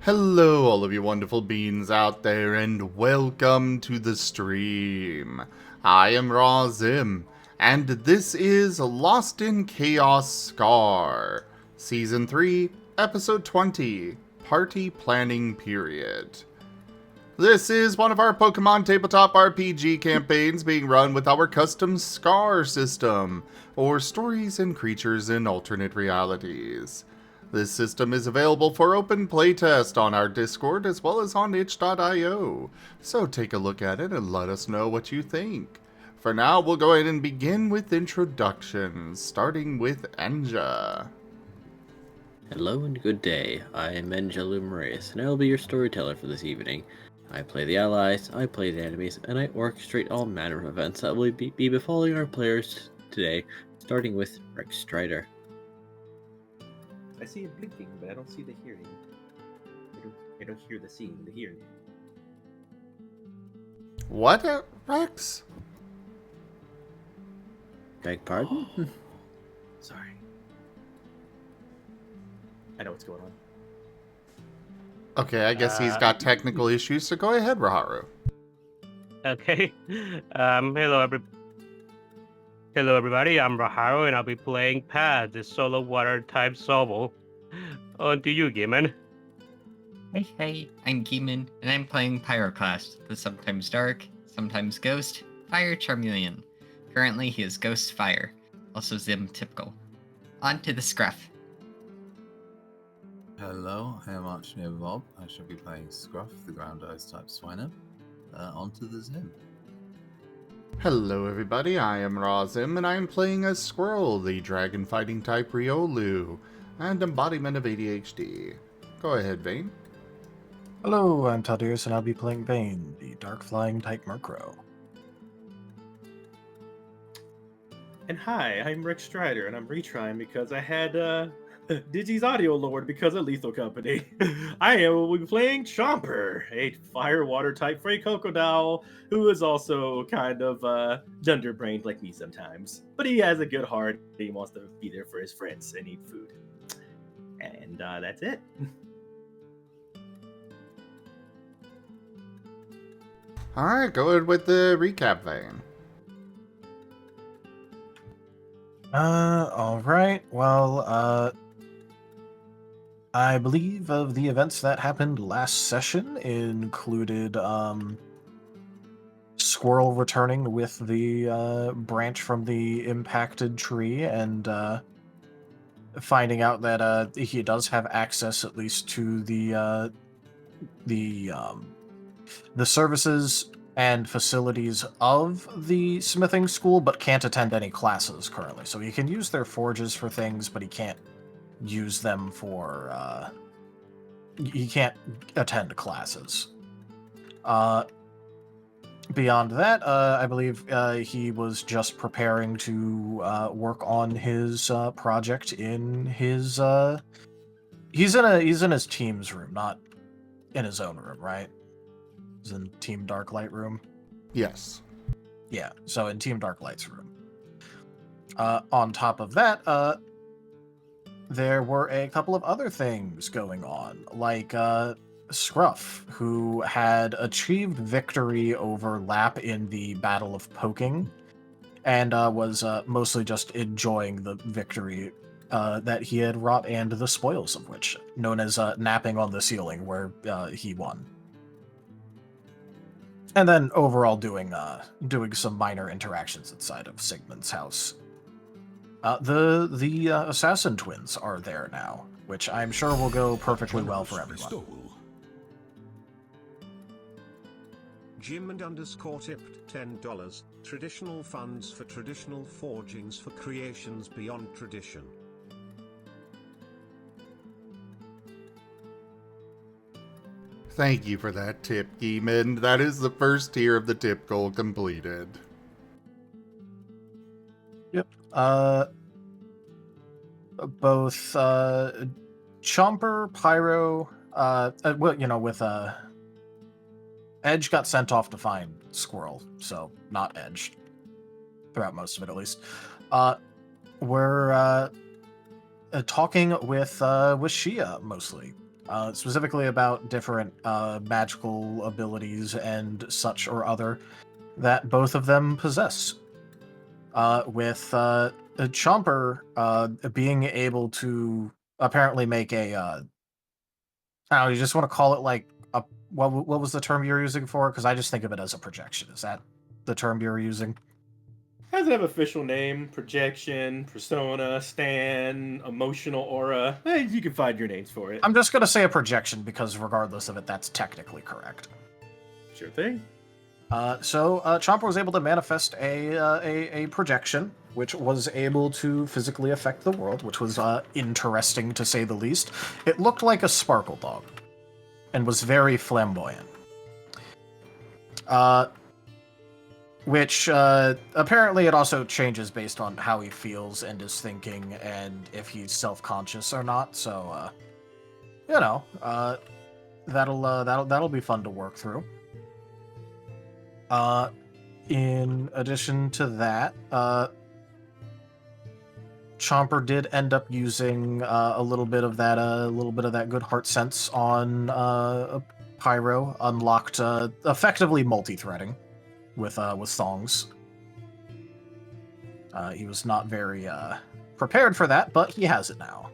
Hello, all of you wonderful beings out there, and welcome to the stream. I am Zim, and this is Lost in Chaos Scar, Season 3, Episode 20, Party Planning Period. This is one of our Pokemon tabletop RPG campaigns being run with our custom Scar system, or Stories and Creatures in Alternate Realities. This system is available for open playtest on our Discord as well as on itch.io, so take a look at it and let us know what you think. For now, we'll go ahead and begin with introductions, starting with Enja. Hello and good day, I am Enja Lumerias, and I will be your storyteller for this evening. I play the allies, I play the enemies, and I orchestrate all manner of events that will be befalling our players today, starting with Rex Strider. I see it blinking, but I don't see the hearing. I don't hear the seeing, the hearing. What, Rex? Beg pardon? Sorry. I know what's going on. Okay, I guess he's got technical issues, so go ahead, Raharu. Okay. Hello, everybody. I'm Raharu, and I'll be playing Pad, the solo water-type Sobble. On to you, Gimund. Hey, I'm Gimund, and I'm playing Pyroclast, the sometimes dark, sometimes ghost, fire chameleon. Currently, he is Ghost Fire, also Zim typical. On to the Scruff. Hello, I am ArchineerRob. I shall be playing Scruff, the ground ice type Swiner. On to the Zim. Hello everybody, I am Zim, and I am playing as Squirrel, the dragon fighting type Riolu, and embodiment of ADHD. Go ahead, Vane. Hello, I'm Taldius, and I'll be playing Vane, the dark flying type Murkrow. And hi, I'm Rick Strider, and I'm retrying because I had Digi's audio lowered because of Lethal Company. I will be playing Chomper, a fire water type Frey Crocodile, who is also kind of dunderbrained like me sometimes. But he has a good heart. He wants to be there for his friends and eat food. And that's it. Alright, go ahead with the recap, Vane. Alright, well, I believe of the events that happened last session included, Squirrel returning with the, branch from the impacted tree and, finding out that, he does have access at least to the services and facilities of the smithing school, but can't attend any classes currently. So he can use their forges for things, but he can't use them for, he can't attend classes. Beyond that, I believe he was just preparing to work on his project in his, he's in his team's room, not in his own room, right? He's in Team Darklight room. Yes. Yeah, so in Team Darklight's room. On top of that, there were a couple of other things going on, like Scruff, who had achieved victory over Lap in the Battle of Poking, and was mostly just enjoying the victory that he had wrought and the spoils of which, known as napping on the ceiling, where he won. And then overall doing some minor interactions inside of Sigmund's house. The assassin twins are there now, which I'm sure will go perfectly well for everyone. Gimund _ tipped $10. Traditional funds for traditional forgings for creations beyond tradition. Thank you for that tip, Gimund. That is the first tier of the tip goal completed. Yep. Both Chomper, Pyro, with Edge got sent off to find Squirrel, so not Edge throughout most of it, at least. We're talking with Shia mostly. specifically about different magical abilities and such or other that both of them possess. With Chomper being able to apparently make a, I don't know, you just want to call it like a, what was the term you're using for? Because I just think of it as a projection. Is that the term you're using? Does it have official name? Projection, persona, stan, emotional aura. You can find your names for it. I'm just going to say a projection because regardless of it, that's technically correct. Sure thing. So Chomper was able to manifest a projection, which was able to physically affect the world, which was interesting to say the least. It looked like a sparkle dog, and was very flamboyant. Which apparently it also changes based on how he feels and is thinking, and if he's self-conscious or not. So, you know, that'll be fun to work through. In addition to that, Chomper did end up using a little bit of that good heart sense on Pyro, unlocked effectively multi-threading with songs. He was not very prepared for that, but he has it now,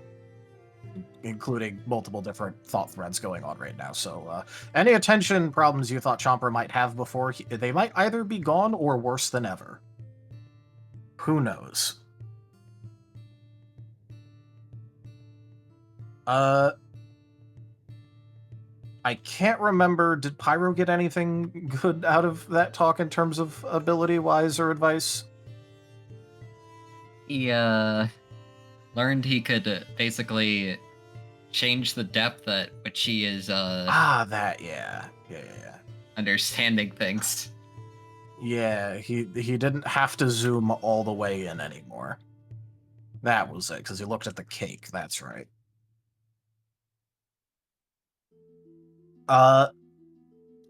including multiple different thought threads going on right now. So any attention problems you thought Chomper might have before, they might either be gone or worse than ever. Who knows? I can't remember, did Pyro get anything good out of that talk in terms of ability-wise or advice? He learned he could basically change the depth at which he is Yeah, understanding things. Yeah, he didn't have to zoom all the way in anymore. That was it, because he looked at the cake, that's right.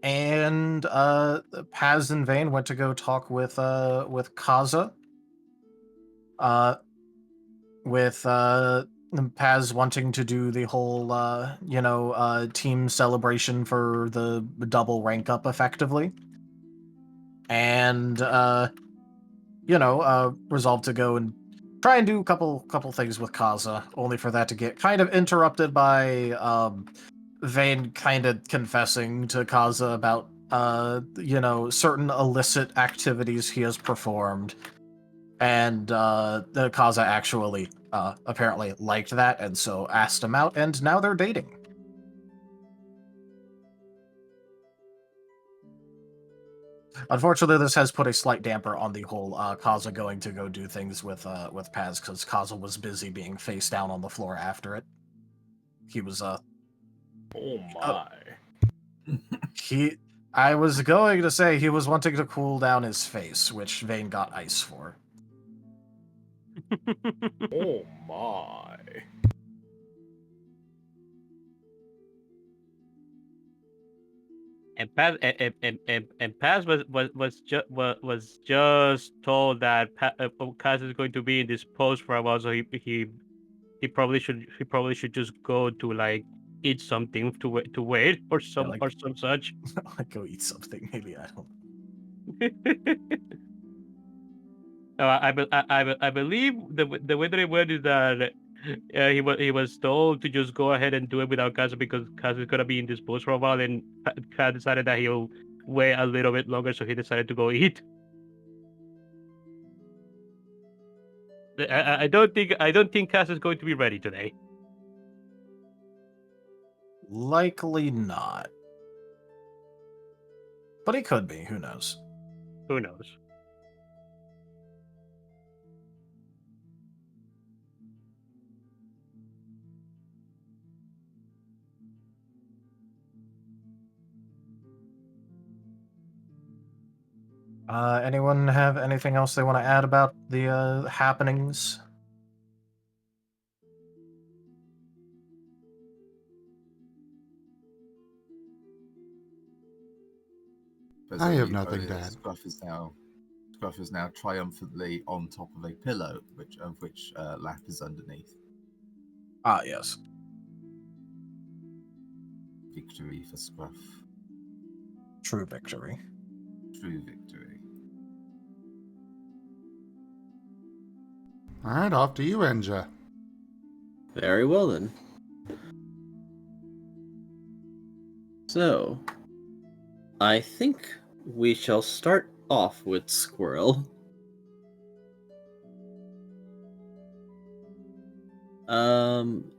And Paz and Vane went to go talk with Kaza. With Paz wanting to do the whole team celebration for the double rank up effectively. And resolved to go and try and do a couple things with Kaza, only for that to get kind of interrupted by Vane kind of confessing to Kaza about certain illicit activities he has performed, and Kaza actually apparently liked that, and so asked him out, and now they're dating. Unfortunately, this has put a slight damper on the whole Kaza going to go do things with Paz, because Kaza was busy being face down on the floor after it. He was Oh my. I was going to say he was wanting to cool down his face, which Vane got ice for. Oh my. And Paz was just told that Kaz is going to be in this post for a while, so he probably should just go to like eat something to wait or some such. Like go eat something, maybe. I don't. I believe the way that it went is that he was told to just go ahead and do it without Kaz because Kaz is gonna be in this post for a while, and Kaz decided that he'll wait a little bit longer, so he decided to go eat. I don't think Kaz is going to be ready today. Likely not. But he could be, who knows? Who knows? Anyone have anything else they want to add about the happenings? I have nothing to add. Scruff is now triumphantly on top of a pillow, which Lap is underneath. Ah, yes. Victory for Scruff. True victory. True victory. Alright, off to you, Enja. Very well then. So, I think we shall start off with Squirrel.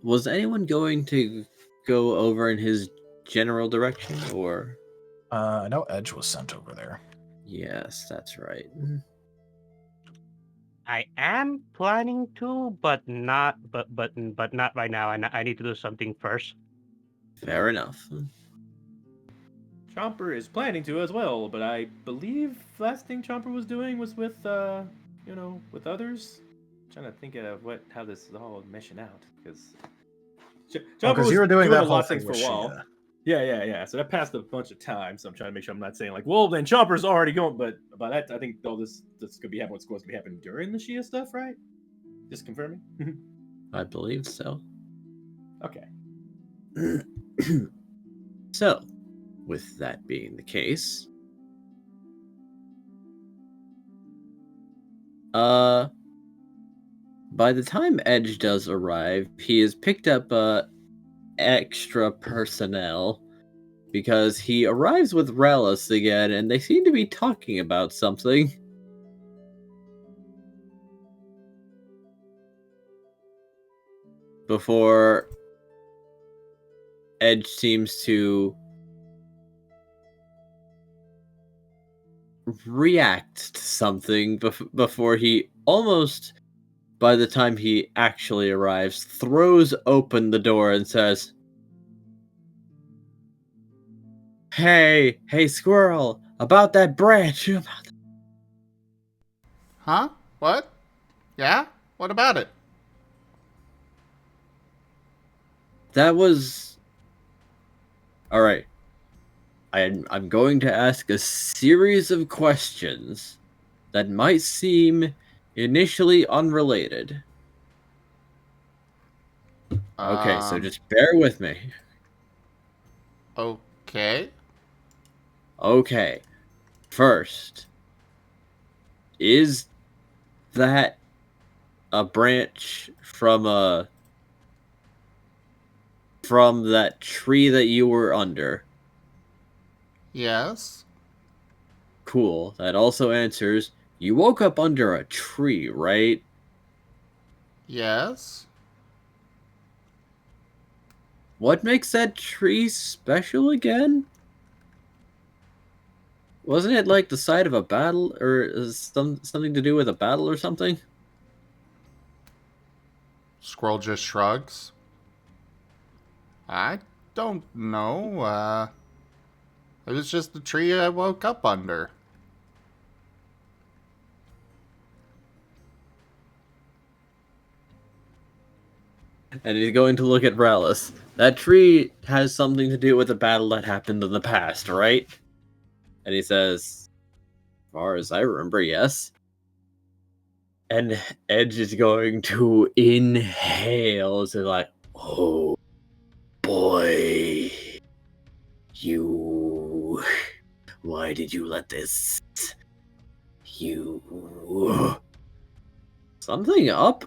Was anyone going to go over in his general direction, or? I know Edge was sent over there. Yes, that's right. I am planning to, but not right now. I need to do something first. Fair enough. Chomper is planning to as well, but I believe last thing Chomper was doing was with, with others. Trying to think of how this is all meshing out, because Chomper Because was you were doing that a lot whole of things thing for a with while. Shia. Yeah. So that passed a bunch of time. So I'm trying to make sure I'm not saying like, well, then Chomper's already going. But by that, I think all this could be happening. What's going to be happening during the Shia stuff, right? Just confirming. I believe so. Okay. So, with that being the case, by the time Edge does arrive, he has picked up extra personnel because he arrives with Relish again, and they seem to be talking about something. Before Edge seems to react to something before he almost, by the time he actually arrives, throws open the door and says, Hey, Squirrel, about that branch. Huh? What? Yeah? What about it? That was... Alright. I'm going to ask a series of questions that might seem initially unrelated. Okay, so just bear with me. Okay. Okay. First, is that a branch from that tree that you were under? Yes. Cool. That also answers, you woke up under a tree, right? Yes. What makes that tree special again? Wasn't it like the site of a battle, or something to do with a battle or something? Squirrel just shrugs. I don't know. It was just the tree I woke up under. And he's going to look at Relish. That tree has something to do with a battle that happened in the past, right? And he says, as far as I remember, yes. And Edge is going to inhale. So like, oh boy. You... Why did you let this... You... Something up?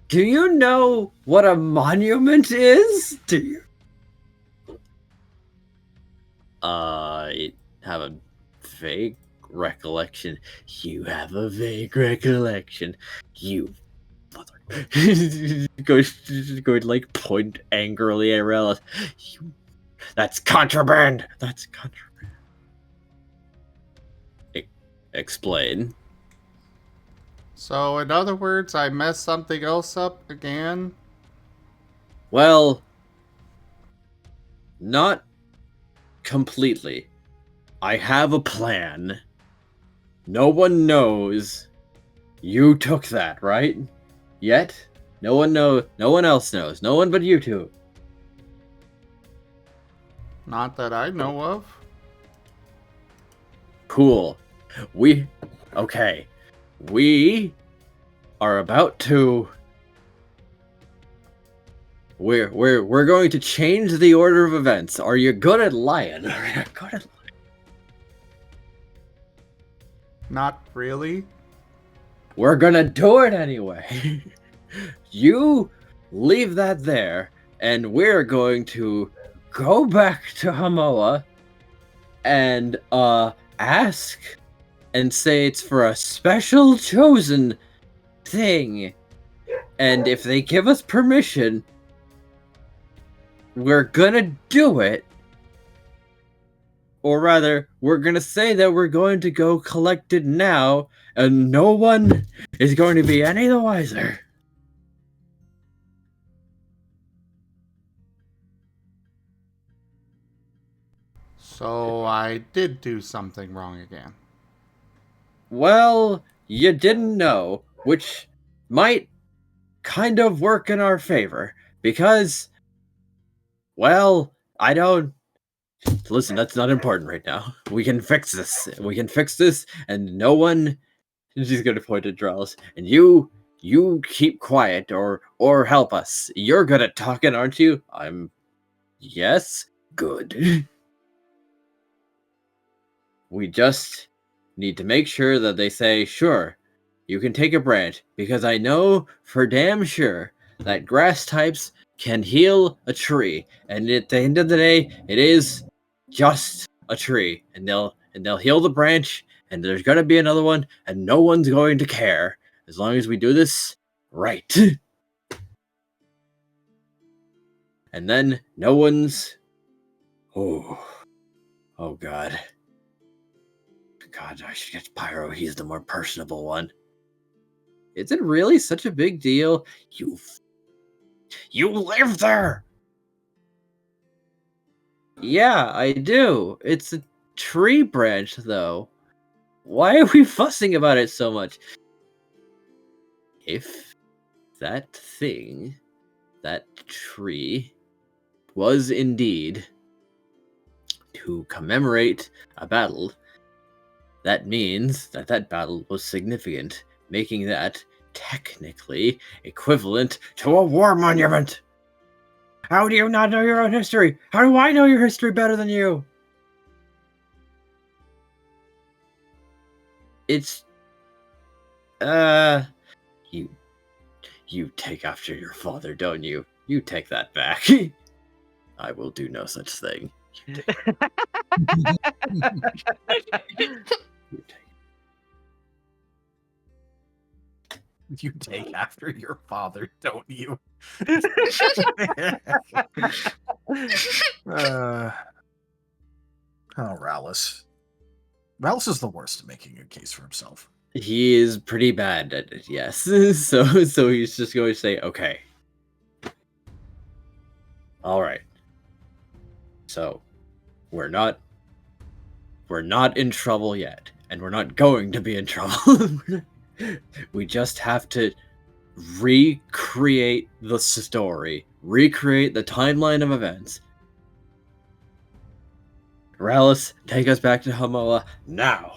Do you know what a monument is? Do you? I have a vague recollection. You have a vague recollection. You mother... Going like point angrily at Relish. That's contraband! That's contraband. Explain. So, in other words, I messed something else up again? Well, not completely. I have a plan. No one knows you took that, right? Yet? No one else knows. No one but you two. Not that I know of. Cool. Okay. We are about to we're going to change the order of events. Are you good at lying? Are you good at Not really. We're gonna do it anyway. You leave that there, and we're going to go back to Hamoa and ask and say it's for a special chosen thing. And if they give us permission, we're gonna do it. Or rather, we're gonna say that we're going to go collect it now, and no one is going to be any the wiser. So I did do something wrong again. Well, you didn't know, which might kind of work in our favor, because, well, I don't... Listen, that's not important right now. We can fix this. We can fix this, and no one... She's gonna point at Drells. And you keep quiet, or help us. You're good at talking, aren't you? Yes? Good. We just need to make sure that they say, sure, you can take a branch, because I know for damn sure that grass types can heal a tree, and at the end of the day, it is just a tree, and they'll heal the branch, and there's gonna be another one, and no one's going to care as long as we do this right. And then no one's... Oh God. God, I should get Pyro. He's the more personable one. Is it really such a big deal? You live there! Yeah, I do. It's a tree branch, though. Why are we fussing about it so much? If that thing, that tree, was indeed to commemorate a battle, that means that that battle was significant, making that technically equivalent to a war monument. How do you not know your own history? How do I know your history better than you? It's... You take after your father, don't you? You take that back. I will do no such thing. You You take after your father, don't you? Rallis. Rallis is the worst at making a case for himself. He is pretty bad at it, yes. So he's just going to say, okay. Alright. So, we're not in trouble yet, and we're not going to be in trouble. We just have to recreate the story, recreate the timeline of events. Rallis, take us back to Hamoa now.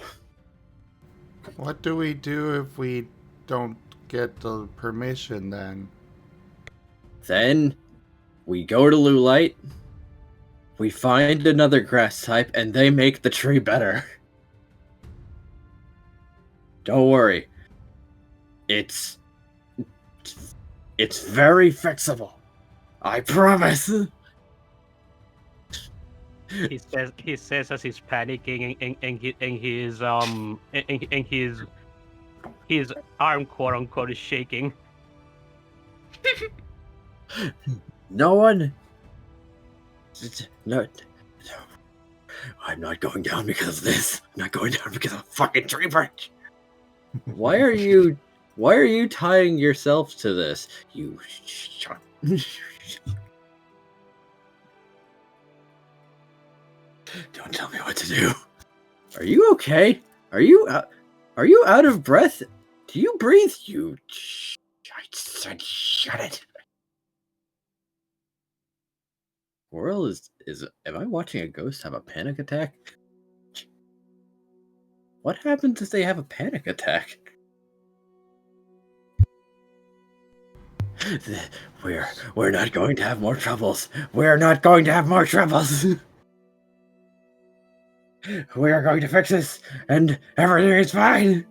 What do we do if we don't get the permission then? Then we go to Lulite, we find another grass type, and they make the tree better. Don't worry. It's very fixable. I promise. He says as he's panicking and his arm, quote unquote, is shaking. No one. No. I'm not going down because of this. I'm not going down because of a fucking tree branch. Why are you tying yourself to this? You shut. Don't tell me what to do. Are you okay? Are you out of breath? Do you breathe? I said shut it. Squirrel is am I watching a ghost have a panic attack? What happens if they have a panic attack? We're not going to have more troubles. We're not going to have more troubles. We are going to fix this, and everything is fine.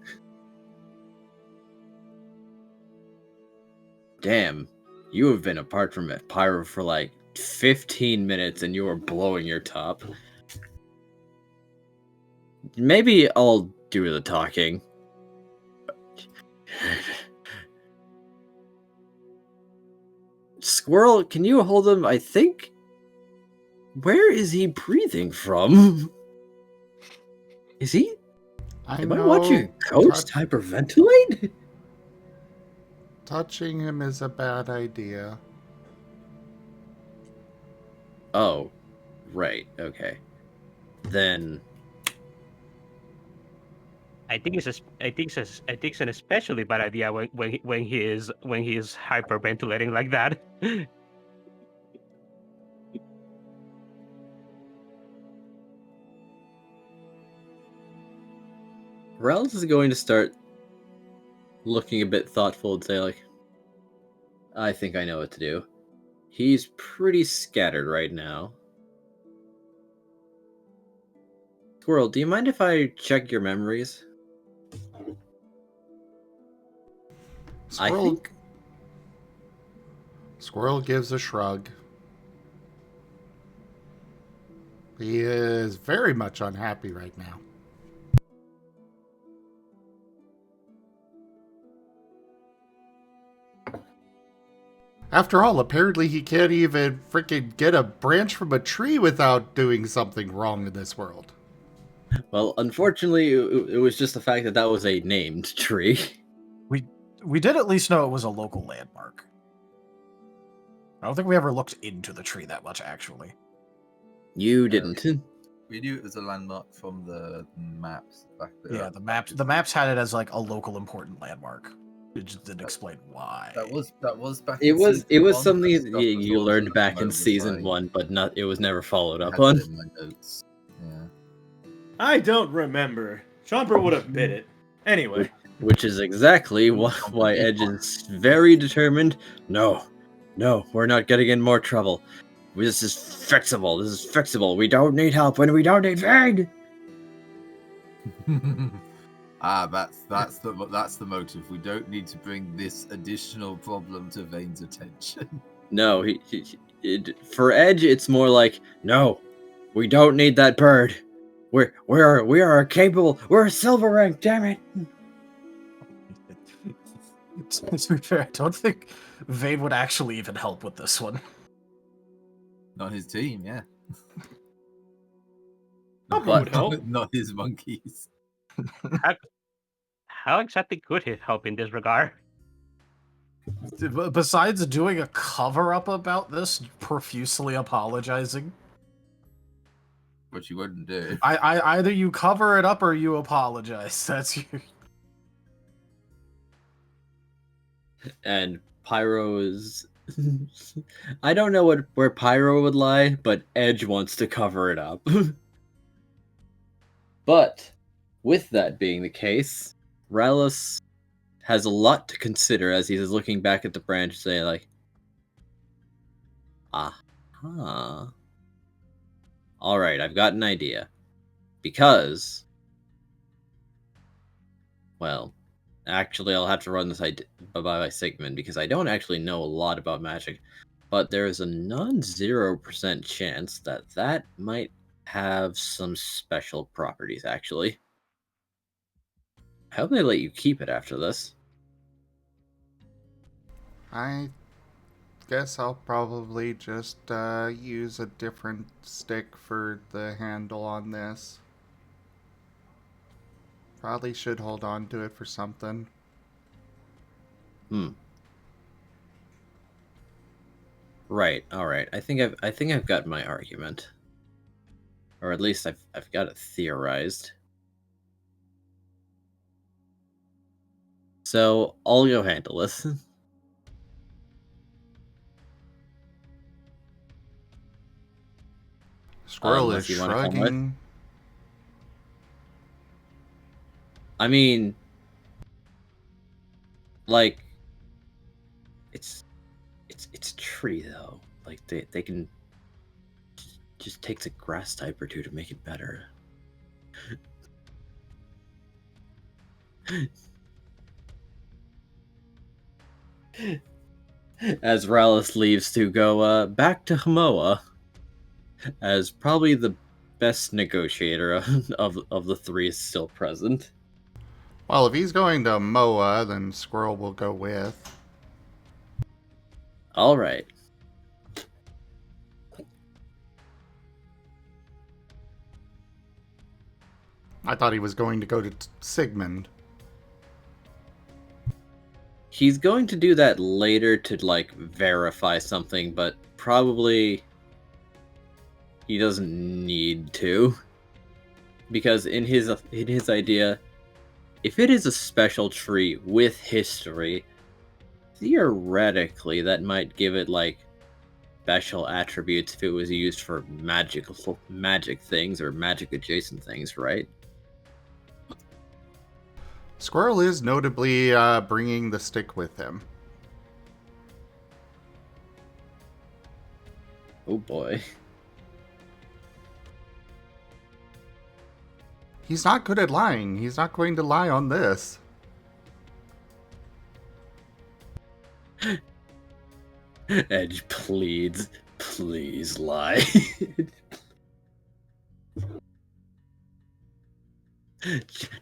Damn, you have been apart from Pyro for like 15 minutes, and you are blowing your top. Maybe I'll do the talking. Squirrel, can you hold him? I think. Where is he breathing from? Is he? Am I watching a ghost hyperventilate? Touching him is a bad idea. Oh, right. Okay. Then I think it's an especially bad idea when he is hyperventilating like that. Rels is going to start looking a bit thoughtful and say, like, I think I know what to do. He's pretty scattered right now. Squirrel, do you mind if I check your memories? Squirrel, Squirrel gives a shrug. He is very much unhappy right now. After all, apparently he can't even freaking get a branch from a tree without doing something wrong in this world. Well, unfortunately, it was just the fact that that was a named tree. We did at least know it was a local landmark. I don't think we ever looked into the tree that much, actually. You didn't. We knew it was a landmark from the maps back there. Yeah, the maps had it as like a local important landmark. It just didn't explain why. That was back. It was one, something that stuff was you always learned at the back in moment, season like, 1, but it was never followed I up had on. it in my notes. Yeah. I don't remember. Chomper would have bit it. Anyway. Which is exactly why Edge is very determined. No, we're not getting in more trouble. This is fixable. We don't need help when we don't need Vane. That's the motive. We don't need to bring this additional problem to Vane's attention. No, for Edge, it's more like, no, we don't need that bird. We are capable. We're a silver rank. Damn it. To be fair, I don't think Vane would actually even help with this one. Not his team, yeah. Chomper would help. Not his monkeys. How exactly could he help in this regard? Besides doing a cover-up about this, profusely apologizing. Which you wouldn't do. I either you cover it up or you apologize. That's you. And Pyro is... I don't know where Pyro would lie, but Edge wants to cover it up. But, with that being the case, Rallis has a lot to consider as he's looking back at the branch saying, like, aha. Alright, I've got an idea. Because... Well... Actually, I'll have to run this by Sigmund, because I don't actually know a lot about magic. But there is a non-0% chance that might have some special properties, actually. I hope they let you keep it after this. I guess I'll probably just use a different stick for the handle on this. Probably should hold on to it for something. Right, alright. I think I've got my argument. Or at least I've got it theorized. So I'll go handle this. Squirrel Unless is you wanna come with. shrugging. I mean, like, tree though. Like they can just takes a grass type or two to make it better. As Rallis leaves to go back to Hamoa as probably the best negotiator of the three is still present. Well, if he's going to Moa, then Squirrel will go with. All right. I thought he was going to go to Sigmund. He's going to do that later to like verify something, but probably he doesn't need to. Because in his idea, if it is a special tree with history, theoretically that might give it like special attributes if it was used for magic things or magic adjacent things, right? Squirrel is notably bringing the stick with him. Oh boy. He's not good at lying. He's not going to lie on this. Edge pleads, please lie.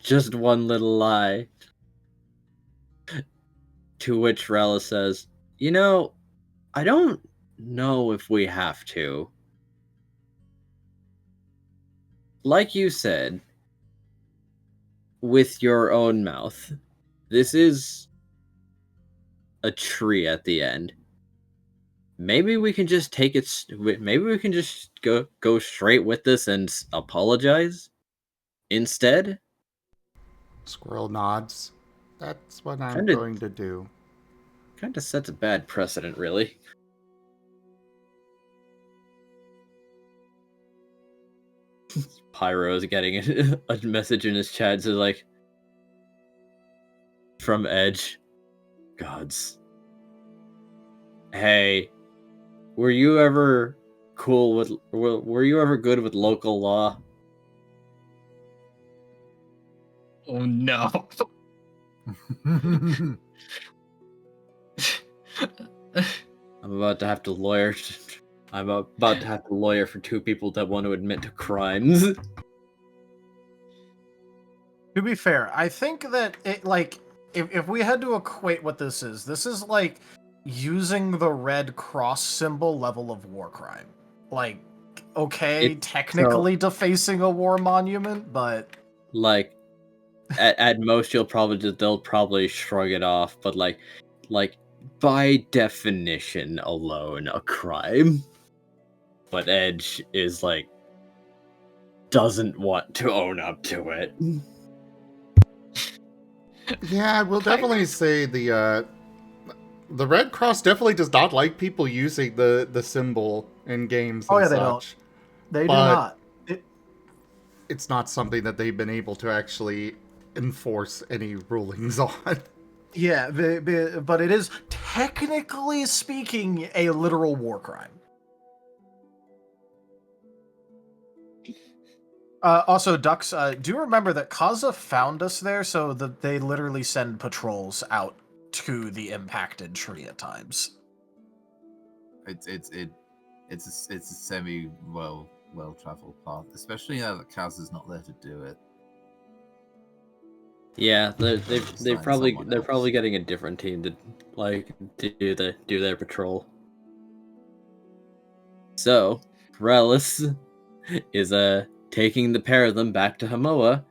Just one little lie. To which Rella says, you know, I don't know if we have to. Like you said, with your own mouth, this is a tree at the end. Maybe we can just take it. Maybe we can just go straight with this and apologize instead. Squirrel nods. That's what I'm Kinda- going to do. Kind of sets a bad precedent, really. Pyro's getting a message in his chat, so like, from Edge, gods. Hey, were you ever cool with? Were you ever good with local law? Oh no. I'm about to have to lawyer. I'm about to have to lawyer for two people that want to admit to crimes. To be fair, I think that it like if we had to equate what this is like using the red cross symbol level of war crime. Like, okay, technically defacing a war monument, but Like, at most they'll probably shrug it off, but like by definition alone a crime. But Edge is like doesn't want to own up to it. Yeah, we'll definitely say the Red Cross definitely does not like people using the symbol in games and they such. don't. They do But not. it's not something that they've been able to actually enforce any rulings on. Yeah, but it is technically speaking a literal war crime. Also, Dux, do remember that Kaza found us there, so that they literally send patrols out to the impacted tree at times. It's a semi well traveled path, especially now that Kaz is not there to do it. Yeah, they're Assign probably someone they're else. probably getting a different team to like do their patrol. So Reliss is taking the pair of them back to Hamoa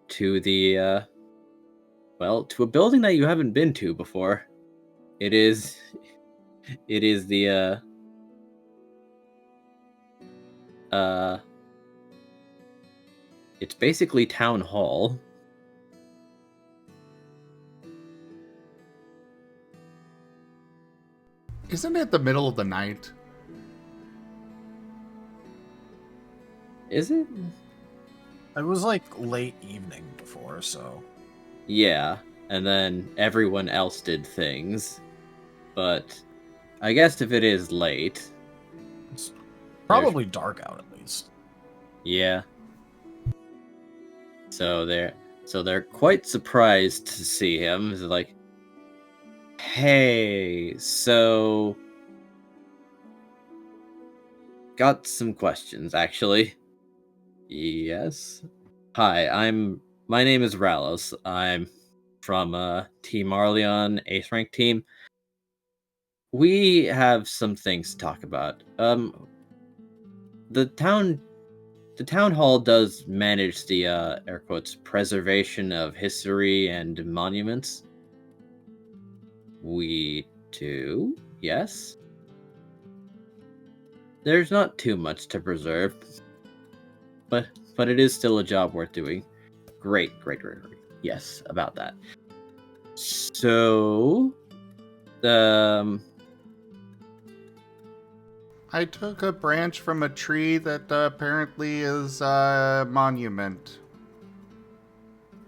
to the to a building that you haven't been to before. It is the it's basically town hall. Isn't it the middle of the night? Is it? It was like late evening before, so. Yeah, and then everyone else did things, but I guess if it is late, It's probably dark out at least. yeah. So they're quite surprised to see him. They're like, "Hey, so got some questions actually." Yes. Hi, my name is Ralos. I'm from Team Arleon, Ace Rank team. We have some things to talk about. The town hall does manage the air quotes preservation of history and monuments. We do, yes. There's not too much to preserve, but it is still a job worth doing. Great. Yes, about that. So, I took a branch from a tree that apparently is a monument.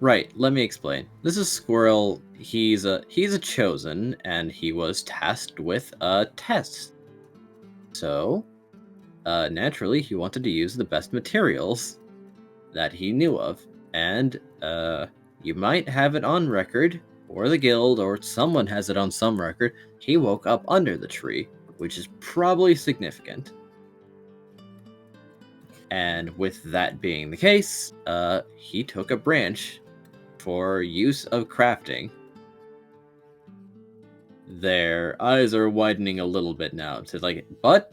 right, let me explain. This is Squirrel. He's a chosen, and he was tasked with a test. So, naturally, he wanted to use the best materials that he knew of. And, you might have it on record, or the guild, or someone has it on some record, he woke up under the tree, which is probably significant. And with that being the case, he took a branch for use of crafting. Their eyes are widening a little bit now. So like, but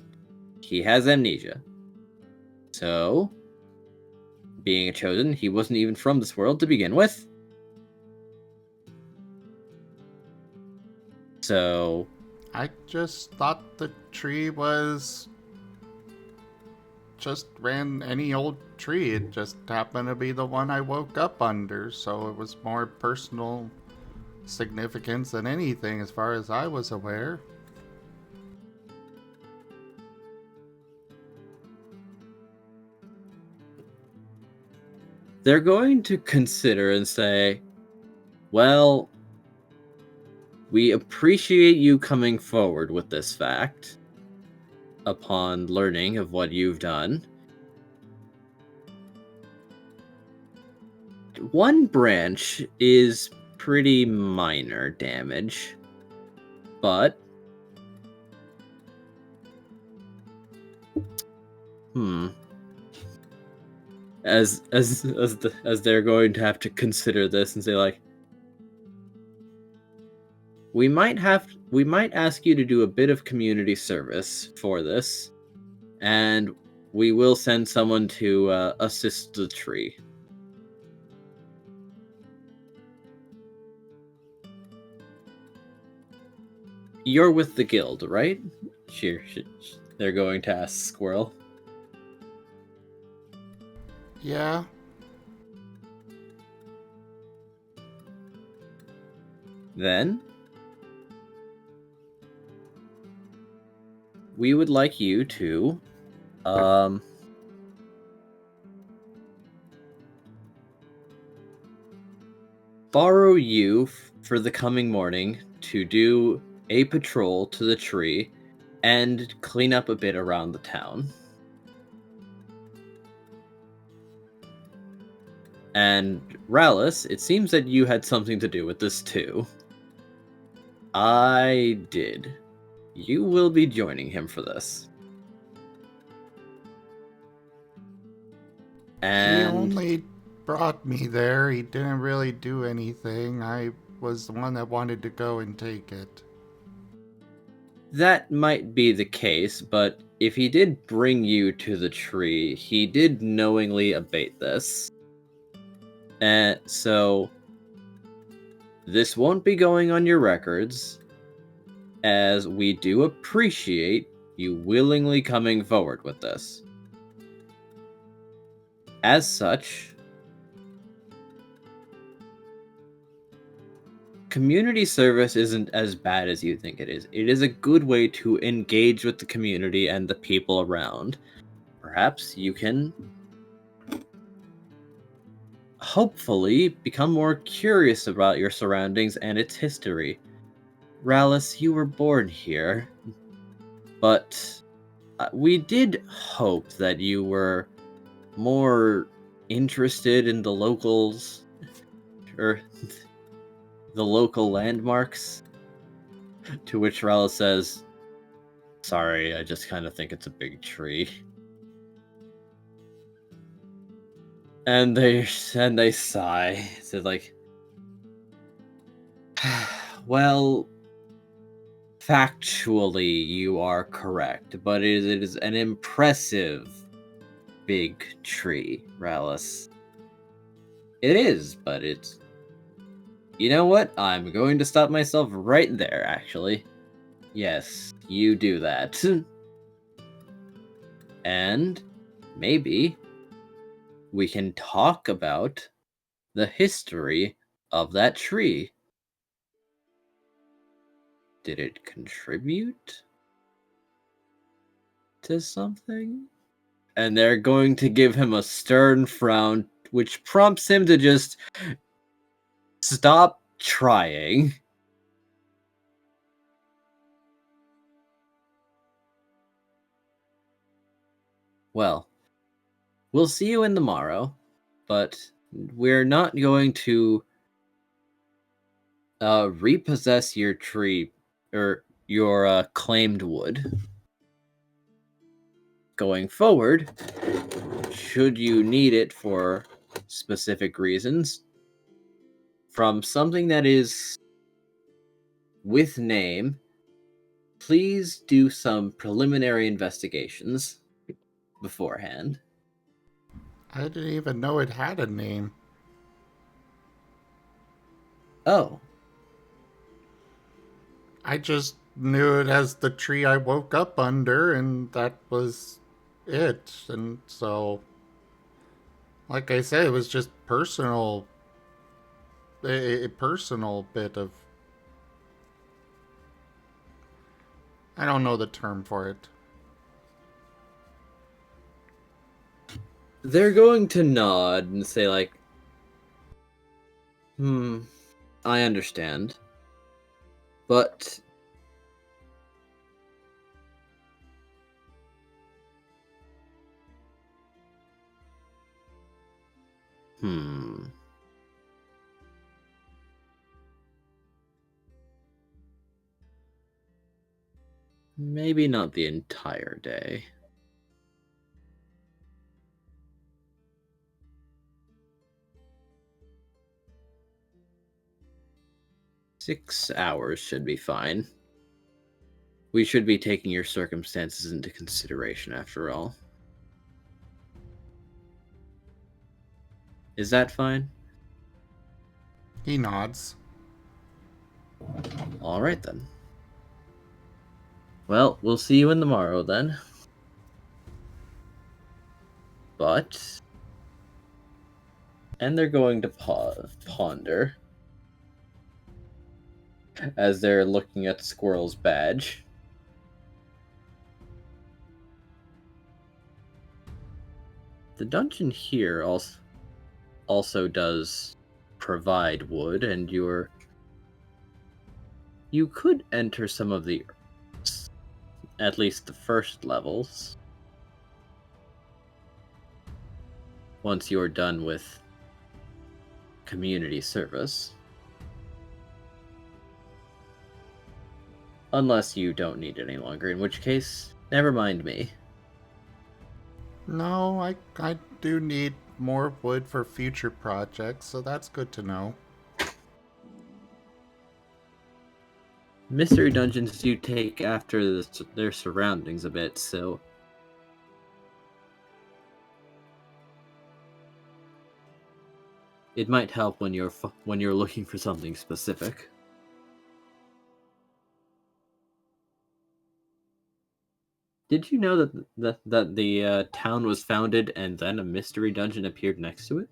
he has amnesia. So, being a chosen, he wasn't even from this world to begin with. So, I just thought the tree was just ran any old tree. It just happened to be the one I woke up under, so it was more personal significance than anything as far as I was aware. they're going to consider and say, well, we appreciate you coming forward with this fact upon learning of what you've done. One branch is pretty minor damage, but as they're going to have to consider this and say like, we might ask you to do a bit of community service for this, and we will send someone to assist the tree. You're with the guild, right? Sure. They're going to ask Squirrel. Yeah. Then we would like you to borrow you for the coming morning to do a patrol to the tree and clean up a bit around the town. And Rallis, it seems that you had something to do with this too. I did. You will be joining him for this. And He only brought me there. He didn't really do anything. I was the one that wanted to go and take it. that might be the case, but if he did bring you to the tree, he did knowingly abate this. And so this won't be going on your records, as we do appreciate you willingly coming forward with this. As such, community service isn't as bad as you think it is. It is a good way to engage with the community and the people around. Perhaps you can hopefully become more curious about your surroundings and its history. Rallis, you were born here. But we did hope that you were more interested in the locals, or the local landmarks. To which Rala says, "Sorry, I just kind of think it's a big tree." And they sigh. They're like, "Well, factually, you are correct, but it is an impressive big tree, Rallis. It is, but it's... You know what? I'm going to stop myself right there, actually. Yes, you do that. And maybe we can talk about the history of that tree. Did it contribute to something?" And they're going to give him a stern frown, which prompts him to just stop trying. Well, we'll see you in the morrow, but we're not going to repossess your tree, or your claimed wood. Going forward, should you need it for specific reasons, from something that is with name, please do some preliminary investigations beforehand. I didn't even know it had a name. Oh, I just knew it as the tree I woke up under, and that was it. And so, like I said, it was just personal. A personal bit of... I don't know the term for it. they're going to nod and say like, I understand. But maybe not the entire day. Six hours should be fine. We should be taking your circumstances into consideration after all. Is that fine? He nods. All right then. Well, we'll see you in the morrow then. But... And they're going to ponder as they're looking at Squirrel's badge. The dungeon here also does provide wood, and you could enter some of the, at least the first levels, once you're done with community service. Unless you don't need it any longer, in which case, never mind me. No, I do need more wood for future projects, so that's good to know. Mystery dungeons do take after their surroundings a bit, so it might help when you're looking for something specific. Did you know that the town was founded and then a mystery dungeon appeared next to it?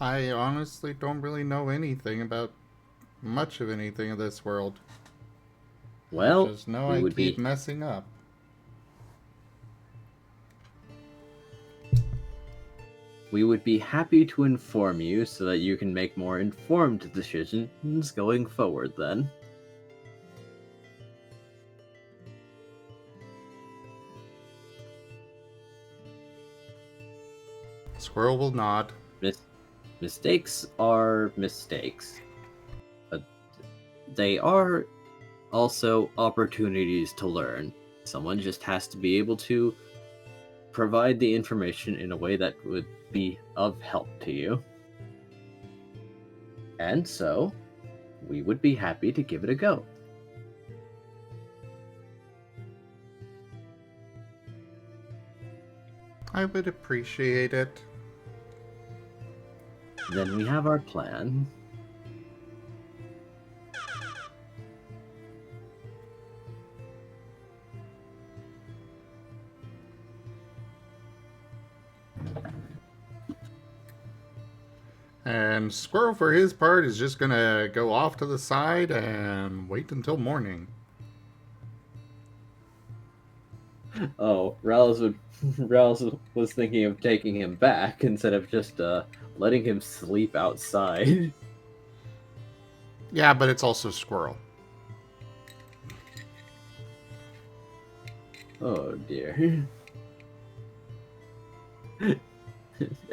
I honestly don't really know anything about much of anything in this world. Well, I just know I keep messing up. We would be happy to inform you so that you can make more informed decisions going forward then. Squirrel will nod. Mistakes are mistakes. But they are also opportunities to learn. Someone just has to be able to provide the information in a way that would be of help to you. And so, we would be happy to give it a go. I would appreciate it. Then we have our plan. And Squirrel, for his part, is just gonna go off to the side and wait until morning. Oh, Rallis was thinking of taking him back instead of just letting him sleep outside. Yeah, but it's also Squirrel. Oh dear.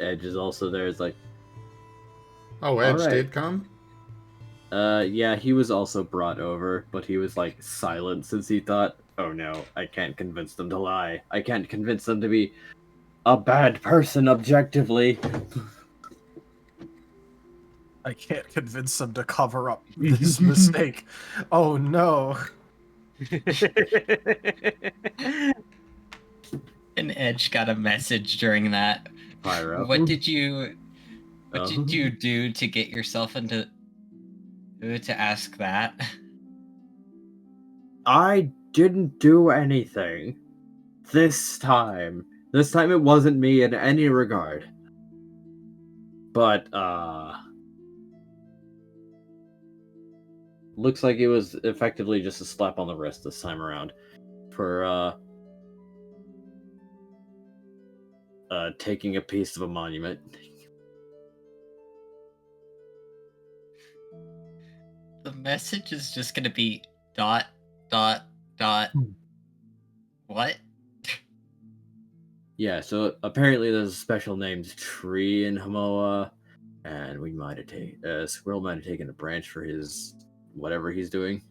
Edge is also there. It's like, Oh, Edge Alright. did come? yeah, he was also brought over, but he was like silent since he thought, oh no, I can't convince them to lie. I can't convince them to be a bad person objectively. I can't convince them to cover up this mistake. Oh no. An Edge got a message during that. Pyro. What did you Oh. do to get yourself into to ask that? I didn't do anything. This time. This time it wasn't me in any regard. But, looks like it was effectively just a slap on the wrist this time around. For, taking a piece of a monument. The message is just gonna be ... What? Yeah, so apparently there's a special named tree in Hamoa, and we might have taken Squirrel might have taken a branch for his whatever he's doing.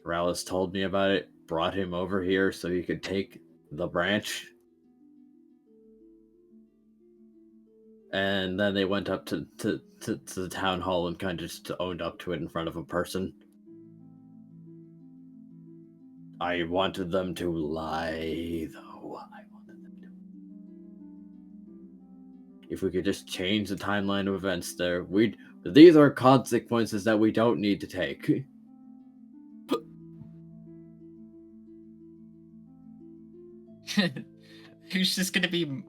Rallis told me about it, brought him over here so he could take the branch. And then they went up to the town hall and kind of just owned up to it in front of a person. I wanted them to lie, though. I wanted them to. If we could just change the timeline of events there, these are consequences that we don't need to take. Who's just gonna be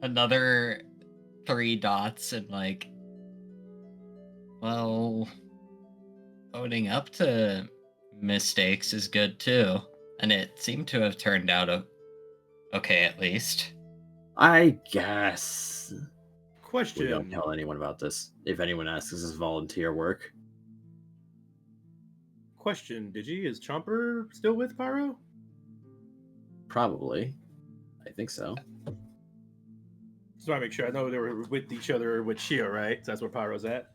another 3 dots and like, well, owning up to mistakes is good too, and it seemed to have turned out okay at least. I guess. Question. We don't tell anyone about this. If anyone asks, this is volunteer work. Question. Digi, is Chomper still with Pyro? Probably. I think so. Just want to make sure. I know they were with each other with Shia, right? So that's where Pyro's at.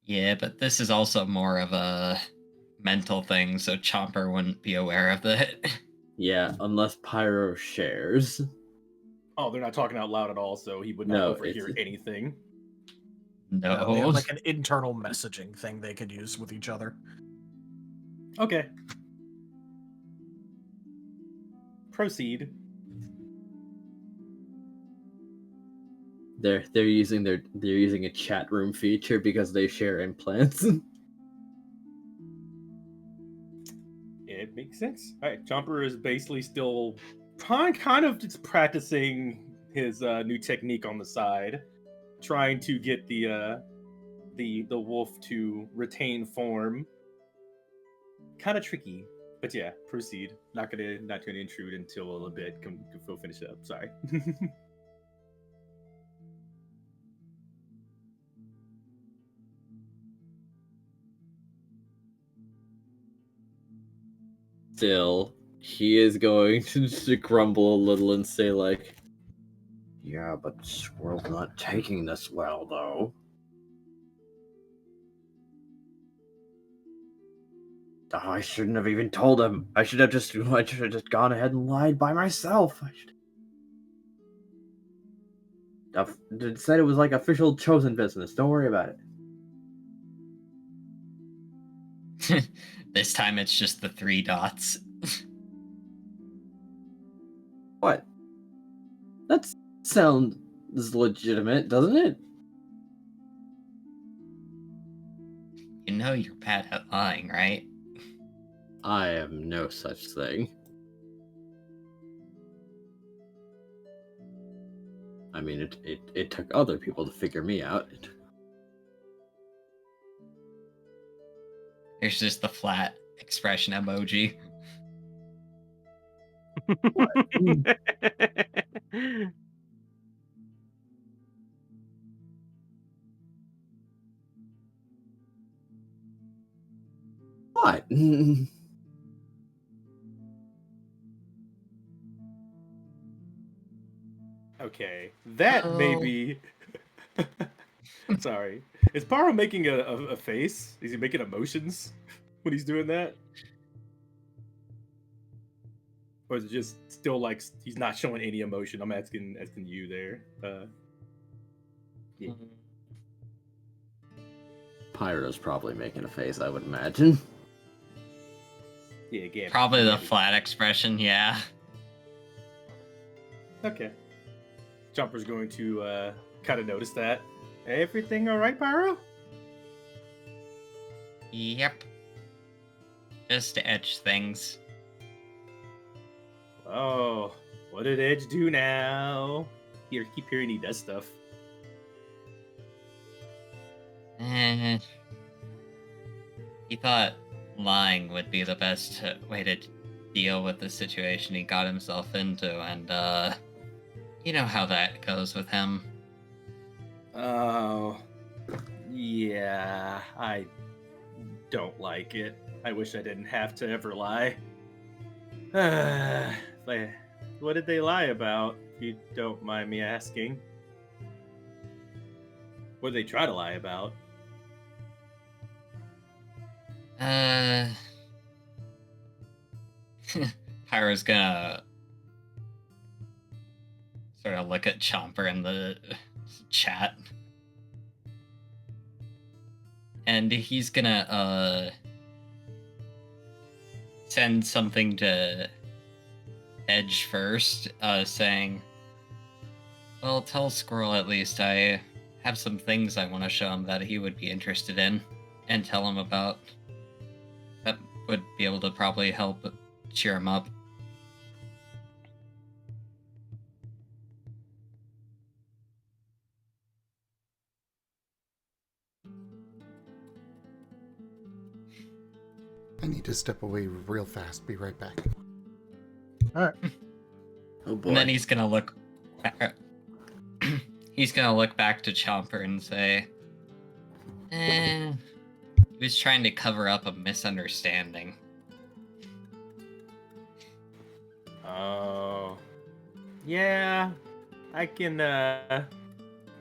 Yeah, but this is also more of a mental thing, so Chomper wouldn't be aware of it. Yeah, unless Pyro shares. Oh, they're not talking out loud at all, so he would not No, overhear anything. No. They have like an internal messaging thing they could use with each other. Okay. Proceed. They're using a chat room feature because they share implants. It makes sense. All right, Chomper is basically still kind of just practicing his new technique on the side, trying to get the wolf to retain form. Kind of tricky, but yeah, proceed. Not gonna intrude until a little bit. We'll finish it up. Sorry. Still, he is going to grumble a little and say, like, yeah, but Squirrel's not taking this well, though. I shouldn't have even told him. I should have just gone ahead and lied by myself. Said it was like official chosen business. Don't worry about it. This time it's just the 3 dots. What? That sounds legitimate, doesn't it? You know you're bad at lying, right? I am no such thing. I mean, it took other people to figure me out. There's just the flat expression emoji. What? Okay, that Oh. maybe. Sorry, is Pyro making a face? Is he making emotions when he's doing that? Or is it just still like he's not showing any emotion? I'm asking you there. Yeah. Pyro's probably making a face, I would imagine. Yeah, again. Probably the flat expression, yeah. Okay. Jumper's going to kind of notice that. Everything all right, Pyro? Yep. Just to etch things. Oh, what did Edge do now? Keep hearing he does stuff. He thought lying would be the best way to deal with the situation he got himself into, and you know how that goes with him. Oh, yeah, I don't like it. I wish I didn't have to ever lie. What did they lie about, if you don't mind me asking? What did they try to lie about? Pyro's gonna sort of look at Chomper in the chat. And he's gonna send something to Edge first, saying, well, tell Squirrel at least I have some things I want to show him that he would be interested in, and tell him about. That would be able to probably help cheer him up. I need to step away real fast. Be right back. All right. Oh boy. And then he's gonna look back. He's gonna look back to Chomper and say, he was trying to cover up a misunderstanding. Oh, yeah, I can, I'm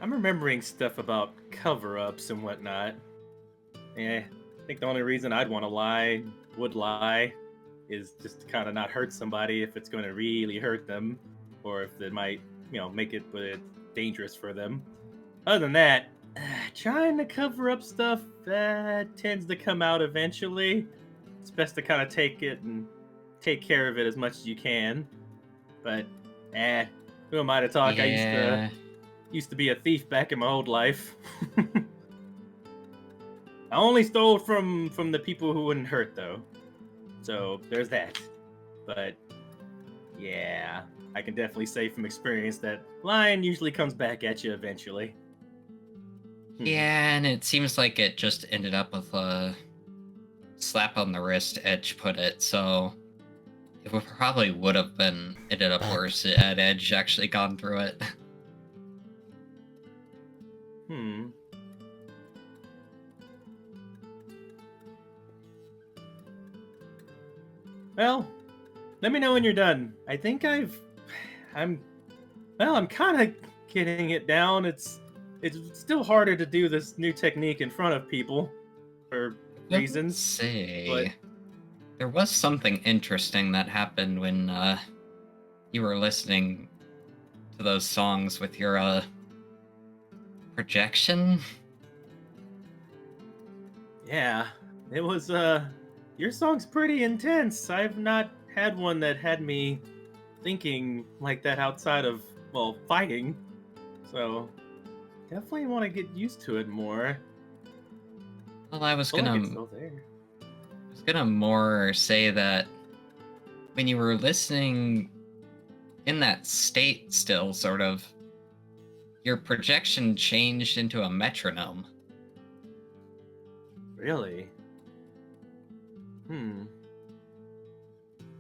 remembering stuff about cover-ups and whatnot. Yeah, I think the only reason I'd want to would lie, is just to kind of not hurt somebody if it's going to really hurt them, or if it might, make it dangerous for them. Other than that, trying to cover up stuff tends to come out eventually. It's best to kind of take it and take care of it as much as you can. But, who am I to talk? Yeah. I used to be a thief back in my old life. I only stole from the people who wouldn't hurt, though. So there's that. But yeah, I can definitely say from experience that lying usually comes back at you eventually. Yeah, and it seems like it just ended up with a slap on the wrist, Edge put it, so it probably would have ended up worse had Edge actually gone through it. Well, let me know when you're done. I think I'm kind of getting it down. It's still harder to do this new technique in front of people for reasons. Say, there was something interesting that happened when you were listening to those songs with your projection. Yeah, it was your song's pretty intense. I've not had one that had me thinking like that outside of, well, fighting. So definitely want to get used to it more. Well, I was Feel like gonna it's still there. more say that when you were listening in that state still, sort of, your projection changed into a metronome. Really?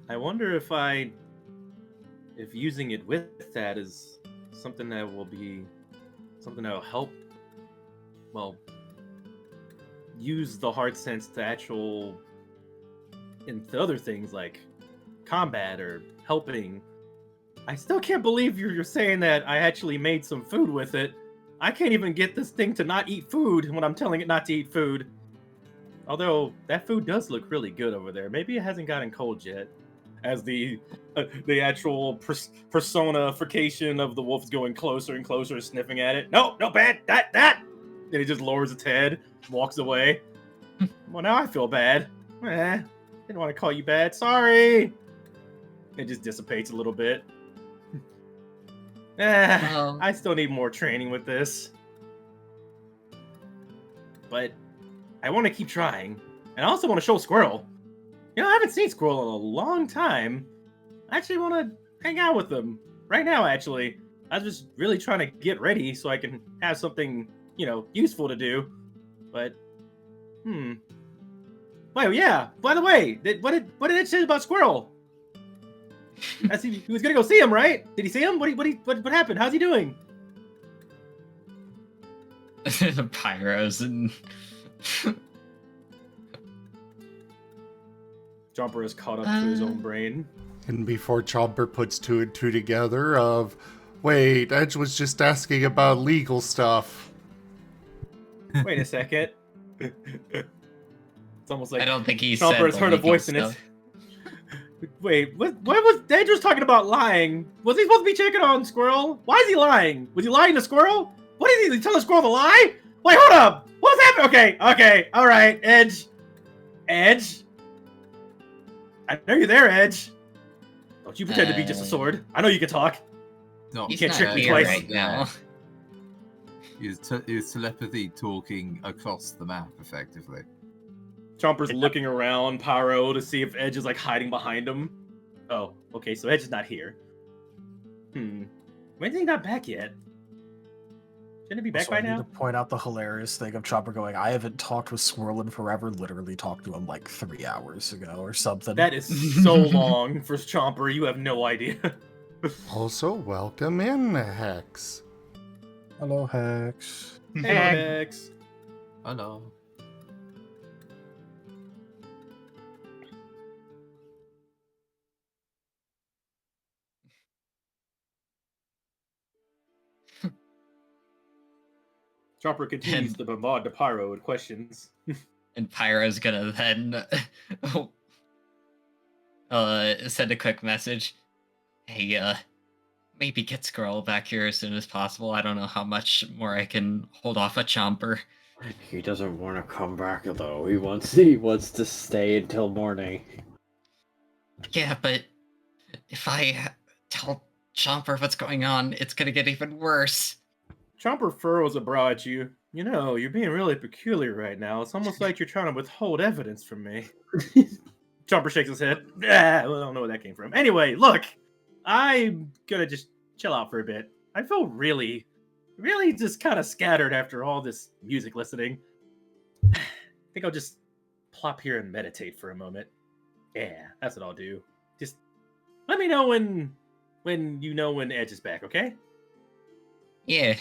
I wonder if using it with that is something that will help, well, use the heart sense to actual into other things like combat or helping. I still can't believe you're saying that I actually made some food with it. I can't even get this thing to not eat food when I'm telling it not to eat food. Although that food does look really good over there. Maybe it hasn't gotten cold yet. As the actual personification of the wolf is going closer and closer, sniffing at it. No, bad, that. And he just lowers its head, walks away. Well, now I feel bad. Didn't want to call you bad. Sorry. It just dissipates a little bit. I still need more training with this. But I want to keep trying. And I also want to show Squirrel. I haven't seen Squirrel in a long time. I actually want to hang out with him. Right now, actually. I was just really trying to get ready so I can have something, useful to do. But, Wait, yeah. By the way, what did it say about Squirrel? He was gonna go see him, right? Did he see him? What happened? How's he doing? Pyros and Chomper is caught up to his own brain. And before Chomper puts two and two together of, wait, Edge was just asking about legal stuff. Wait a second. It's almost like I don't think he Chomper has said heard a voice in it. Wait, what was Edge was talking about lying? Was he supposed to be checking on Squirrel? Why is he lying? Was he lying to Squirrel? What is he telling Squirrel to lie? Wait, hold up! What's happening? Okay, alright, Edge. I know you're there, Edge. Don't you pretend to be just a sword. I know you can talk. No, You can't trick me twice. right now. He was telepathy talking across the map, effectively. Chomper's looking around Pyro to see if Edge is like hiding behind him. Oh, okay, so Edge is not here. When is he not back yet? Shouldn't it be back Also, by I need now? to point out the hilarious thing of Chopper going, I haven't talked with Squirrel in forever, literally talked to him like 3 hours ago or something. That is so long for Chomper, you have no idea. Also, welcome in, Hex. Hello, Hex. Hey, Lupex. Hello. Chomper continues to bombard the Pyro with questions. And Pyro's gonna then send a quick message. Hey, maybe get Squirrel back here as soon as possible. I don't know how much more I can hold off a Chomper. He doesn't want to come back though. He wants to stay until morning. Yeah, but if I tell Chomper what's going on, it's gonna get even worse. Chomper furrows a brow at you. You're being really peculiar right now. It's almost like you're trying to withhold evidence from me. Chomper shakes his head. I don't know where that came from. Anyway, look, I'm gonna just chill out for a bit. I feel really just kind of scattered after all this music listening. I think I'll just plop here and meditate for a moment. Yeah, that's what I'll do. Just let me know when you know when Edge is back, okay? Yeah.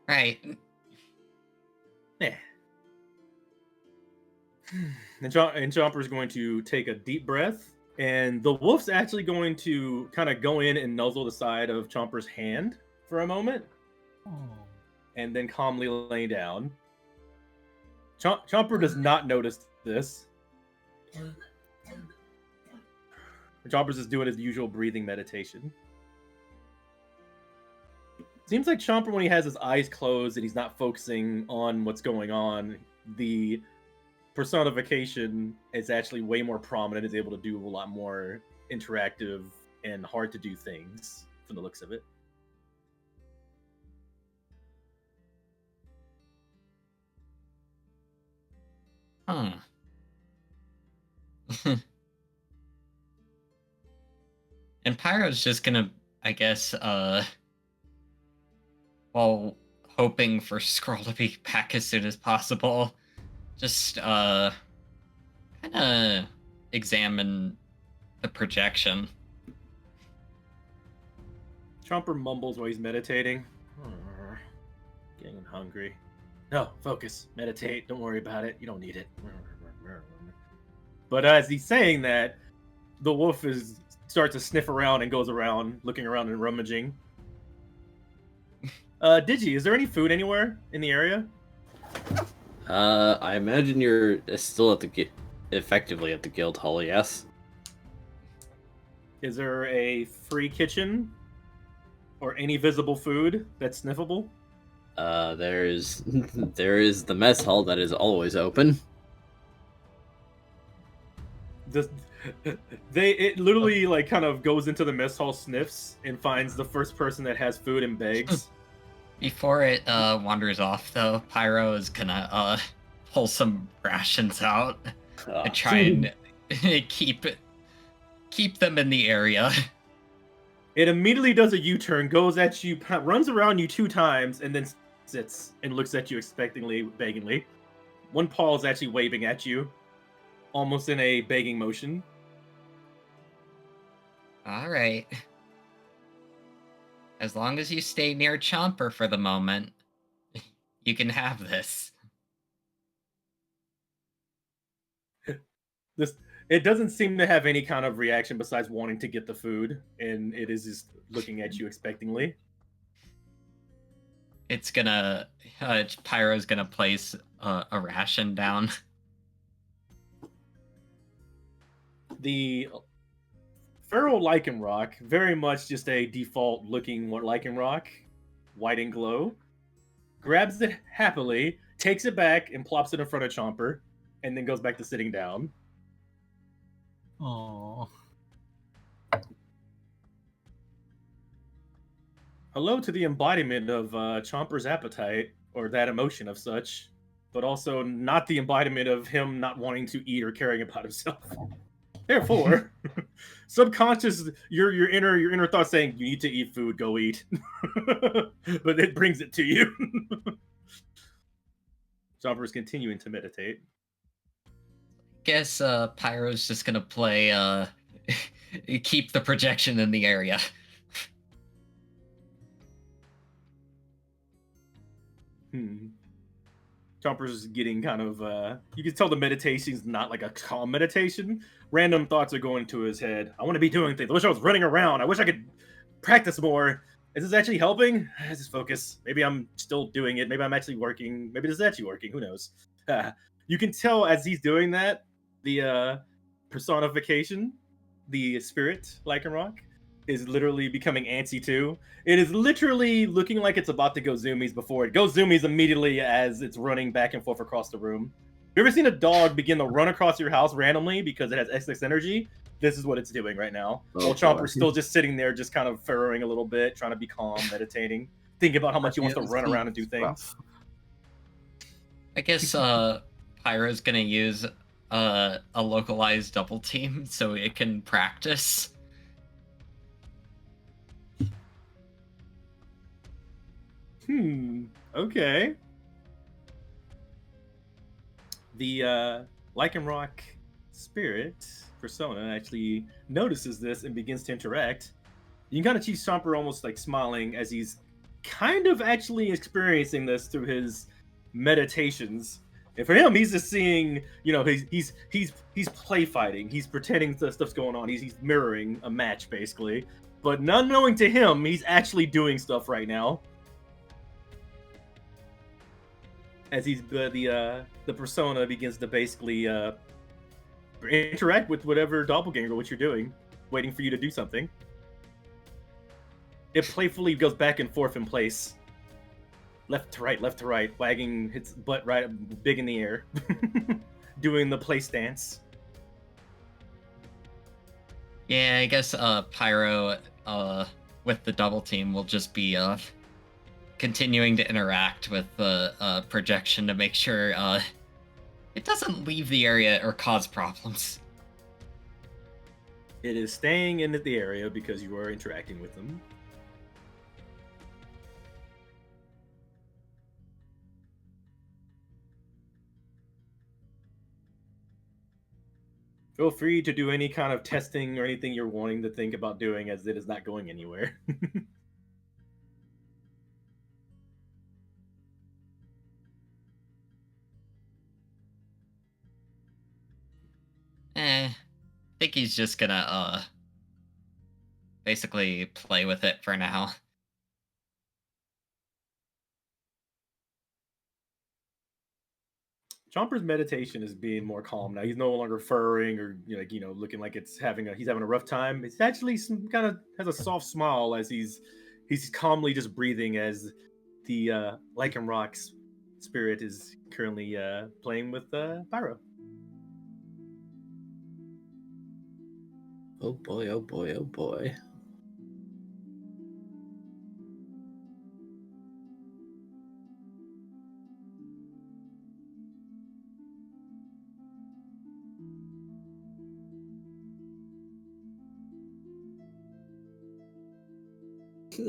Right. Yeah. And Chomper's going to take a deep breath, And the wolf's actually going to kind of go in and nuzzle the side of Chomper's hand for a moment, and then calmly lay down. Chomper does not notice this. Chomper's just doing his usual breathing meditation. Seems like Chomper, when he has his eyes closed and he's not focusing on what's going on, the personification is actually way more prominent, is able to do a lot more interactive and hard to do things from the looks of it. Huh. And Pyro's just gonna, I guess, while hoping for Squirrel to be back as soon as possible, just kind of examine the projection. Chomper mumbles while he's meditating. Getting hungry. No, focus. Meditate. Don't worry about it. You don't need it. But as he's saying that, the wolf starts to sniff around and goes around, looking around and rummaging. Digi, is there any food anywhere in the area? I imagine you're still at the effectively at the guild hall. Yes. Is there a free kitchen or any visible food that's sniffable? There is the mess hall that is always open. It literally like kind of goes into the mess hall, sniffs, and finds the first person that has food and begs. Before it wanders off, though, Pyro is gonna pull some rations out and try and keep them in the area. It immediately does a U-turn, goes at you, runs around you 2 times, and then sits and looks at you expectantly, beggingly. One paw is actually waving at you, almost in a begging motion. All right. As long as you stay near Chomper for the moment, you can have this. It doesn't seem to have any kind of reaction besides wanting to get the food, and it is just looking at you expectantly. It's gonna... Pyro's gonna place a ration down. The feral lichen rock, very much just a default looking lichen rock, white and glow, grabs it happily, takes it back and plops it in front of Chomper, and then goes back to sitting down. Aww. Hello to the embodiment of Chomper's appetite, or that emotion of such, but also not the embodiment of him not wanting to eat or caring about himself. Therefore, subconscious, your inner thought saying you need to eat food, go eat, but it brings it to you. Chomper is continuing to meditate. Guess Pyro's just gonna play keep the projection in the area. Chomper's getting kind of you can tell the meditation's not like a calm meditation. Random thoughts are going to his head. I want to be doing things. I wish I was running around. I wish I could practice more. Is this actually helping? This is focus. Maybe I'm still doing it. Maybe I'm actually working. Maybe this is actually working. Who knows? You can tell as he's doing that, the personification, the spirit, Lycanroc, is literally becoming antsy too. It is literally looking like it's about to go zoomies before it goes zoomies immediately as it's running back and forth across the room. You ever seen a dog begin to run across your house randomly because it has excess energy? This is what it's doing right now. While Chomper's still just sitting there, just kind of furrowing a little bit, trying to be calm, meditating, thinking about how much he wants to run around and do things. I guess Pyro's gonna use a localized double team so it can practice. Okay. The Lycanroc spirit persona actually notices this and begins to interact. You can kind of see Chomper almost like smiling as he's kind of actually experiencing this through his meditations. And for him, he's just seeing, he's play fighting. He's pretending that stuff's going on. He's mirroring a match basically, but not knowing to him, he's actually doing stuff right now. As the persona begins to basically interact with whatever doppelganger, what you're doing, waiting for you to do something. It playfully goes back and forth in place. Left to right, wagging its butt right big in the air, doing the play stance. Yeah, I guess Pyro with the double team will just be continuing to interact with the projection to make sure it doesn't leave the area or cause problems. It is staying in the area because you are interacting with them. Feel free to do any kind of testing or anything you're wanting to think about doing, as it is not going anywhere. I think he's just gonna basically play with it for now. Chomper's meditation is being more calm now. He's no longer furring or looking like he's having a rough time. It's actually some kind of has a soft smile as he's calmly just breathing as the Lichen Rock's spirit is currently playing with Pyro. Oh boy, oh boy, oh boy.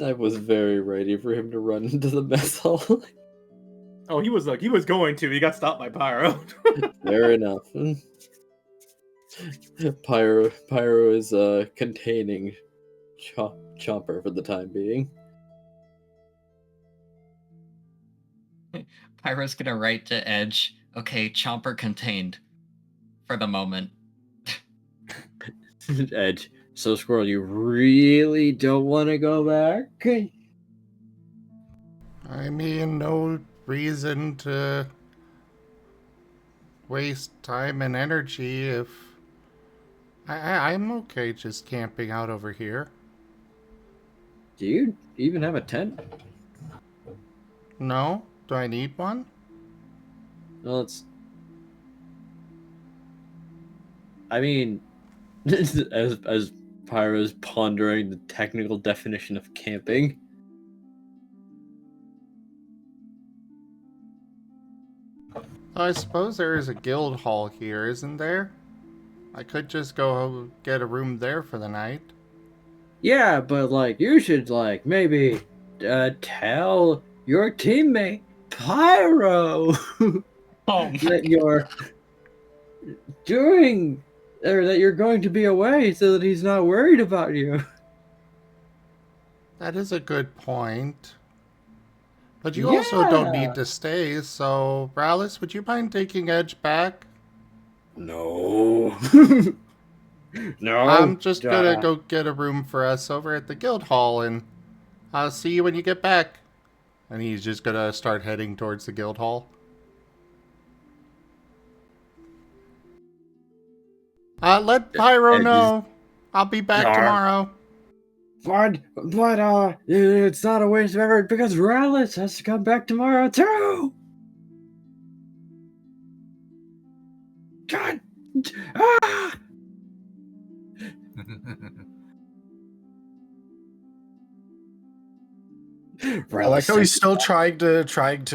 I was very ready for him to run into the mess hall. Oh, he was going to. He got stopped by Pyro. Fair enough. Pyro is containing Chomper for the time being. Pyro's gonna write to Edge, okay, Chomper contained. For the moment. Edge, so Squirrel, you really don't want to go back? I mean, no reason to waste time and energy if I'm okay just camping out over here. Do you even have a tent? No? Do I need one? Well, I mean, as Pyro's pondering the technical definition of camping. I suppose there is a guild hall here, isn't there? I could just go get a room there for the night. Yeah, but you should maybe tell your teammate Pyro that you're that you're going to be away so that he's not worried about you. That is a good point. But you also don't need to stay, so Rallis, would you mind taking Edge back? No. No. I'm just gonna go get a room for us over at the guild hall, and I'll see you when you get back. And he's just gonna start heading towards the guild hall. Let Pyro know. I'll be back tomorrow. But it's not a waste of effort because Rallis has to come back tomorrow too. God. Ah! I like how he's still trying to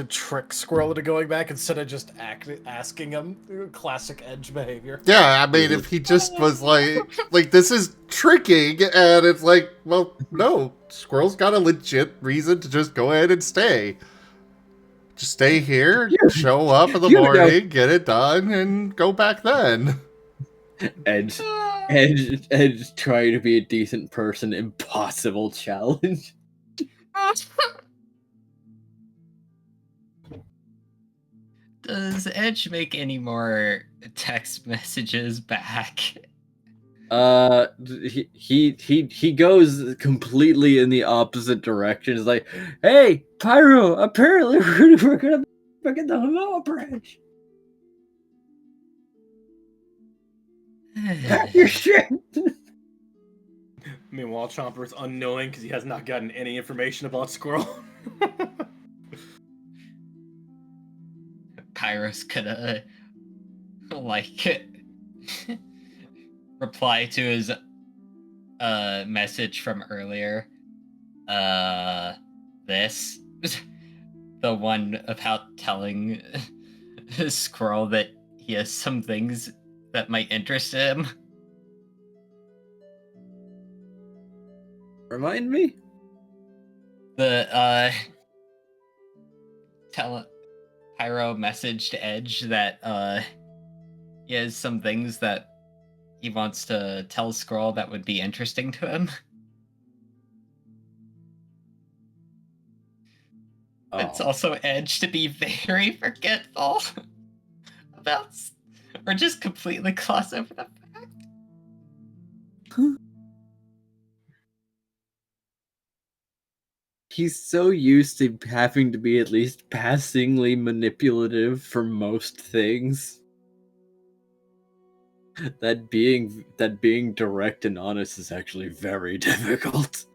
trick Squirrel into going back instead of just asking him. Classic Edge behavior. Yeah, I mean, if he just was like this is tricking, and it's like, well, no, Squirrel's got a legit reason to just go ahead and stay. Just stay here, show up in the morning, get it done, and go back then. Edge trying to be a decent person, impossible challenge. Does Edge make any more text messages back? He goes completely in the opposite direction. He's like, "Hey, Pyro! Apparently we're gonna fucking the Hamo bridge. Pack your shit." Meanwhile, Chomper's unknowing because he has not gotten any information about Squirrel. Pyro's gonna like reply to his message from earlier. This the one about telling Squirrel that he has some things that might interest him. Remind me. The Pyro messaged Edge that he has some things that he wants to tell Squirrel that would be interesting to him. It's also Edge to be very forgetful about, or just completely gloss over the fact. He's so used to having to be at least passingly manipulative for most things that being direct and honest is actually very difficult.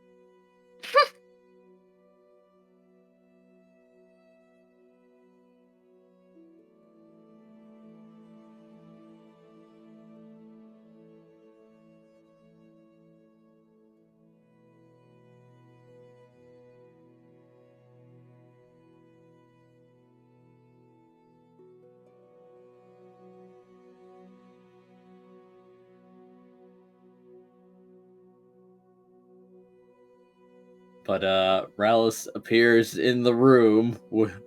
But Rallis appears in the room with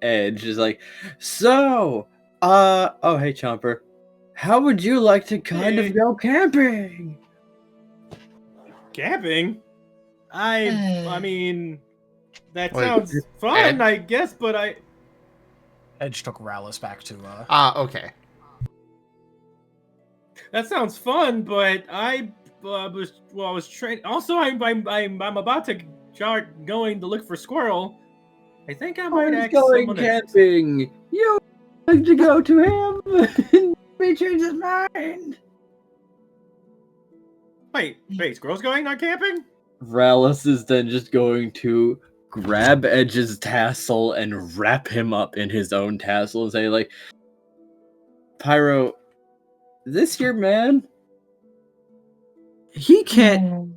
Edge. Is like, so, oh hey Chomper, how would you like to kind of go camping? Camping? I mean, that Wait, sounds fun, Ed? I guess, but Edge took Rallis back to Okay. that sounds fun, but I was trained. Also, I'm about to start going to look for Squirrel. I think I might ask going someone else. camping. You like to go to him? He change his mind. Wait, Squirrel's going on camping? Rallis is then just going to grab Edge's tassel and wrap him up in his own tassel and say, like, Pyro, this your man? He can't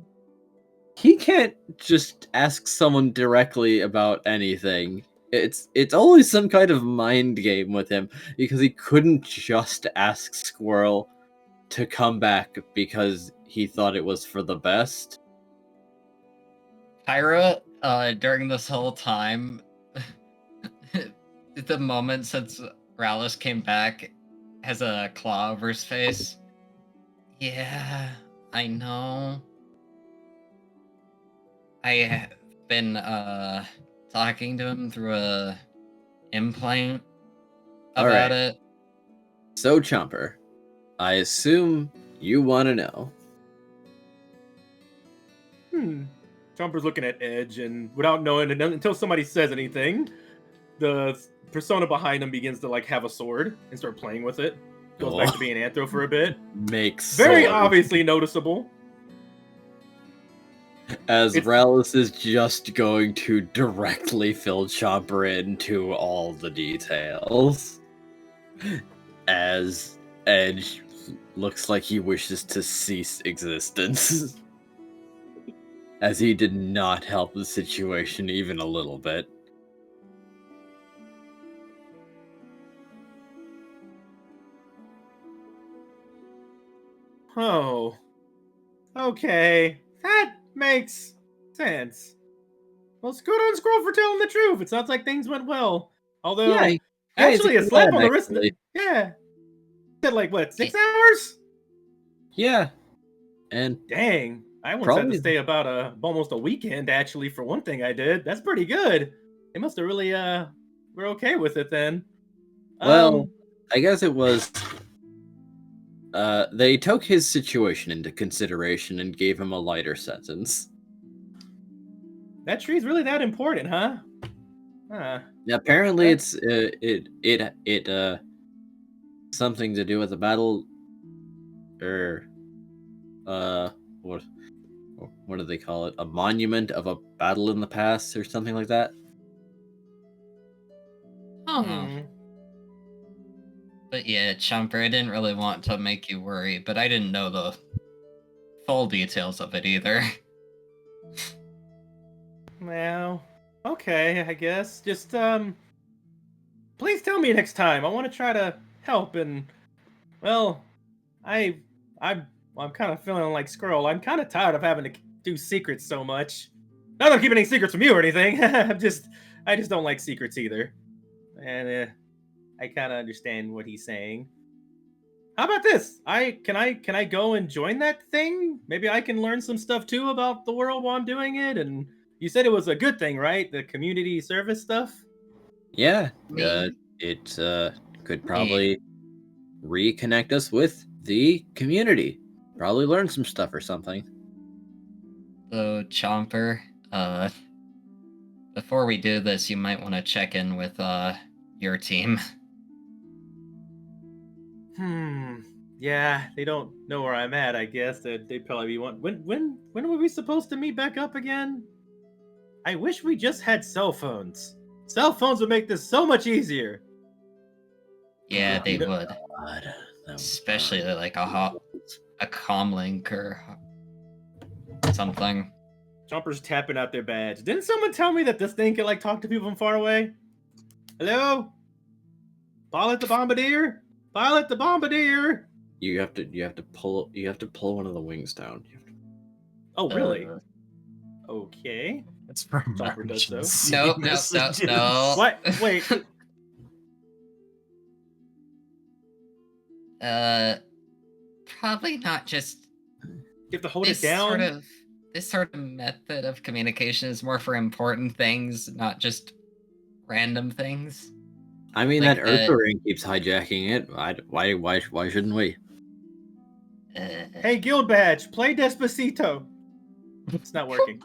just ask someone directly about anything. It's always some kind of mind game with him, because he couldn't just ask Squirrel to come back because he thought it was for the best. Pyro, during this whole time, the moment since Rallis came back, has a claw over his face. Yeah, I know. I have been talking to him through a implant about it. So, Chomper, I assume you want to know. Chomper's looking at Edge, and without knowing, until somebody says anything, the persona behind him begins to like have a sword and start playing with it. Goes back to being Anthro for a bit. Makes Very sword. obviously noticeable. As Rallis is just going to directly fill Chomper into all the details. As Edge looks like he wishes to cease existence. As he did not help the situation even a little bit. Oh. Okay. That makes sense. Well, good on Squirrel for telling the truth. It sounds like things went well. Although, actually, a slap on the wrist. Yeah. Said like, what, 6 hours? Yeah. And dang. I once had to stay about almost a weekend, actually, for one thing I did. That's pretty good. They must have really we're okay with it then. Well, I guess it was. They took his situation into consideration and gave him a lighter sentence. That tree's really that important, huh? Huh. Apparently, it's something to do with the battle, or what do they call it? A monument of a battle in the past, or something like that. Oh. Hmm. But yeah, Chomper, I didn't really want to make you worry, but I didn't know the full details of it either. Well, okay, I guess. Just please tell me next time. I want to try to help, and well, I'm kind of feeling like Squirrel. I'm kind of tired of having to do secrets so much. Not that I'm keeping any secrets from you or anything. I just don't like secrets either. And I kind of understand what he's saying. How about this? Can I go and join that thing? Maybe I can learn some stuff too about the world while I'm doing it. And you said it was a good thing, right? The community service stuff. Yeah, Me- it could probably reconnect us with the community. Probably learn some stuff or something. So, Chomper, before we do this, you might want to check in with your team. Yeah, they don't know where I'm at. I guess they'd probably be one. When were we supposed to meet back up again? I wish we just had cell phones. Cell phones would make this so much easier. Yeah, they No- would. God, that was Especially like a comm link or something. Jumper's tapping out their badge. Didn't someone tell me that this thing can like talk to people from far away? Hello? Pilot the Bombardier? Pilot the Bombardier! You have to pull one of the wings down. Oh, really? Uh, Okay. It's for Chopper does so. emergency No. messages. What? Wait. Probably not just You have to hold it down? This sort of method of communication is more for important things, not just random things. I mean, Like that Earther ring keeps hijacking it. Why shouldn't we? Hey, Guild Badge, play Despacito. It's not working.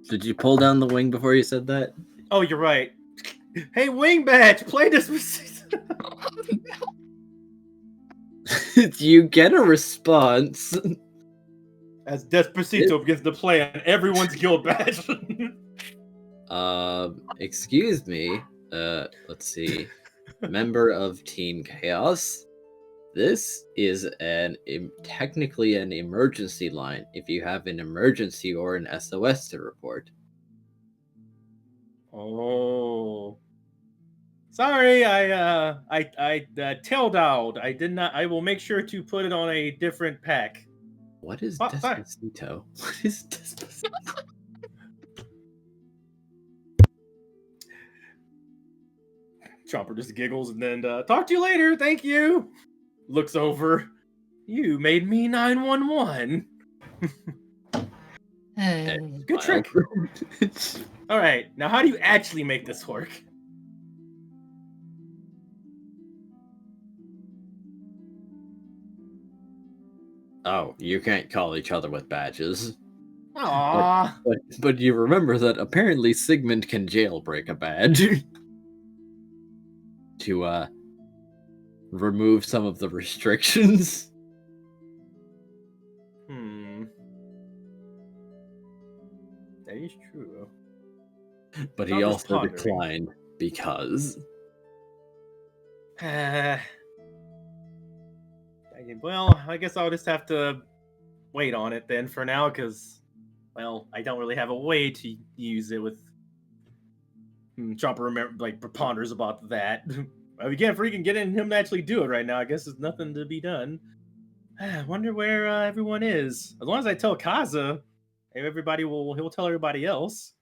Did you pull down the wing before you said that? Oh, you're right. Hey, Wing Badge, play Despacito. You get a response. As Despacito begins to play on everyone's Guild Badge. Excuse me. Let's see. Member of Team Chaos. This is technically an emergency line if you have an emergency or an SOS to report. Oh. Sorry, I tailed. I did not. I will make sure to put it on a different pack. What is Oh, sorry. Despacito? What is Despacito? Chomper just giggles and then talk to you later. Thank you. Looks over. You made me 911. Good trick. All right, now how do you actually make this work? Oh, you can't call each other with badges. Aww. But you remember that apparently Sigmund can jailbreak a badge to remove some of the restrictions. That is true. But I'm he just also pondering. declined because. Well, I guess I'll just have to wait on it then for now, because, well, I don't really have a way to use it with. Chomper ponders about that. We can't freaking get him to actually do it right now. I guess there's nothing to be done. I wonder where everyone is. As long as I tell Kaza, he'll tell everybody else.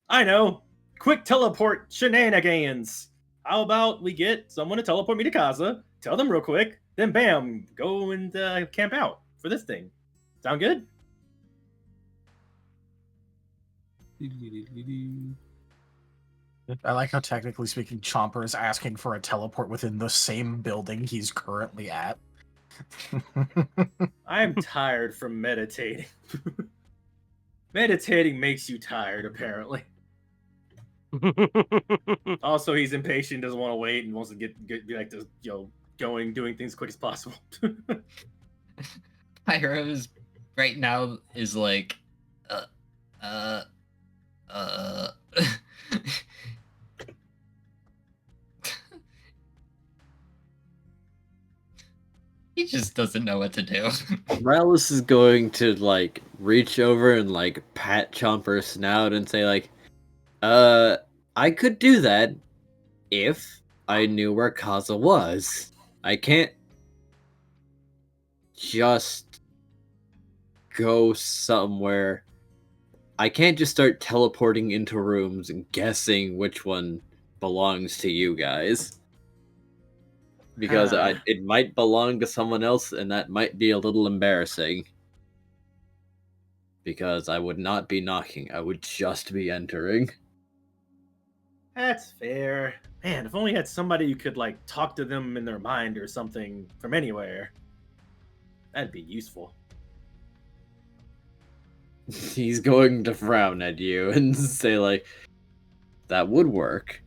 I know. Quick teleport shenanigans. How about we get someone to teleport me to Kaza, tell them real quick, then bam, go and camp out for this thing. Sound good? I like how, technically speaking, Chomper is asking for a teleport within the same building he's currently at. I'm tired from meditating. Meditating makes you tired, apparently. Also, he's impatient, doesn't want to wait, and wants to get be like this, doing things as quick as possible. Pyro's right now is like, uh. He just doesn't know what to do. Rallis is going to like reach over and like pat Chomper's snout and say like, I could do that if I knew where Kaza was. I can't just go somewhere. I can't just start teleporting into rooms and guessing which one belongs to you guys. Because it might belong to someone else, and that might be a little embarrassing. Because I would not be knocking, I would just be entering. That's fair. Man, if only had somebody you could like talk to them in their mind or something from anywhere. That'd be useful. He's going to frown at you and say like, that would work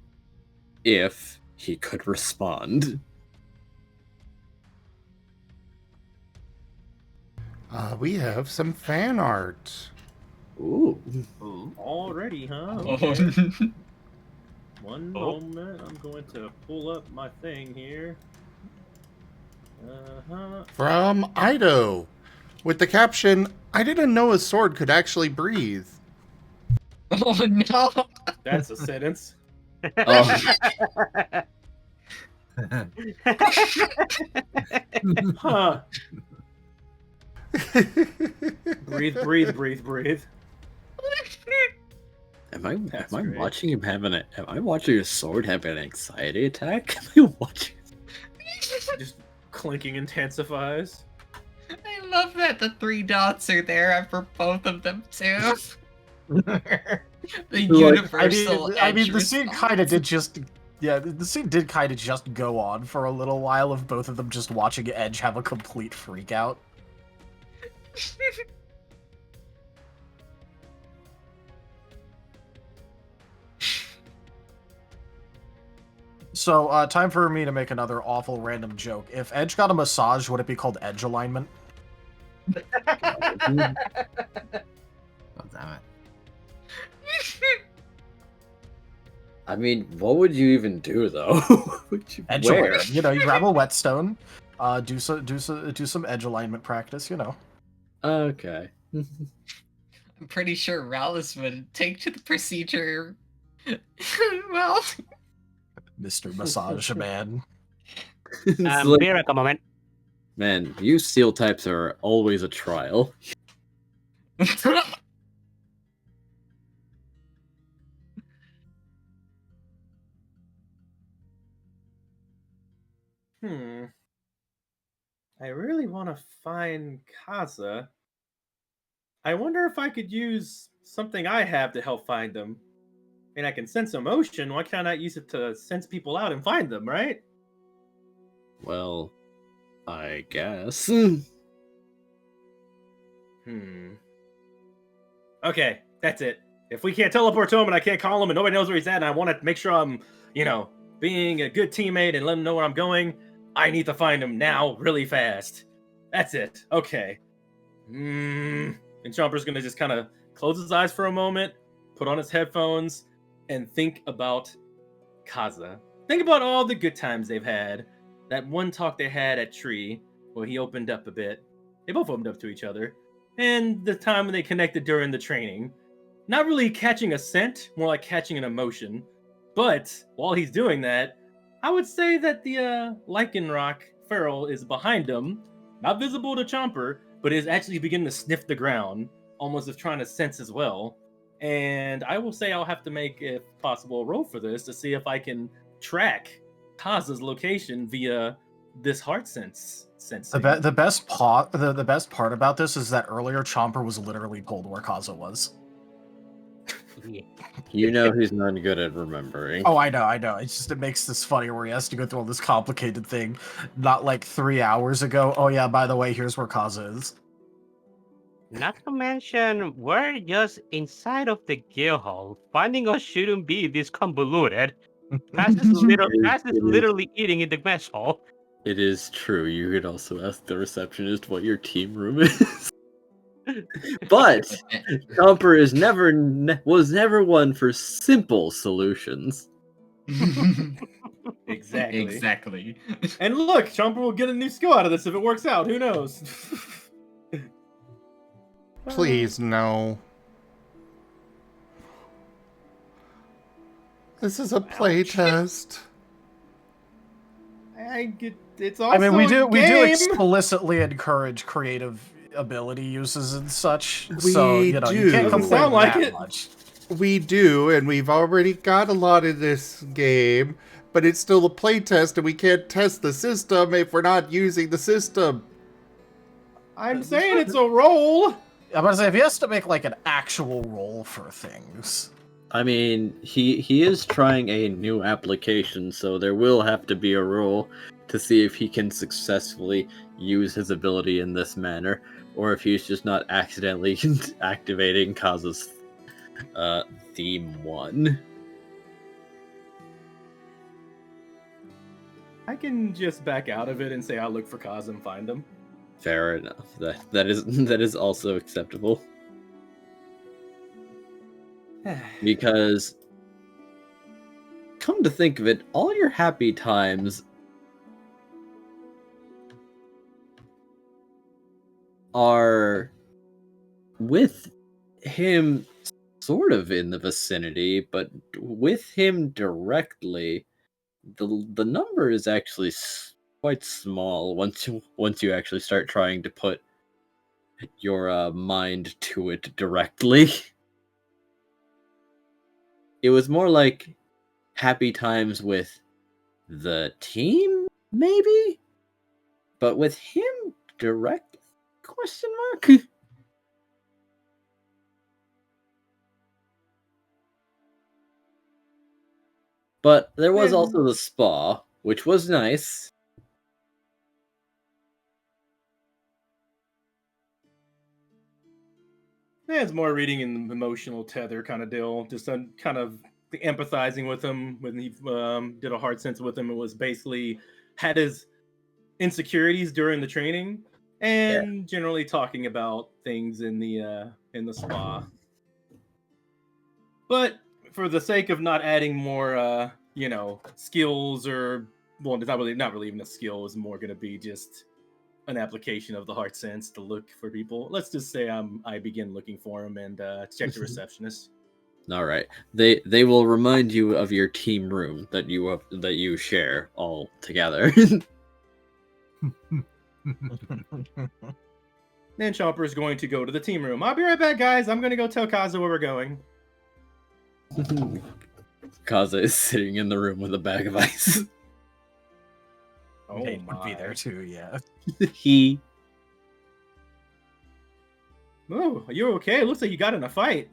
if he could respond. We have some fan art. Ooh. Already, huh? Oh. Okay. One moment, I'm going to pull up my thing here. From Ido, with the caption, "I didn't know a sword could actually breathe." Oh no! That's a sentence. Oh. Huh. Breathe, breathe, breathe, breathe. Am I great. watching him have am I watching a sword have an anxiety attack? Am I watching Just clinking intensifies. I love that the 3 dots are there for both of them too. The universal. I mean, edge the scene kind of response. did just. Yeah, the scene did kind of just go on for a little while of both of them just watching Edge have a complete freak out. So, time for me to make another awful random joke. If Edge got a massage, would it be called Edge alignment? God damn it. I mean, what would you even do though? Edge Where? alignment. You know, you grab a whetstone, do some edge alignment practice. You know. Okay. I'm pretty sure Rallis would take to the procedure. Well, Mr. Massage Man. It's like, Be back a moment. man, you seal types are always a trial. I really want to find Kaza. I wonder if I could use something I have to help find them. I mean, I can sense emotion. Why can't I use it to sense people out and find them, right? Well, I guess. Okay, that's it. If we can't teleport to him and I can't call him and nobody knows where he's at and I want to make sure I'm, being a good teammate and let him know where I'm going, I need to find him now really fast. That's it. Okay. And Chomper's going to just kind of close his eyes for a moment, put on his headphones, and think about Kaza. Think about all the good times they've had. That one talk they had at Tree, where he opened up a bit. They both opened up to each other. And the time when they connected during the training. Not really catching a scent, more like catching an emotion. But while he's doing that, I would say that the Lichen Rock Feral is behind him, not visible to Chomper, but is actually beginning to sniff the ground, almost as trying to sense as well. And I will say I'll have to make, if possible, a roll for this to see if I can track Kaza's location via this heart sense. The best part about this is that earlier Chomper was literally told where Kaza was. You know he's not good at remembering. Oh, I know. It's just, it makes this funny where he has to go through all this complicated thing. Not like 3 hours ago. Oh yeah, by the way, here's where Kaza is. Not to mention, we're just inside of the guild hall. Finding us shouldn't be this convoluted. Cass is literally eating in the mess hall. It is true. You could also ask the receptionist what your team room is. But Chomper was never one for simple solutions. Exactly. Exactly. And look, Chomper will get a new skill out of this if it works out. Who knows? Please, no. This is a playtest. It's also I mean, we do game. explicitly encourage creative ability uses and such. We So you know you do. can't Doesn't complain sound like that it. much. We do, and we've already got a lot in this game, but it's still a playtest, and we can't test the system if we're not using the system. I'm saying it's a roll. I'm about to say if he has to make like an actual roll for things. I mean, he is trying a new application, so there will have to be a roll to see if he can successfully use his ability in this manner, or if he's just not accidentally activating Kaza's theme 1. I can just back out of it and say I'll look for Kaz and find him. Fair enough. That is also acceptable. Because, come to think of it, all your happy times are with him sort of in the vicinity, but with him directly, the number is actually quite small once you actually start trying to put your mind to it directly. It was more like happy times with the team, maybe? But with him directly? Question mark? But there was also the spa, which was nice. Yeah, it's more reading an emotional tether kind of deal. Just kind of empathizing with him when he did a hard sense with him. It was basically had his insecurities during the training and generally talking about things in the spa. But for the sake of not adding more, skills or it's not really even a skill. It's more going to be just an application of the heart sense to look for people. Let's just say I begin looking for him and check the receptionist. All right. They will remind you of your team room that you share all together. Then Chomper is going to go to the team room. I'll be right back, guys. I'm going to go tell Kaza where we're going. Kaza is sitting in the room with a bag of ice. Oh, Nate would be there too, yeah. Oh, are you okay? It looks like you got in a fight.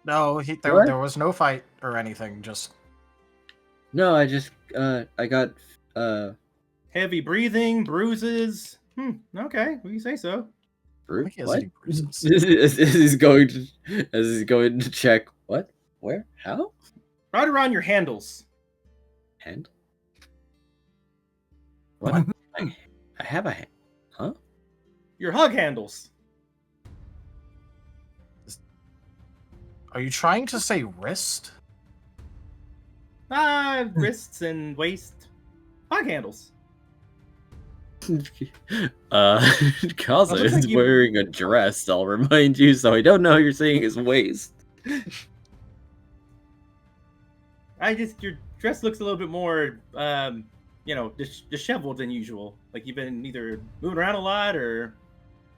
No, there was no fight or anything. Just No, I just I got Heavy breathing, bruises. Okay, well, you say so. I think he has what? any bruises. as he's going to check what, where, how, Right around your handles. hand. What? I have a hand. Huh? Your hug handles. Are you trying to say wrist? Wrists and waist. Hug handles. Kaza looks is like you- wearing a dress, I'll remind you, so I don't know how you're saying his waist. Your dress looks a little bit more, disheveled than usual. Like you've been either moving around a lot or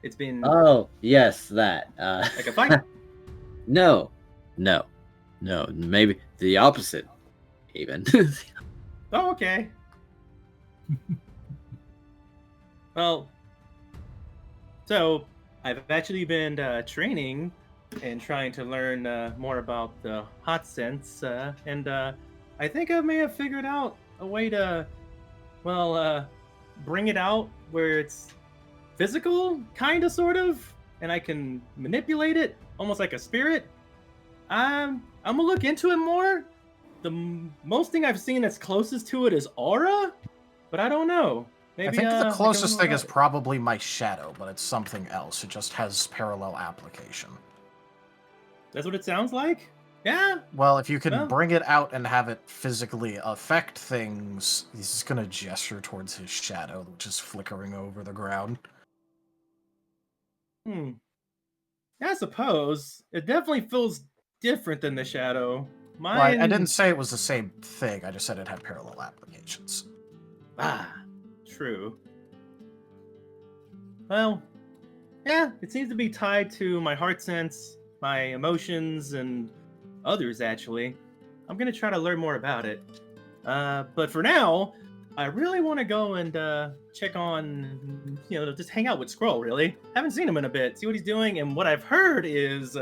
it's been Oh, yes, that. like a fight. No, maybe the opposite, even. Oh, okay. Well, so I've actually been training and trying to learn more about the hot sense. And I think I may have figured out a way to, well, bring it out where it's physical, kind of, sort of, and I can manipulate it almost like a spirit. I'm gonna look into it more. The most thing I've seen that's closest to it is aura, but I don't know. Maybe, I think the can closest learn thing more is about it. probably my shadow, but it's something else. It just has parallel application. That's what it sounds like? Yeah. Well, if you can Well. bring it out and have it physically affect things, he's just gonna gesture towards his shadow, which is flickering over the ground. Yeah, I suppose. It definitely feels different than the shadow. Well, I Mine. didn't say it was the same thing, I just said it had parallel applications. True. Well, yeah, it seems to be tied to my heart sense, my emotions, and others, actually. I'm gonna try to learn more about it. But for now, I really want to go and check on, just hang out with Squirrel, really. Haven't seen him in a bit, see what he's doing, and what I've heard is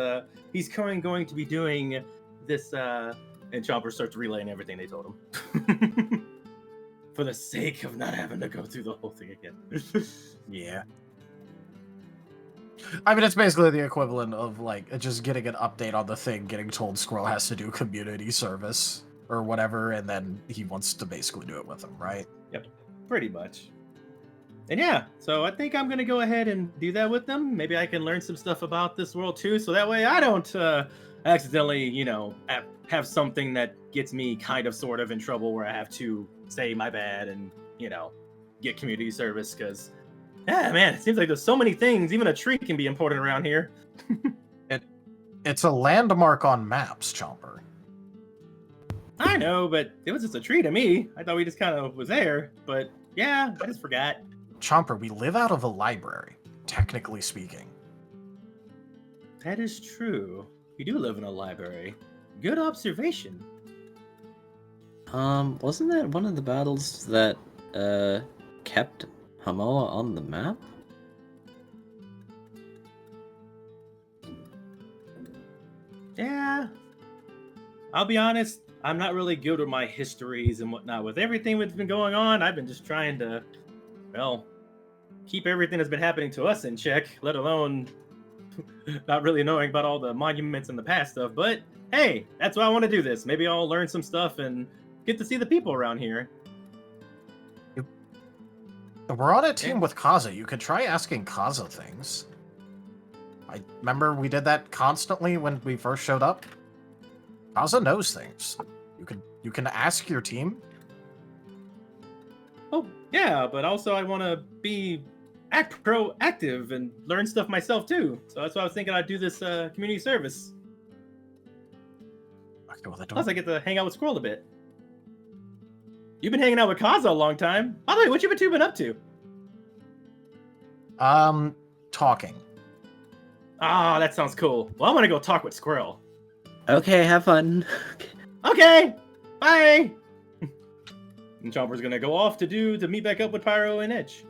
he's going to be doing this, and Chomper starts relaying everything they told him. For the sake of not having to go through the whole thing again. Yeah. I mean, it's basically the equivalent of, like, just getting an update on the thing, getting told Squirrel has to do community service or whatever, and then he wants to basically do it with him, right? Yep, pretty much. And yeah, so I think I'm going to go ahead and do that with them. Maybe I can learn some stuff about this world too, so that way I don't accidentally, have something that gets me kind of sort of in trouble where I have to say my bad and, get community service, because yeah, man, it seems like there's so many things. Even a tree can be important around here. It's a landmark on maps, Chomper. I know, but it was just a tree to me. I thought we just kind of was there, but yeah, I just forgot. Chomper, we live out of a library, technically speaking. That is true. We do live in a library. Good observation. Wasn't that one of the battles that kept Hamoa on the map? Yeah. I'll be honest, I'm not really good with my histories and whatnot. With everything that's been going on, I've been just trying to, keep everything that's been happening to us in check, let alone not really knowing about all the monuments and the past stuff. But hey, that's why I want to do this. Maybe I'll learn some stuff and get to see the people around here. We're on a team with Kaza. You could try asking Kaza things. I remember we did that constantly when we first showed up. Kaza knows things. You can ask your team. Oh, yeah, but also I want to be proactive and learn stuff myself too. So that's why I was thinking I'd do this community service. Okay, well, Plus, I get to hang out with Squirrel a bit. You've been hanging out with Kaza a long time. By the way, what you two been up to? Talking. Ah, that sounds cool. Well, I'm gonna go talk with Squirrel. Okay, have fun. Okay, bye. And Chomper's gonna go off to meet back up with Pyro and Edge.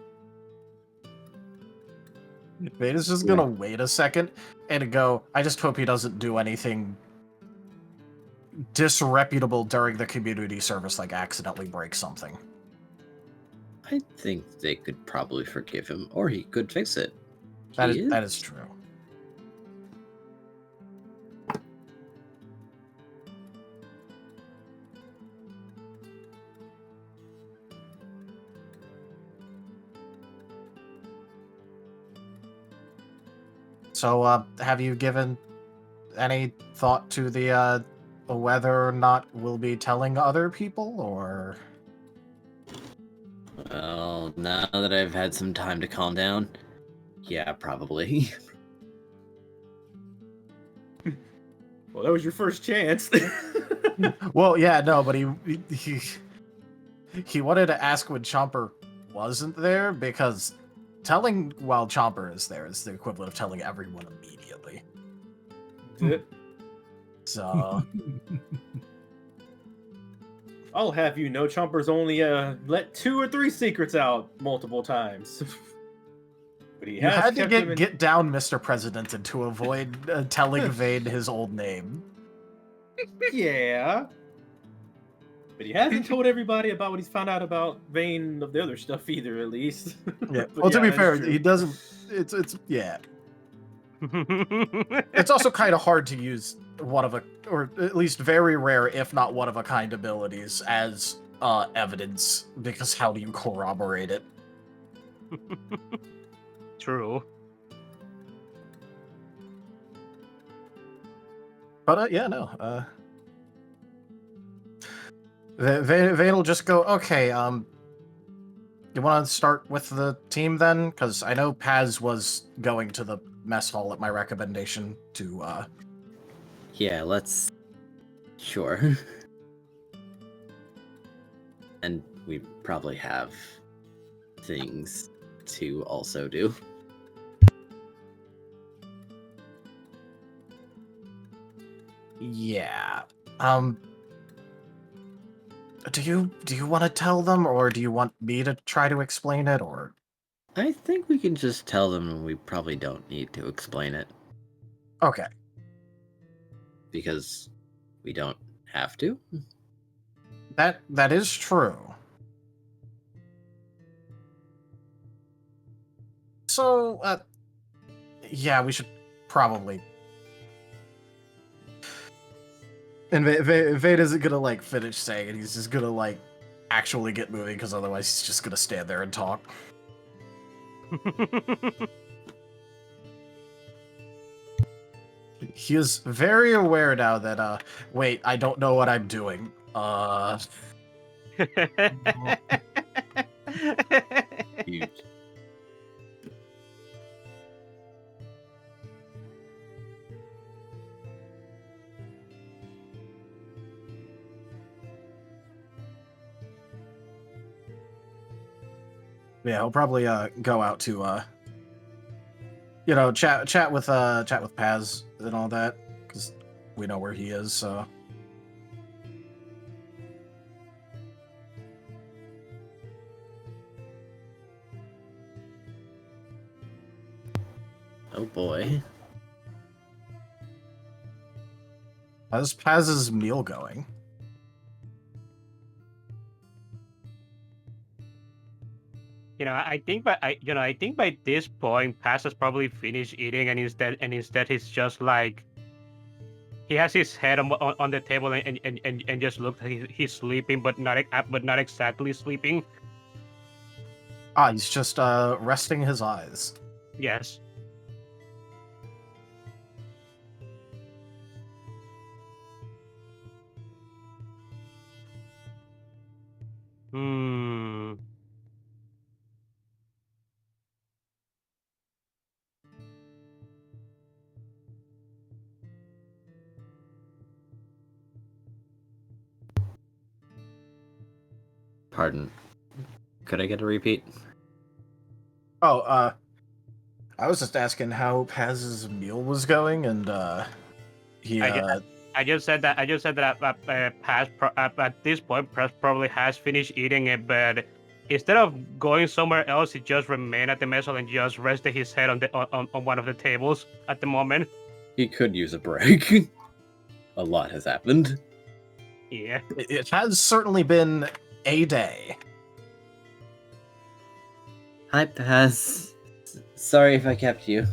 Vader's just gonna wait a second and go, I just hope he doesn't do anything disreputable during the community service, like accidentally break something. I think they could probably forgive him, or he could fix it. That is true. So, have you given any thought to the whether or not we'll be telling other people, or? Well, now that I've had some time to calm down, yeah, probably. Well, that was your first chance. Well, yeah, no, but he wanted to ask when Chomper wasn't there, because telling while Chomper is there is the equivalent of telling everyone immediately. So I'll have you know, Chomper's only let 2 or 3 secrets out multiple times. But he You has had to kept him in... get down, Mr. President, and to avoid telling Vane his old name. Yeah. But he hasn't told everybody about what he's found out about Vane of the other stuff either, at least. Yeah. But Well, to be that's fair, true. he doesn't. It's yeah. It's also kind of hard to use one of a, or at least very rare, if not one of a kind, abilities as evidence, because how do you corroborate it? True. But yeah, no. Vane will just go. Okay. You want to start with the team then? Because I know Paz was going to the mess hall at my recommendation to. Yeah, let's. Sure. And we probably have things to also do. Yeah. Do you want to tell them, or do you want me to try to explain it, or? I think we can just tell them and we probably don't need to explain it. Okay. Because we don't have to. That is true. So, yeah, we should probably. And Vane isn't gonna like finish saying it. He's just gonna like actually get moving, because otherwise he's just gonna stand there and talk. He is very aware now that wait, I don't know what I'm doing. Huge. Yeah, he'll probably go out to chat with Paz and all that, because we know where he is. So Oh boy. how's Paz's meal going? I think by this point, Paz has probably finished eating, and instead he's just like, he has his head on the table and just looks like he's sleeping, but not exactly sleeping. He's just resting his eyes. Yes. Hmm. Pardon. Could I get a repeat? Oh, I was just asking how Paz's meal was going, and he I just said that Paz at this point Paz probably has finished eating it, but instead of going somewhere else, he just remained at the mess hall and just rested his head on one of the tables at the moment. He could use a break. A lot has happened. Yeah. it has certainly been a day. Hi, Paz. Sorry if I kept you.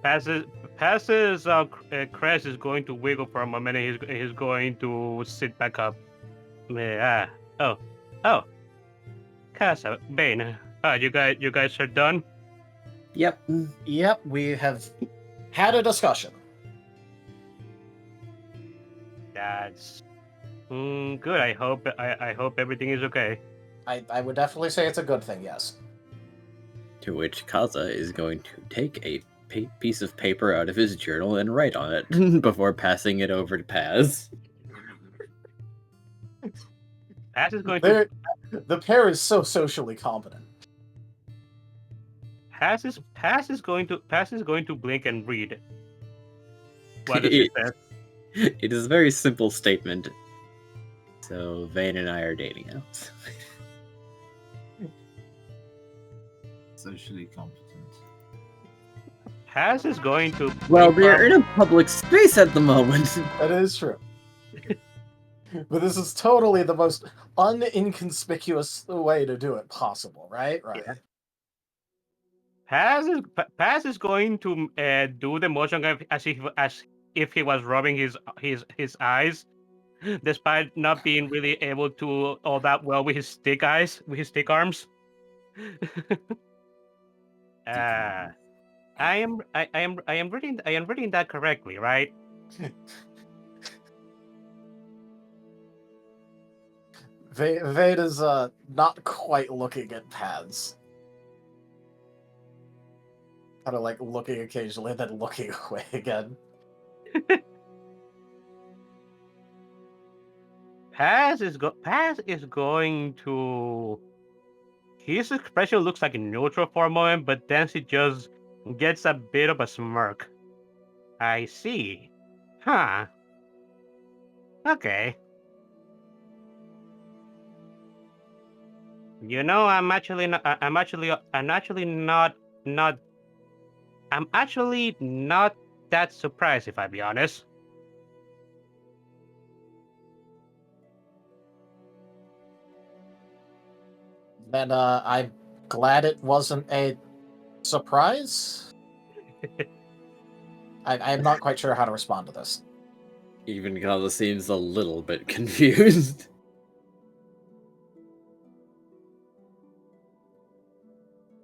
Paz's crest is going to wiggle for a moment, and he's going to sit back up. Yeah. Oh. Casa, Vane. You guys are done? Yep. Yep, we have had a discussion. That's good. I hope everything is okay. I would definitely say it's a good thing, yes. To which Kaza is going to take a piece of paper out of his journal and write on it before passing it over to Paz. Paz is going to. The pair is so socially competent. Paz is going to blink and read. What does it say? It is a very simple statement. So Vane and I are dating now. socially competent. Paz is going to. Well, become- they're in a public space at the moment. That is true. But this is totally the most uninconspicuous way to do it possible, right? Right. Yeah. Paz is going to do the motion as if he was rubbing his eyes, despite not being really able to all that well with his stick arms. I am reading that correctly, right? Vane is not quite looking at Pads. Kind of like looking occasionally and then looking away again. Paz is going to. His expression looks like neutral for a moment, but then he just gets a bit of a smirk. I see. Huh. Okay. You know, I'm actually not that surprised, if I be honest. Then I'm glad it wasn't a surprise. I'm not quite sure how to respond to this. Even Kala seems a little bit confused.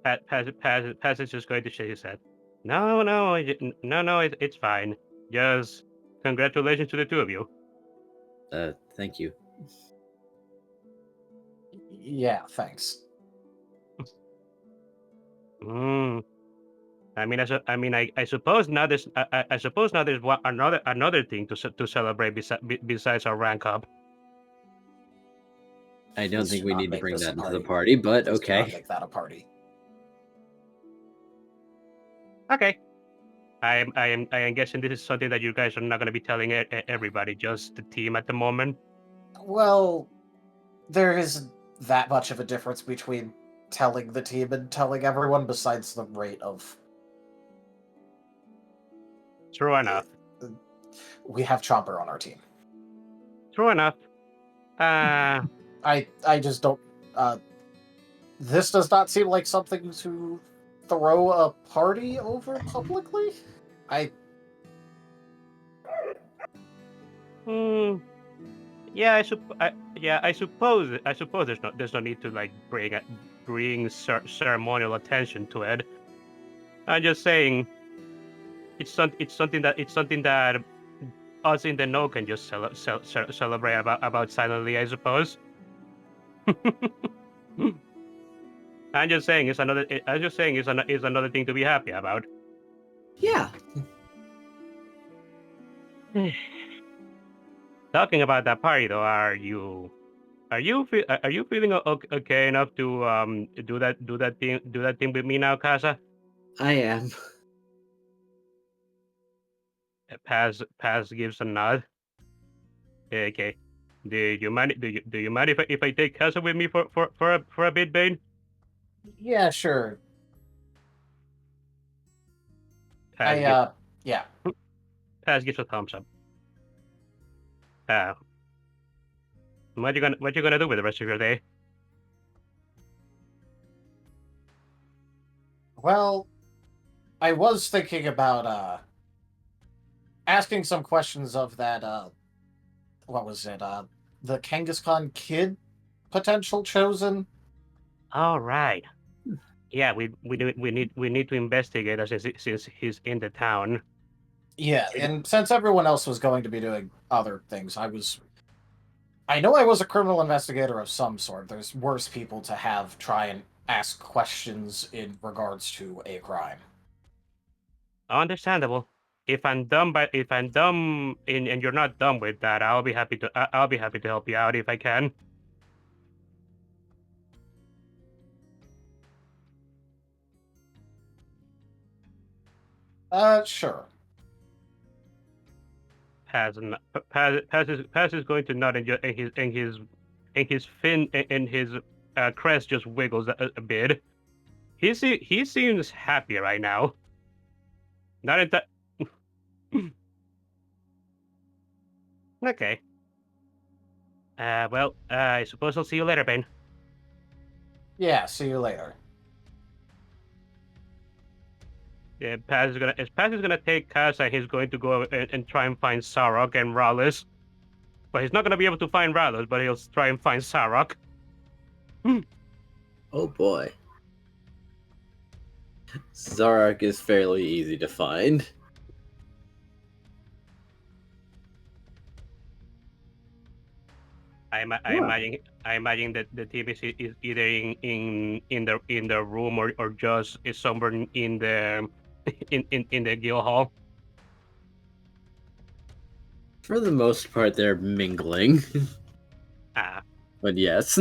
Paz is just going to shake his head. No, it's fine. Just congratulations to the two of you. Thank you. Yeah, thanks. I suppose now there's another thing to celebrate besides our rank up. I don't Please think do we not need to make bring this that a into the party. party, but Please do not okay. make that a party. Okay. I am guessing this is something that you guys are not going to be telling everybody, just the team at the moment. Well, there isn't that much of a difference between telling the team and telling everyone besides the rate of... True enough. We have Chomper on our team. True enough. I just don't... this does not seem like something to throw a party over publicly? Yeah, I suppose there's no need to like bring ceremonial attention to it. I'm just saying, it's something that us in the know can just celebrate about silently, I suppose. I'm just saying it's another thing to be happy about. Yeah. Talking about that party though, are you feeling okay enough to do that thing with me now, Casa? I am. Paz gives a nod. Okay. Do you mind if I take Casa with me for a bit, Bane? Yeah, sure. Paz Yeah. Paz gives a thumbs up. What you gonna do with the rest of your day? Well, I was thinking about asking some questions of that what was it? The Kangaskhan kid potential chosen? All right. Yeah, we need to investigate since he's in the town. Yeah, and since everyone else was going to be doing other things, I know I was a criminal investigator of some sort. There's worse people to have try and ask questions in regards to a crime. Understandable. If I'm dumb and you're not done with that, I'll be happy to help you out if I can. Sure. Paz is going to nod and his fin and his crest just wiggles a bit. he seems happy right now. Not at that. Okay. Well, I suppose I'll see you later, Ben. Yeah, see you later. Yeah, Paz is gonna take Kaz and he's going to go and try and find Sarok and Rallis. But he's not gonna be able to find Rallis, but he'll try and find Sarok. Oh boy. Zarok is fairly easy to find. I imagine that the team is either in the room or just is somewhere in the in the guild hall. For the most part, they're mingling. Ah, But yes.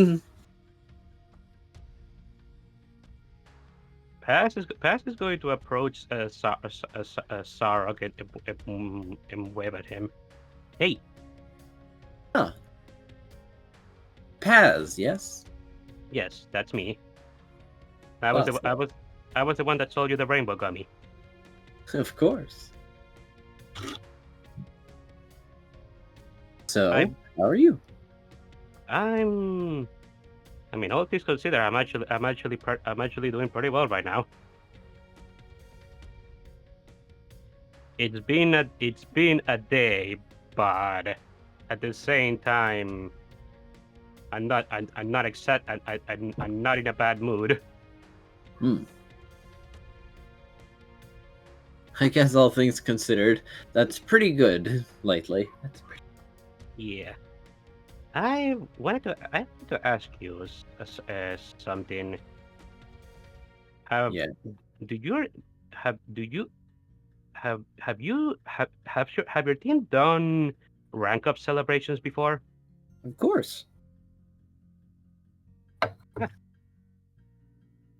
Paz is going to approach Sarok and wave at him. Hey, Paz, yes? yes, that's me. I was the one that sold you the rainbow gummy. Of course. So, how are you? I mean, all things considered, I'm actually doing pretty well right now. It's been a day, but at the same time, I'm not in a bad mood. I guess all things considered, that's pretty good lately. Yeah. I wanted to ask you something. Have Yeah. have your team done rank up celebrations before? Of course.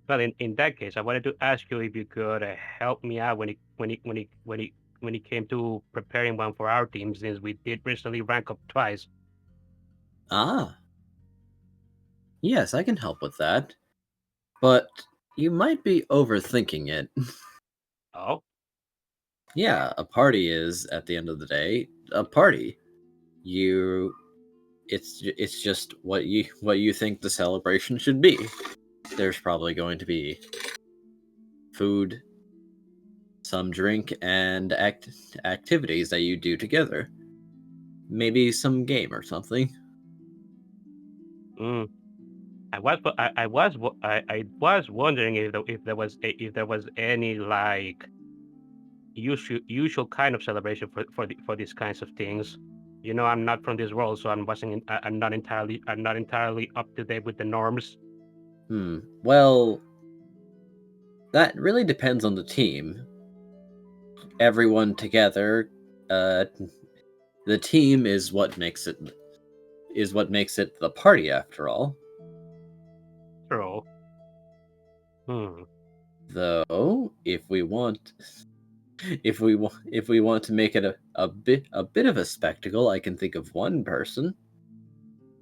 Well, in that case, I wanted to ask you if you could help me out when it came to preparing one for our team, since we did recently rank up twice. Ah. Yes, I can help with that. But you might be overthinking it. Oh, Yeah, a party is, at the end of the day, a party. It's just what you think the celebration should be. There's probably going to be food, some drink, and activities that you do together. Maybe some game or something. I was wondering if there was any like usual kind of celebration for these kinds of things. You know, I'm not from this world, so I'm not entirely up to date with the norms. Well, that really depends on the team. Everyone together, the team is what makes it the party after all. True. Though, if we want to make it a bit of a spectacle, I can think of one person.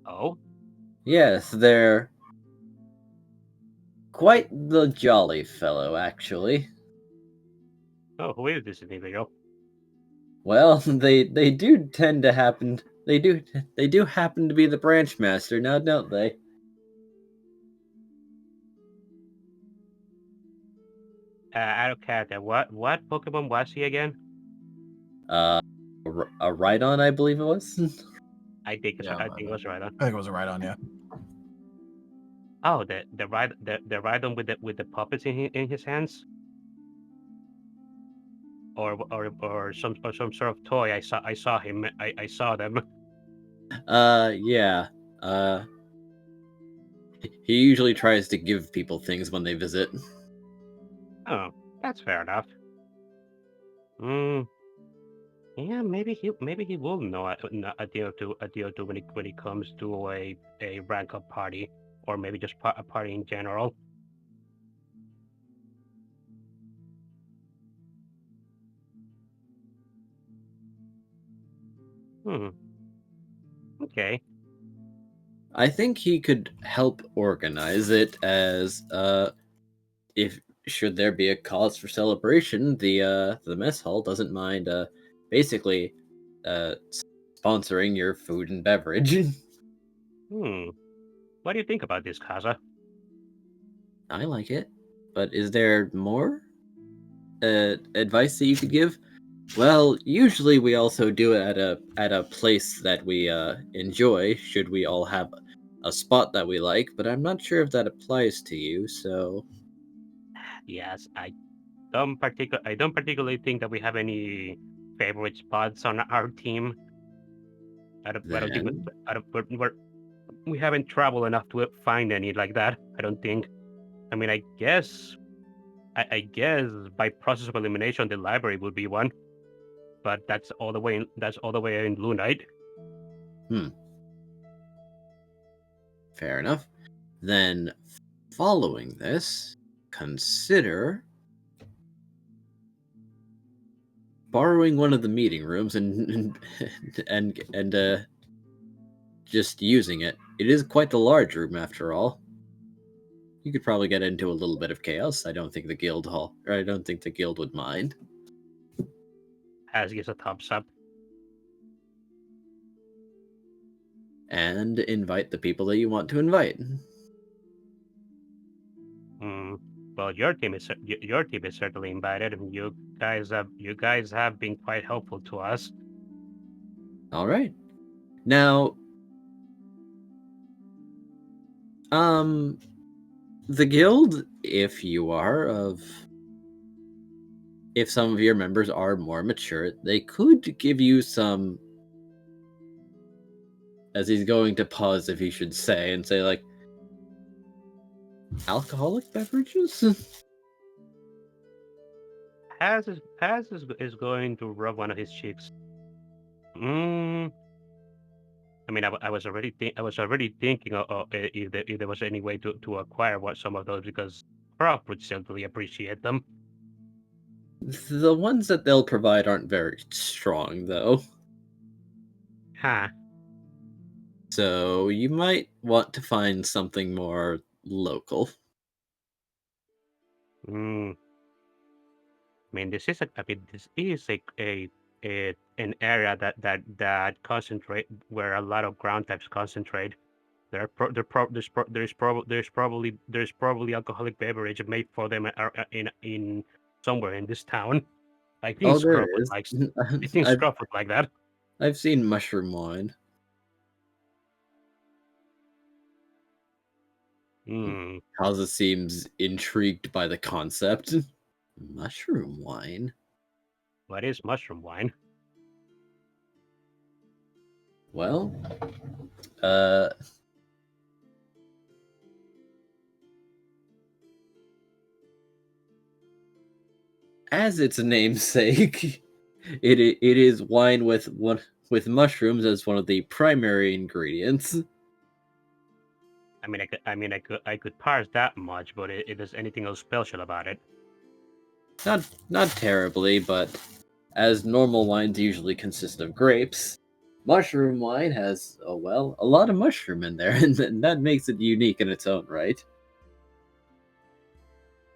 Oh, Yes, they're quite the jolly fellow, actually. oh, who is this individual? Well, they do tend to happen. They do happen to be the branch master now, don't they? Out of character. What Pokemon was he again? A Rhydon, I believe it was. I think it was Rhydon. I think it was a right on, yeah. Oh, the Rhydon with the puppets in his hands, or some sort of toy. I saw him. I saw them. Yeah. He usually tries to give people things when they visit. Oh, that's fair enough. Yeah, maybe he will know a deal or two when it comes to a rank up party, or maybe just a party in general. Okay. I think he could help organize it as if should there be a cause for celebration, the mess hall doesn't mind basically sponsoring your food and beverage. What do you think about this, Kaza? I like it, but is there more advice that you could give? Well, usually we also do it at a place that we enjoy. Should we all have a spot that we like, but I'm not sure if that applies to you. So Yes, I don't particularly think that we have any favorite spots on our team. I don't think then, we haven't traveled enough to find any like that. I don't think. I mean, I guess by process of elimination, the library would be one, but that's all the way in Blue Knight. fair enough. Then, following this, consider borrowing one of the meeting rooms and just using it. It is quite the large room after all. You could probably get into a little bit of chaos. I don't think the guild would mind. Has gives a thumbs up. And invite the people that you want to invite. Well, your team is certainly invited, and you guys have been quite helpful to us. All right. Now, the guild, if some of your members are more mature, they could give you some, as he's going to pause if he should say, and say like, alcoholic beverages? Paz is going to rub one of his cheeks. I mean, I was already thinking if there was any way to acquire some of those, because Scruff would certainly appreciate them. The ones that they'll provide aren't very strong, though. Huh. So you might want to find something more local. I mean, this is an area that concentrate where a lot of ground types concentrate. There's probably alcoholic beverage made for them in somewhere in this town. I think Oh, there Scruff would is. like. I think Scruff would like that. I've seen mushroom wine. Kaza seems intrigued by the concept. Mushroom wine? What is mushroom wine? Well, as its namesake, it is wine with mushrooms as one of the primary ingredients. I could parse that much, but it there's anything else special about it? Not terribly, but as normal wines usually consist of grapes, mushroom wine has a lot of mushroom in there, and that makes it unique in its own right.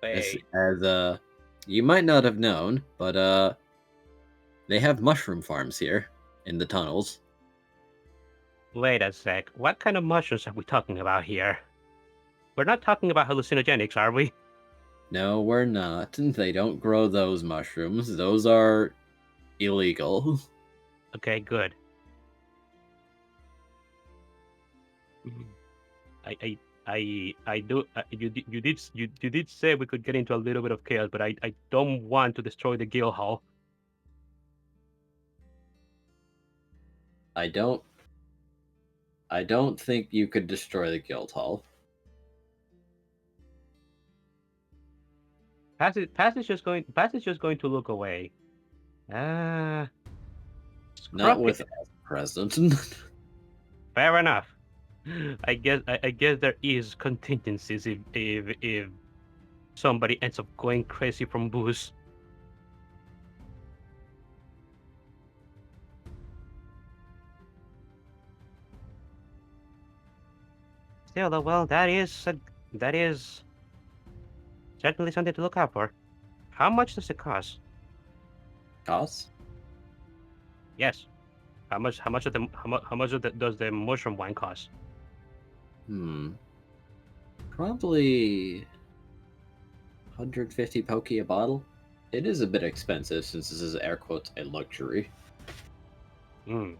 As you might not have known, but they have mushroom farms here in the tunnels. Wait a sec. What kind of mushrooms are we talking about here? We're not talking about hallucinogenics, are we? No, we're not. They don't grow those mushrooms. Those are illegal. Okay, good. You did say we could get into a little bit of chaos, but I don't want to destroy the guild hall. I don't think you could destroy the guild hall. Paz is just going to look away. Not Scruff with us present. Fair enough. I guess there is contingencies if somebody ends up going crazy from booze. Still, well, that is certainly something to look out for. How much does it cost? Costs? Yes. How much of the how much of the, does the mushroom wine cost? Probably 150 Poki a bottle. It is a bit expensive since this is air quotes a luxury. Hmm.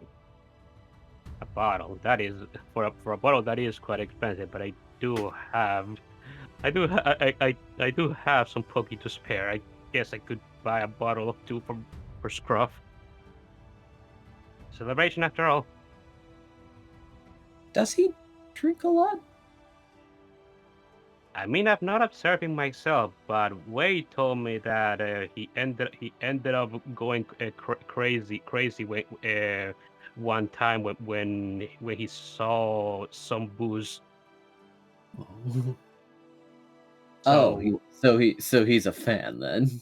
A bottle. That is for a bottle that is quite expensive, but I do have I do have some pokey to spare. I guess I could buy a bottle of two for Scruff. Celebration after all. Does he drink a lot? I mean, I've not observed him myself, but Wade told me that he ended up going crazy one time when he saw some booze. Oh, So so he's a fan then.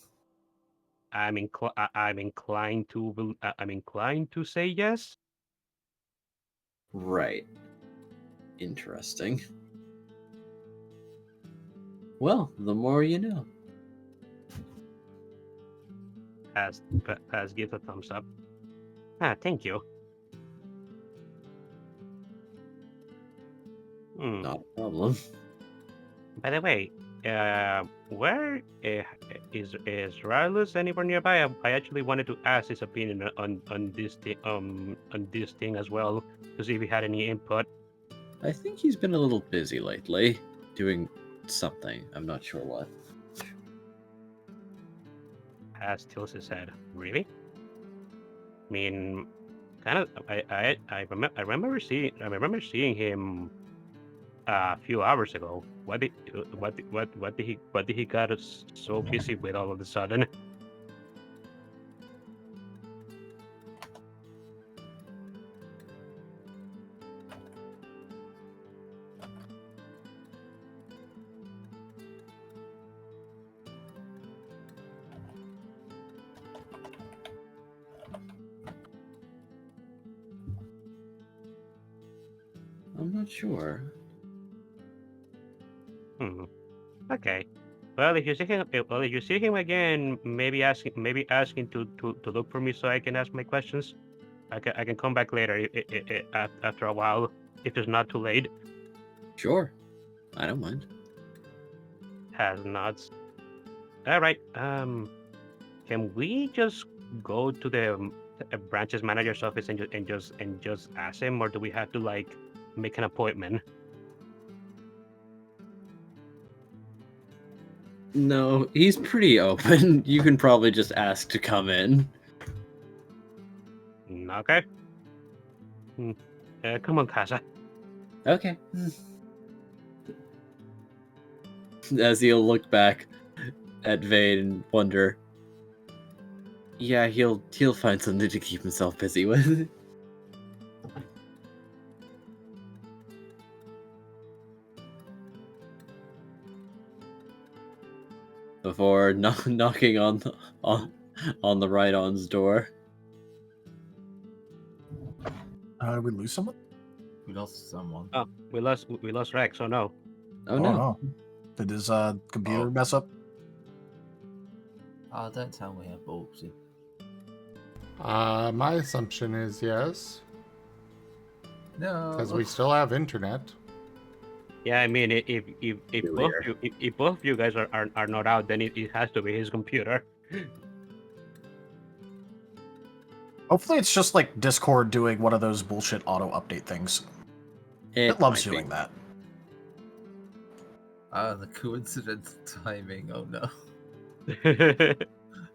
I'm inclined to say yes. Right. Interesting. Well, the more you know. Paz gives a thumbs up. Ah, thank you. Not a problem. By the way, where is Rylus anywhere nearby? I actually wanted to ask his opinion on this thing as well to see if he had any input. I think he's been a little busy lately, doing something. I'm not sure what. Paz tilts his head. Really? I mean, kind of. I remember seeing him a few hours ago. What did he got us so busy with all of a sudden? I'm not sure. Okay. Well, if you see him again, maybe asking to look for me so I can ask my questions. I can come back later after a while if it's not too late. Sure. I don't mind. Has nods. All right. Can we just go to the branches manager's office and just ask him, or do we have to like make an appointment? No, he's pretty open. You can probably just ask to come in. Okay. Come on, Casa. Okay. As he'll look back at Vane and wonder. Yeah, he'll find something to keep himself busy with. Before knocking on the Rhydon's door. Did we lose someone? We lost someone. Oh, we lost Rex. Oh no. Oh no. Did his computer Oh. mess up? Don't tell me, Ballsy. My assumption is yes, No. because we still have internet. Yeah, I mean, if both of you guys are not out, then it has to be his computer. Hopefully it's just like Discord doing one of those bullshit auto update things. It loves might be. doing that. The coincidental timing. Oh no.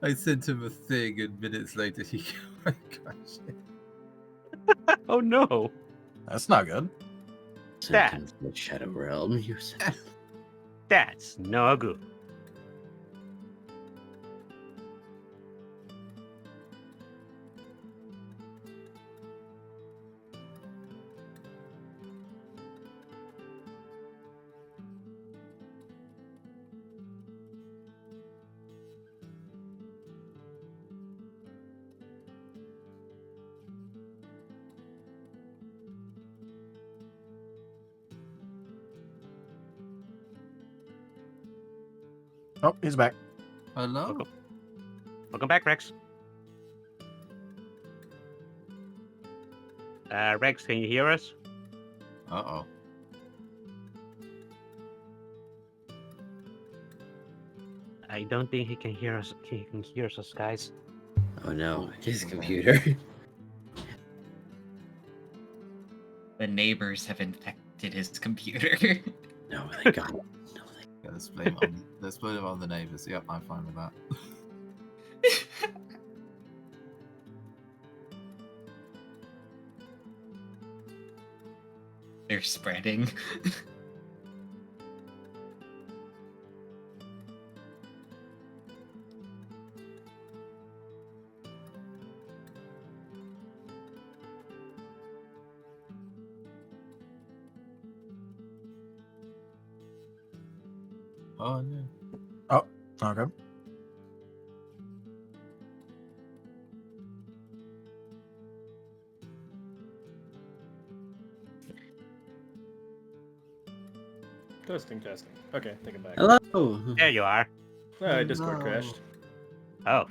I sent him a thing, and minutes later he crashed it. Oh no. That's not good. Sentence the Shadow Realm. That's no good. Oh, he's back. Hello. Welcome back, Rex. Rex, can you hear us? Uh-oh. I don't think he can hear us. He can hear us, guys. Oh no, his computer. The neighbors have infected his computer. No, they got it. No, Yeah, let's blame it on the neighbors. Yep, I'm fine with that. They're spreading. Oh no. Okay. Testing. Okay, take it back. Hello. There you are. Discord No. crashed. Oh,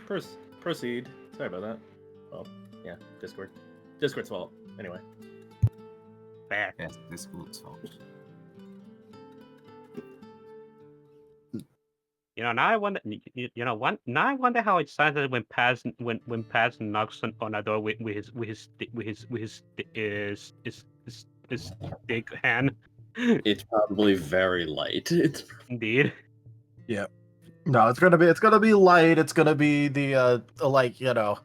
Proceed. Sorry about that. Well, yeah, Discord. Discord's fault. Anyway. fair. Yes, Discord's fault. You know, now I wonder. Now I wonder how it sounded when Paz knocks on a door with his stick hand. It's probably very light. It's Indeed. No, it's gonna be light. It's gonna be the like, you know,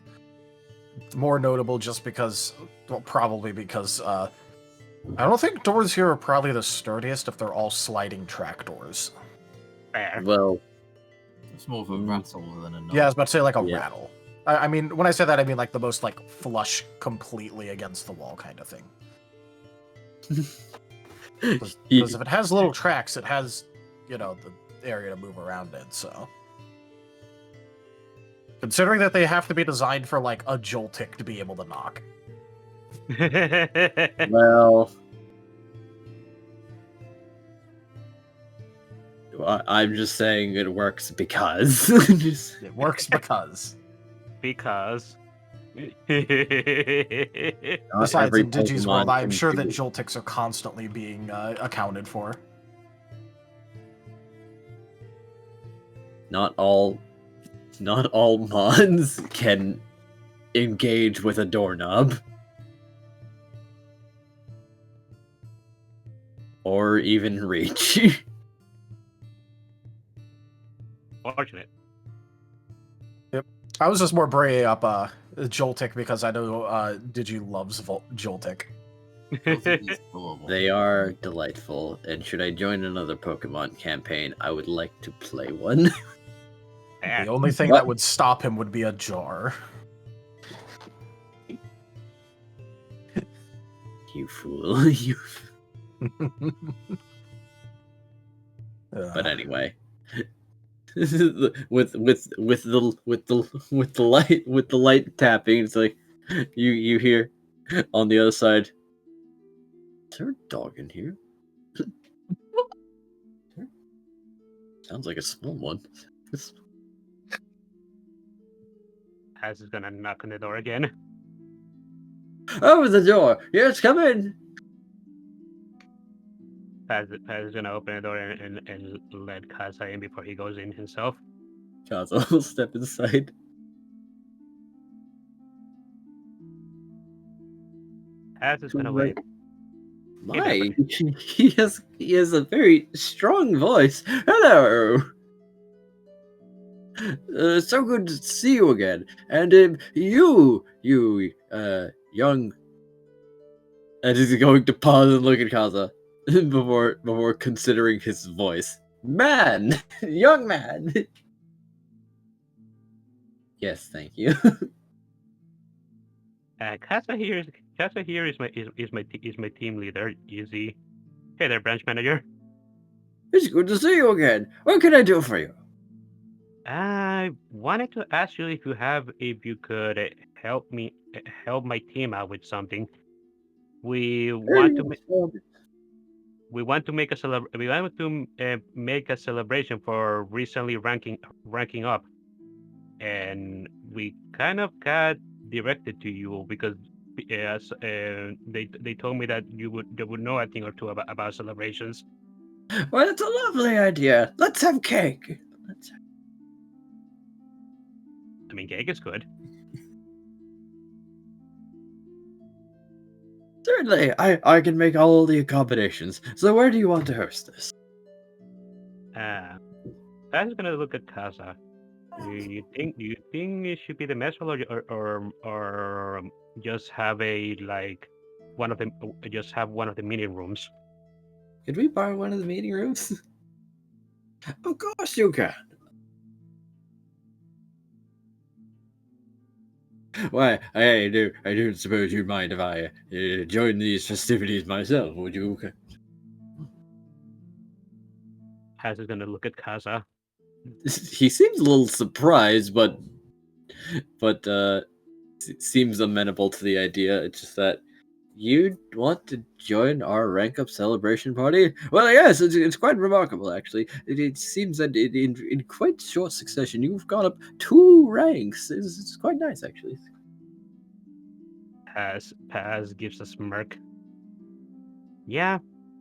more notable just because, well, probably because I don't think doors here are probably the sturdiest if they're all sliding track doors. Fair. well, It's more of a rattle than a knock. Yeah, I was about to say like a Yeah. rattle. I mean, when I say that, I mean like the most like flush completely against the wall kind of thing. Because if it has little tracks, it has, you know, the area to move around in, so. Considering that they have to be designed for like a Joltik to be able to knock. well, I'm just saying it works because. Just- It works because. because. not Besides, every in Digi's world, Pokemon I'm can sure that do- Joltiks are constantly being accounted for. not all mons can engage with a doorknob. Or even reach. Fortunate. I was just more bringing up Joltik because I know Digi loves Joltik. Joltik is adorable. They are delightful, and should I join another Pokemon campaign, I would like to play one. The only thing What? that would stop him would be a jar. You fool. You. But anyway, with the light tapping, it's like you hear on the other side. Is there a dog in here? Sounds like a small one. Paz is gonna knock on the door again. Open the door! Yes, come in! Paz is gonna open the door and let Kaza in before he goes in himself. Kaza will step inside. Paz is gonna wait. My, he has a very strong voice. Hello. So good to see you again. And you young. And he's going to pause and look at Kaza before considering his voice. Man, young man. Yes, thank you. Kaza here is my team leader. Easy. Hey there, branch manager. It's good to see you again. What can I do for you? I wanted to ask you if you could help my team out with something. We want to we want to make a celebration for recently ranking up, and we kind of got directed to you because they told me that they would know a thing or two about celebrations. Well, that's a lovely idea. Let's have cake. I mean, cake is good. Certainly, I can make all the accommodations. So where do you want to host this? I was gonna look at Casa. Do you think it should be the mess hall or just have one of the meeting rooms? Could we borrow one of the meeting rooms? Of course you can. Why, I don't suppose you'd mind if I join these festivities myself, would you? Has is gonna look at Casa. He seems a little surprised, but seems amenable to the idea. It's just that you want to join our rank up celebration party? Well, yes, it's quite remarkable, actually. It seems that in quite short succession, you've gone up 2 ranks. It's quite nice, actually. Paz gives a smirk. Yeah,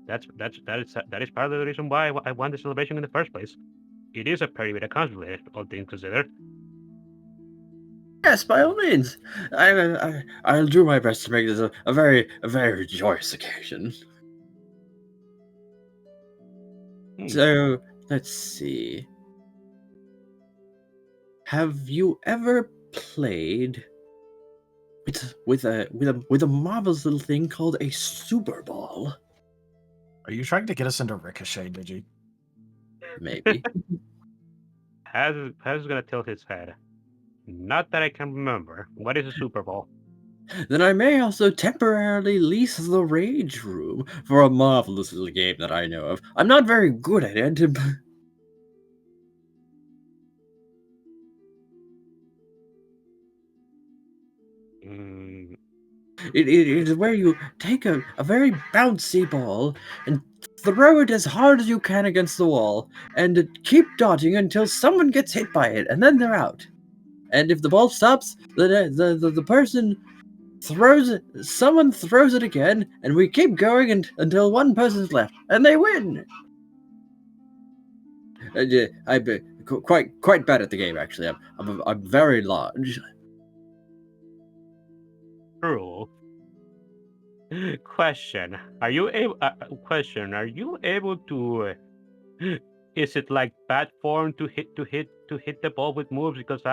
that is part of the reason why I want the celebration in the first place. It is a pretty bit of conflict, all things considered. Yes, by all means. I'll do my best to make this a very joyous occasion. So let's see. Have you ever played with a marvelous little thing called a Super Ball? Are you trying to get us into Ricochet, Digi? Maybe. Paz is gonna tilt his head. Not that I can remember. What is a Super Bowl? Then I may also temporarily lease the Rage Room for a marvelous little game that I know of. I'm not very good at it, but... It is where you take a very bouncy ball and throw it as hard as you can against the wall, and keep dodging until someone gets hit by it, and then they're out. And if the ball stops, the person throws it, someone throws it again, and we keep going until one person's left, and they win. I'm quite bad at the game, actually. I'm very large. True. Question: Are you able? Are you able to? Is it like bad form to hit the ball with moves? Because if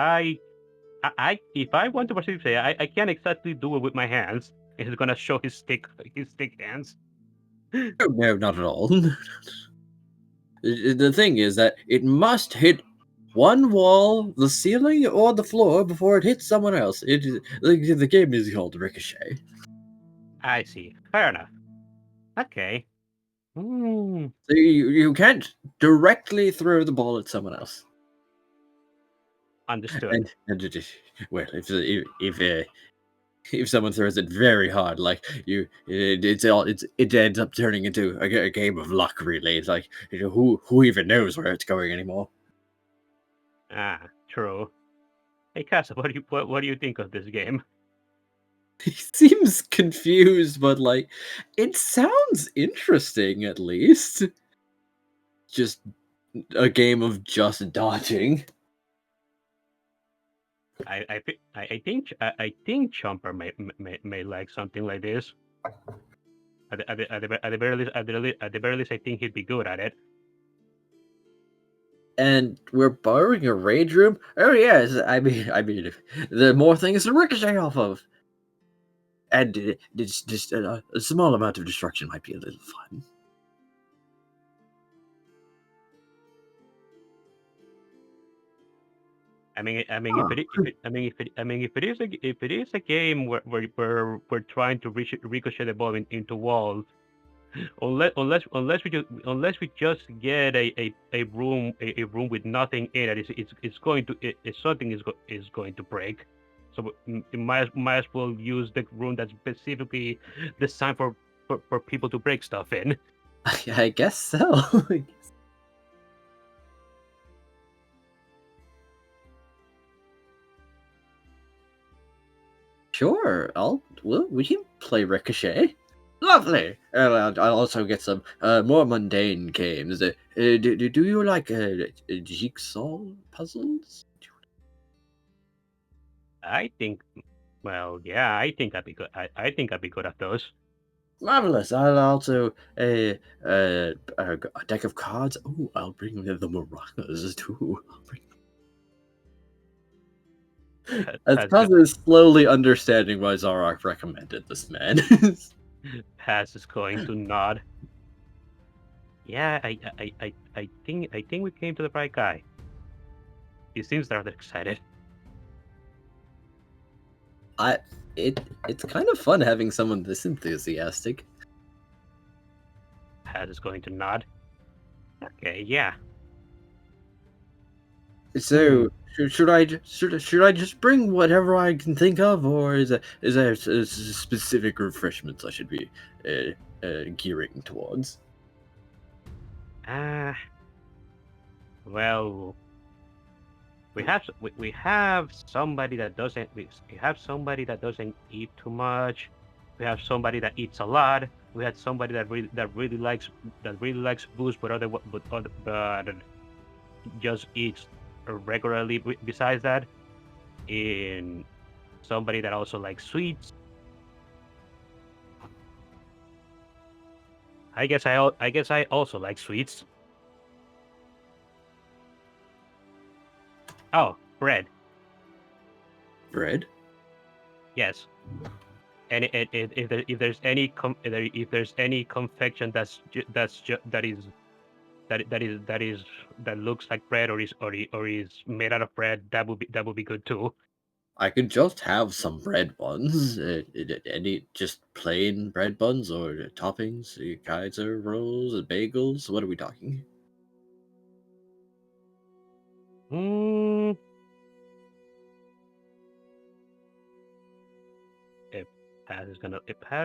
I want to participate, I can't exactly do it with my hands. He's gonna show his stick hands. No, not at all. The thing is that it must hit one wall, the ceiling, or the floor before it hits someone else. The game is called Ricochet. I see. Fair enough. Okay. So you can't directly throw the ball at someone else. Understood. Well, if someone throws it very hard, like it ends up turning into a game of luck. Really, it's like who even knows where it's going anymore. True. Hey, Casa, what do you think of this game? He seems confused, but like it sounds interesting at least. Just a game of just dodging. I think Chomper may like something like this. At the very least, I think he'd be good at it. And we're borrowing a rage room. Oh yes, I mean, the more things to ricochet off of, and it's just a small amount of destruction might be a little fun. If it is a game where we're trying to ricochet the ball into walls, unless we just get a room with nothing in it, something is going to break. So we might as well use the room that's specifically designed for people to break stuff in. I guess so. Sure, we can play Ricochet. Lovely. I'll also get some more mundane games. Do you like jigsaw puzzles? I think, well, yeah, I think I'd be good. I think I'd be good at those. Marvelous. I'll also a deck of cards. Oh, I'll bring the maracas too. As Kaza is slowly understanding why Zarok recommended this man. Paz is going to nod. Yeah, I think we came to the right guy. He seems rather excited. It's kind of fun having someone this enthusiastic. Paz is going to nod. Okay, yeah. So should I just bring whatever I can think of, or is there specific refreshments I should be gearing towards? Well, we have somebody that doesn't eat too much. We have somebody that eats a lot. We had somebody that really likes booze, but just eats regularly. Besides that, in somebody that also likes sweets. I guess I also like sweets. Oh, bread. Bread? Yes. And if there's any confection that looks like bread or is made out of bread, that would be good too. I could just have some bread buns. Any just plain bread buns or toppings, Kaiser rolls, bagels. What are we talking? If Paz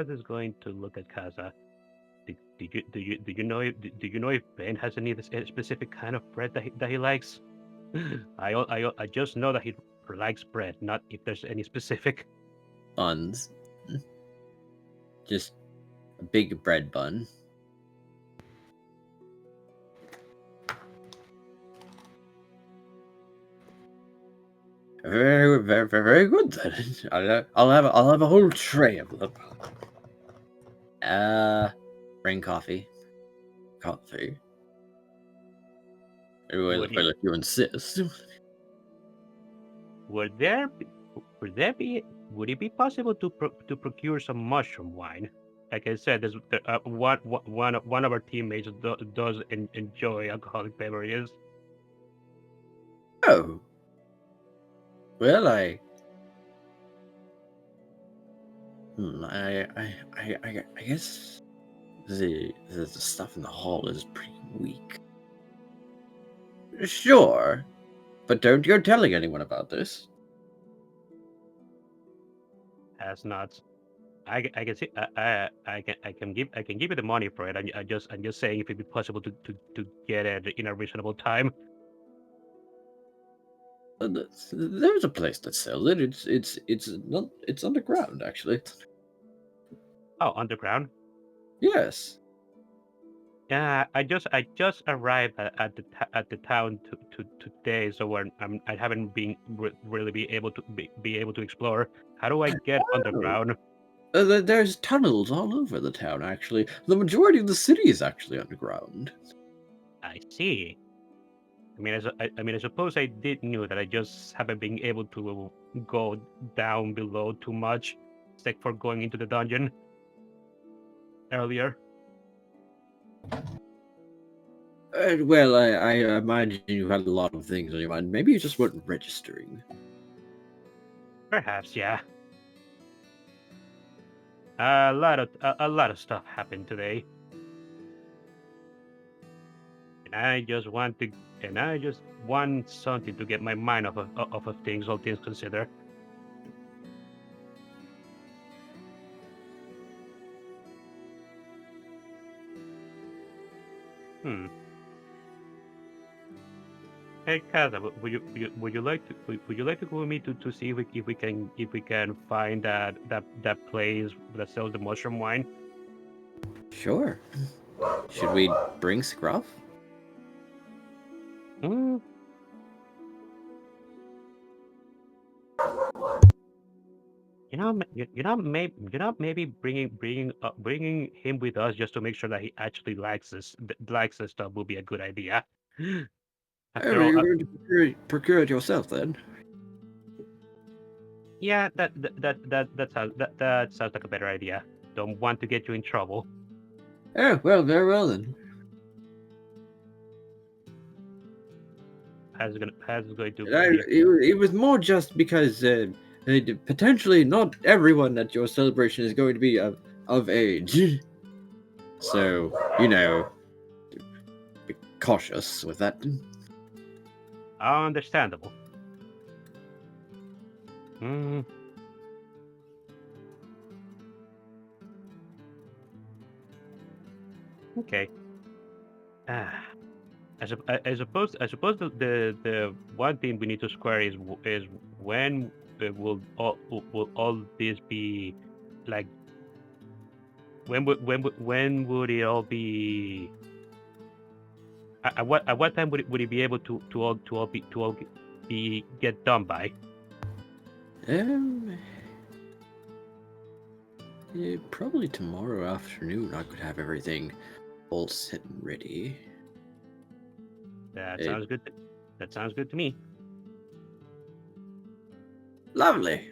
is going to look at Kaza, do you know if Ben has any specific kind of bread that he likes? I just know that he likes bread, not if there's any specific Buns. Just a big bread bun. Very good then. I'll have a whole tray of them. Bring coffee. Coffee. Well, if you insist. Would it be possible to procure some mushroom wine? Like I said, one of our teammates does enjoy alcoholic beverages. Oh. Well, I guess the stuff in the hall is pretty weak. Sure, but don't go telling anyone about this. As not, I can see I can give you the money for it. I'm just saying if it'd be possible to get it in a reasonable time. There's a place that sells it. It's underground actually. Oh, underground. Yes. Yeah, I just arrived at the town today, so I haven't been really be able to explore. How do I get underground? There's tunnels all over the town. Actually, the majority of the city is actually underground. I see. I suppose I did knew that. I just haven't been able to go down below too much, except for going into the dungeon earlier. Well, I imagine you had a lot of things on your mind. Maybe you just weren't registering. Perhaps, yeah. A lot of stuff happened today, and I just want something to get my mind off of things, all things considered. Hmm. Hey, Kaza, would you like to go with me to see if we can find that place that sells the mushroom wine? Sure. Should we bring Scruff? Hmm. Maybe bringing him with us just to make sure that he actually likes this stuff will be a good idea. After Oh, all, you're going to procure it yourself then? yeah, that sounds like a better idea. Don't want to get you in trouble. Oh, well, very well then. How's it going to It was more just because potentially not everyone at your celebration is going to be of age. So, be cautious with that. Understandable. Okay. I suppose the one thing we need to square is when will all this be, like, when would it all be, at what time would it be able to all be get done by? Probably tomorrow afternoon I could have everything all set and ready. That sounds good. That sounds good to me. Lovely.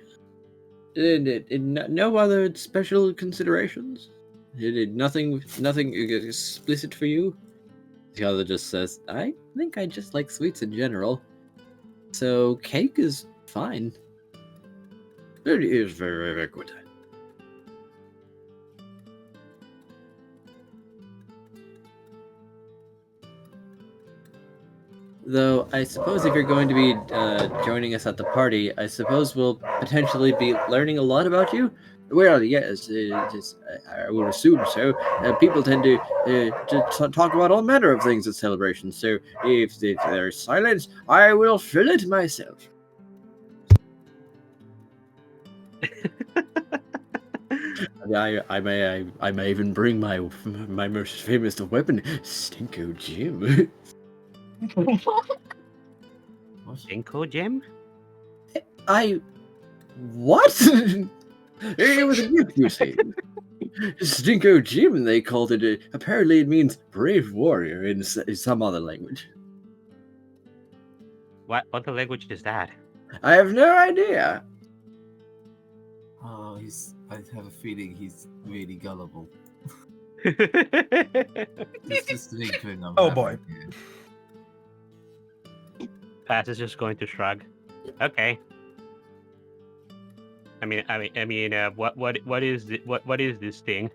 No other special considerations? Nothing explicit for you? The other just says, I think I just like sweets in general. So cake is fine. It is very, very good. Though, I suppose if you're going to be joining us at the party, I suppose we'll potentially be learning a lot about you. Well, yes, I would assume so. People tend to talk about all manner of things at celebrations, so if there's silence, I will fill it myself. I may even bring my most famous weapon, Stinko Jim. Stinko Jim? What? It was a gift, you see. Stinko Jim, they called it. Apparently, it means brave warrior in some other language. What other language is that? I have no idea. Oh, I have a feeling he's really gullible. It's just an inkling I'm Oh, having boy. here. Pat is just going to shrug. Okay. What is this thing?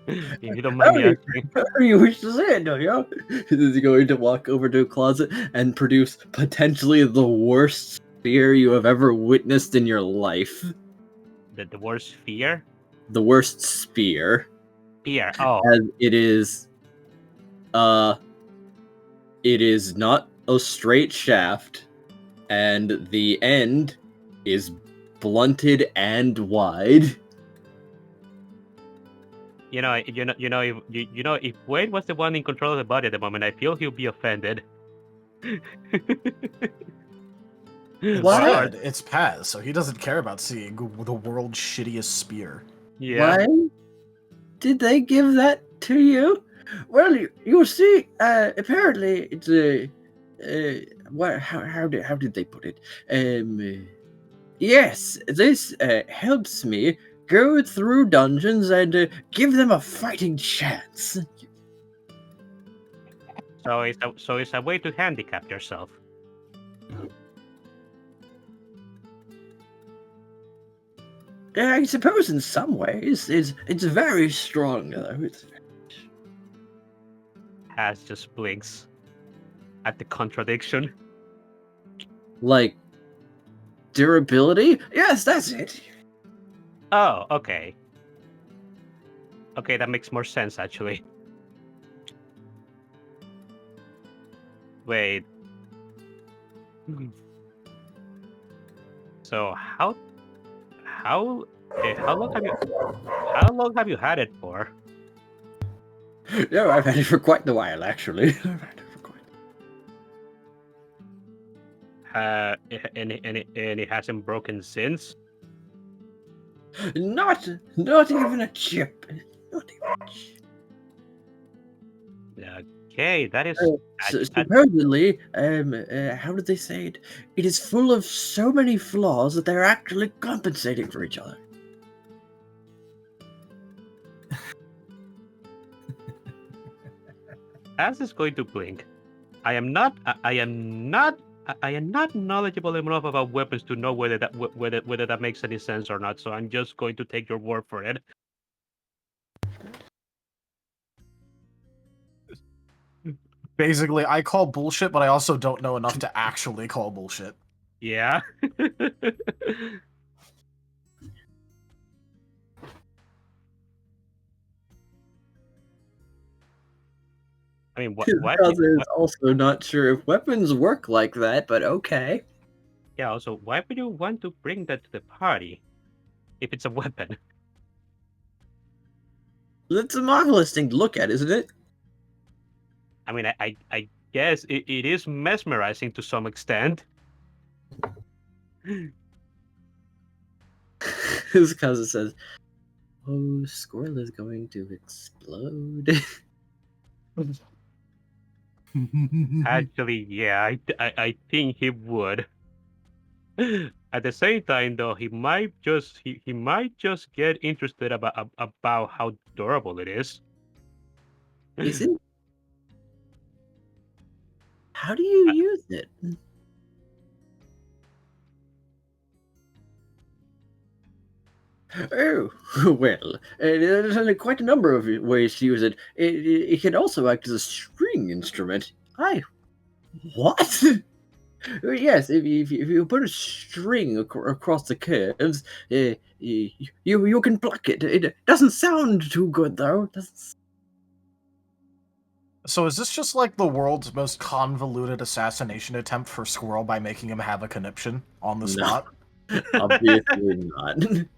If you don't mind me asking. You wish to say it, don't you? Is he going to walk over to a closet and produce potentially the worst spear you have ever witnessed in your life? The worst fear? The worst spear. Fear. Oh. As it is not a straight shaft, and the end is blunted and wide. If Wade was the one in control of the body at the moment, I feel he'll be offended. What? It's Paz, so he doesn't care about seeing the world's shittiest spear. Yeah. Why did they give that to you? Well, you see, apparently it's how did they put it? Yes, this helps me go through dungeons and give them a fighting chance. So it's a way to handicap yourself. I suppose in some ways it's very strong though. Has just blinks at the contradiction. Like durability? Yes, that's it. Oh, okay. Okay, that makes more sense actually. Wait. So how how long have you had it for? No, I've had it for quite a while, actually. I've had it for quite. And it hasn't broken since. Not even a chip. Not even a chip. Okay, that is. Supposedly, how did they say it? It is full of so many flaws that they're actually compensating for each other. As is going to blink. I am not knowledgeable enough about weapons to know whether that makes any sense or not. So I'm just going to take your word for it. Basically, I call bullshit, but I also don't know enough to actually call bullshit. Yeah. I mean, His why? brother is also not sure if weapons work like that, but okay. Yeah. Also, why would you want to bring that to the party if it's a weapon? That's a marvelous thing to look at, isn't it? I mean, I guess it is mesmerizing to some extent. His cousin says, "Oh, Squirrel is going to explode." Actually, yeah, I think he would. At the same time, though, he might just get interested about how durable it is. Is it? How do you use it? Oh, well, there's only quite a number of ways to use it. It can also act as a string instrument. What? Yes, if you put a string across the curves, you can pluck it. It doesn't sound too good, though. So is this just like the world's most convoluted assassination attempt for Squirrel by making him have a conniption on the No. spot? Obviously not.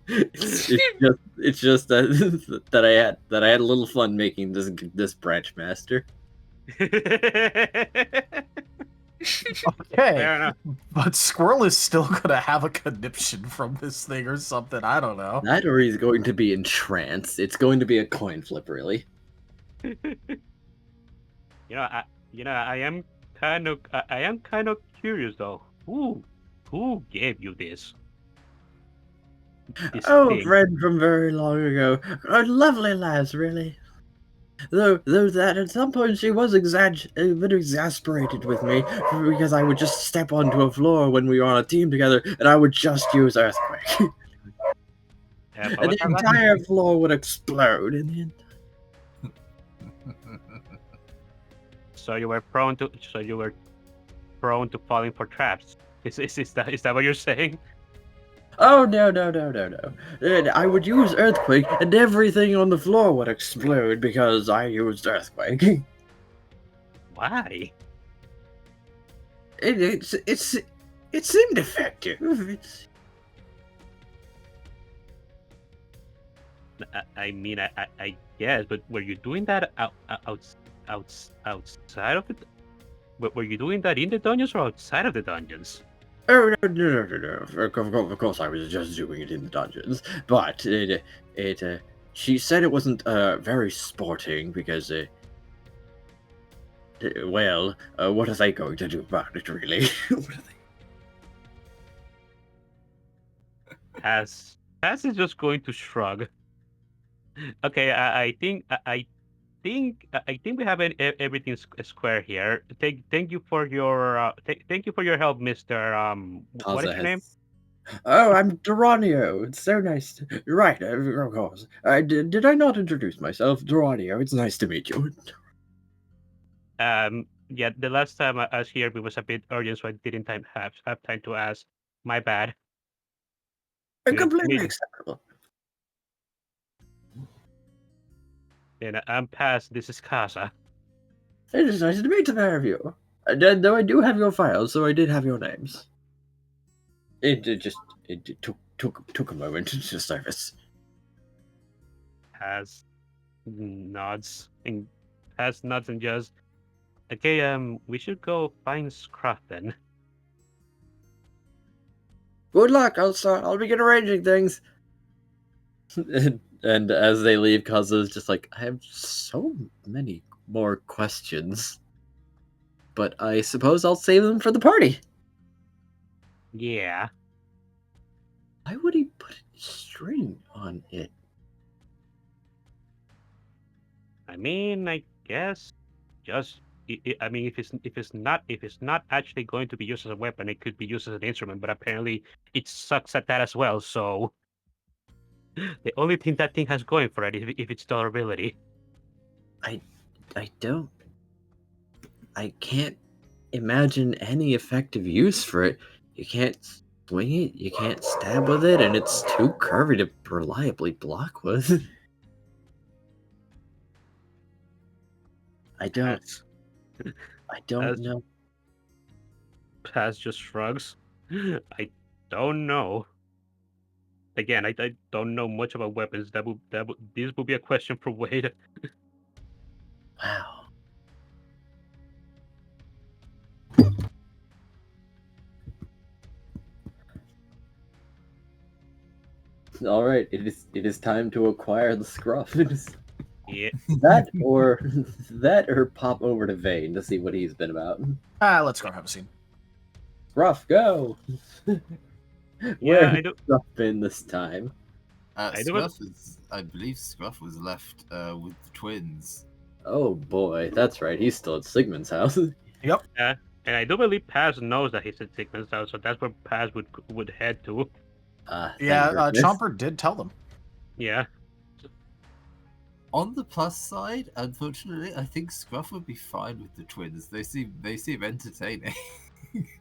It's just that that I had a little fun making this branch master. Okay, Fair enough. but Squirrel is still gonna have a conniption from this thing or something. I don't know. That or he's going to be entranced. It's going to be a coin flip, really. I am kind of curious though. Who gave you this? This Oh, a thing? friend from very long ago. A lovely lass, really. Though that at some point she was a bit exasperated with me because I would just step onto a floor when we were on a team together, and I would just use Earthquake. Yeah, And the entire floor would explode in the end. So you were prone to falling for traps. Is that what you're saying? Oh, no. And I would use Earthquake, and everything on the floor would explode because I used Earthquake. Why? It seemed effective. I mean, I guess, but were you doing that outside of it? Were you doing that in the dungeons or outside of the dungeons? Oh, no. Of course, I was just doing it in the dungeons. But she said it wasn't very sporting because, well, what are they going to do about it, really? What are they? As is just going to shrug. Okay, I think we have everything square here. Thank you for your thank you for your help, Mister. What is your name? Oh, I'm Duranio. It's so nice. Right, of course. Did I not introduce myself? Duranio, it's nice to meet you. Yeah, the last time I was here, it was a bit urgent, so I didn't have time to ask. My bad. Completely acceptable. And I'm past. This is Casa. It is nice to meet the pair of you. Though I do have your files, so I did have your names. It took a moment to surface. Has nods and just okay. We should go find Scruff then. Good luck. I'll begin arranging things. and as they leave, Kazu's just like, I have so many more questions, but I suppose I'll save them for the party. Yeah. Why would he put a string on it? I mean, I guess just. I mean, if it's not actually going to be used as a weapon, it could be used as an instrument. But apparently, it sucks at that as well. So the only thing that thing has going for it is if its durability. I can't imagine any effective use for it. You can't swing it, you can't stab with it, and it's too curvy to reliably block with. I don't As- know. Paz just shrugs. I don't know. Again, I don't know much about weapons. This would be a question for Wade. Wow. All right, it is time to acquire the Scruff. Yeah. that or pop over to Vane to see what he's been about. Let's go have a scene. Scruff, go. Yeah, I do. Scruff been this time? I do it- I believe Scruff was left with the twins. Oh boy, that's right. He's still at Sigmund's house. And I do believe Paz knows that he's at Sigmund's house, so that's where Paz would head to. Yeah, Chomper did tell them. Yeah. On the plus side, unfortunately, I think Scruff would be fine with the twins. They seem entertaining.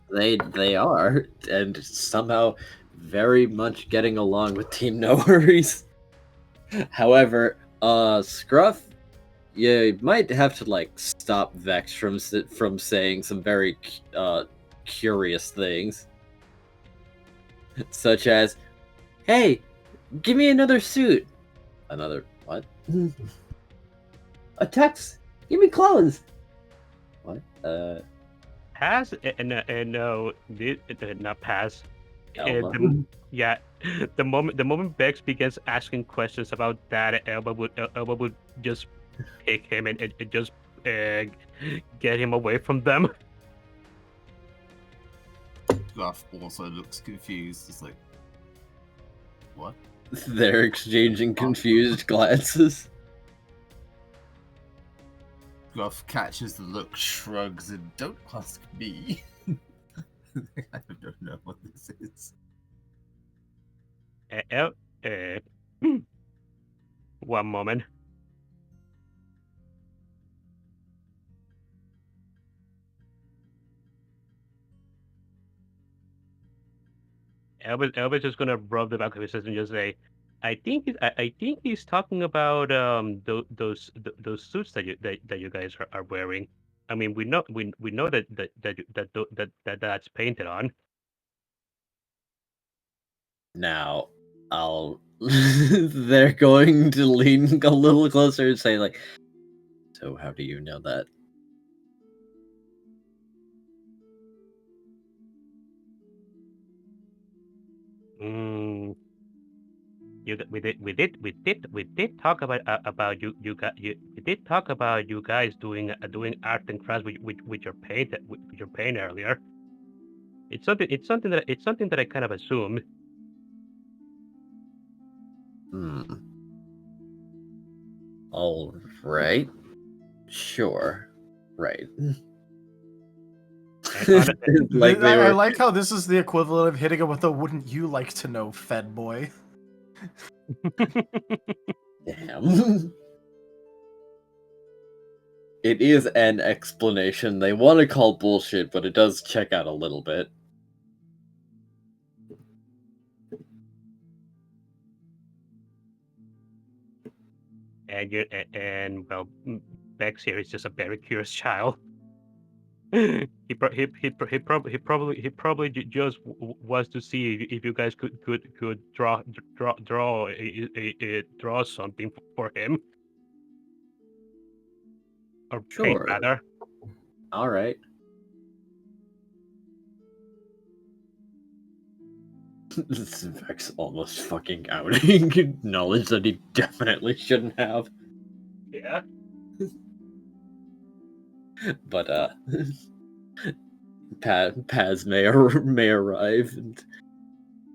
They are, and somehow very much getting along with Team No Worries. However, Scruff, you might have to like stop Vex from saying some very curious things, such as, "Hey, give me another suit." Another what? A tux. Give me clothes. What? Paz and no, not Paz. Elba. Yeah, the moment Bex begins asking questions about that, Elba would just pick him and just get him away from them. Scruff also looks confused. It's like, what? They're exchanging confused glances. Scruff catches the look, shrugs, and don't ask me. I don't know what this is. One moment. Elba's just gonna rub the back of his head and just say, I think he's talking about those suits that you guys are wearing. I mean, we know that's painted on. Now, I'll. They're going to lean a little closer and say, like, so how do you know that? We did talk about you we did talk about you guys doing art and crafts with your paint earlier. It's something that I kind of assumed. All right. Sure. Right. Like I like how this is the equivalent of hitting him with a "wouldn't you like to know, Fed boy?" Damn. It is an explanation they want to call bullshit, but it does check out a little bit. And well, Bex here is just a very curious child. Just was to see if you guys could draw something for him or paint Sure. rather. All right. Vex almost fucking outing knowledge that he definitely shouldn't have. Yeah. But Paz may arrive, and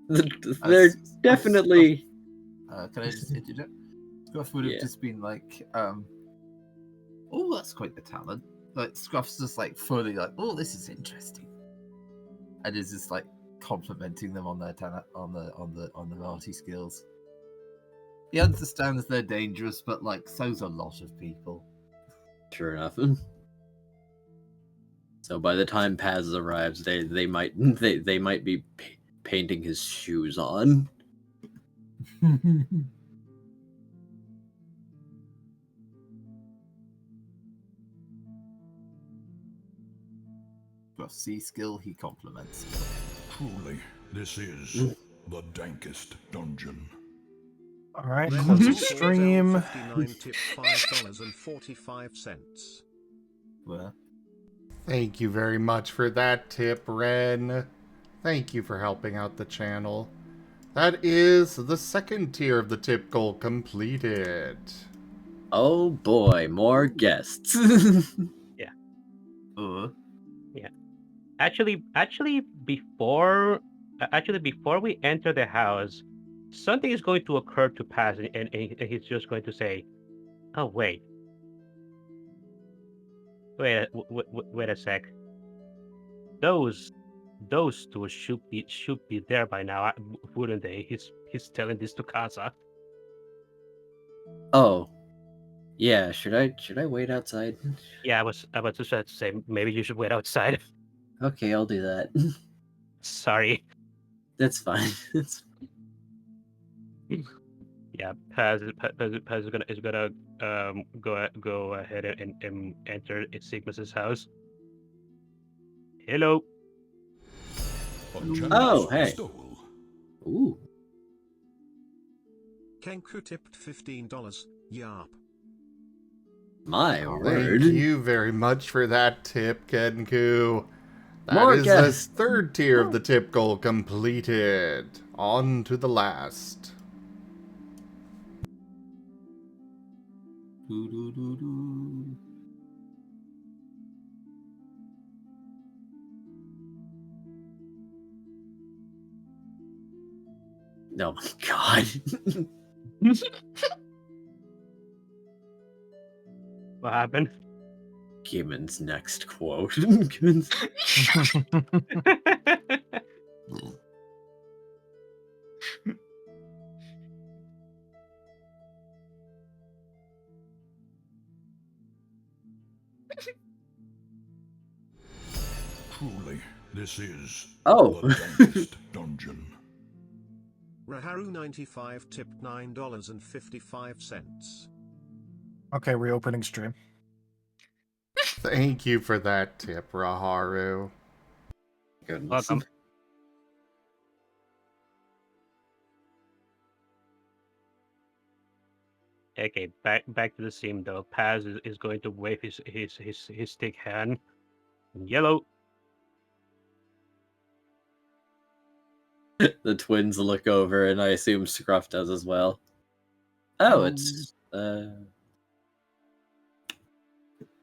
they're definitely. Can I just interject? Scruff would have Yeah. just been like, oh, that's quite the talent. Like Scruff's just like fully like, oh, this is interesting, and is just like complimenting them on their talent, on the arty skills. He understands they're dangerous, but like so's a lot of people. Sure enough. So by the time Paz arrives, they might be painting his shoes on. Scruff's sea skill he compliments. Truly, this is the dankest dungeon. All right, Red close the Bull stream. 59 tipped $5.45. Where? Thank you very much for that tip, Ren. Thank you for helping out the channel. That is the second tier of the tip goal completed. Oh boy, more guests. Actually, before we enter the house, something is going to occur to Paz, and he's just going to say, "Oh wait a sec. Those two should be there by now, wouldn't they?" He's telling this to Kaza. Oh, yeah. Should I wait outside? Yeah, I was just about to say maybe you should wait outside. Okay, I'll do that. Sorry. That's fine. Yeah, Paz is gonna go ahead and enter Sigmus's house. Hello. Oh, hey. Ooh. Kenku tipped $15. Yarp. My Thank word. you very much for that tip, Kenku. That More is guests. the third tier of the tip goal completed. On to the last. Doo-doo-doo-doo. Oh my god. What happened? Gimund's next quote. Truly, this is Oh. the dankest dungeon. Raharu 95 tipped $9.55. Okay, reopening stream. Thank you for that tip, Raharu. Goodness. Welcome. Okay, back to the scene though. Paz is going to wave his stick hand. Yellow. The twins look over, and I assume Scruff does as well. Oh, it's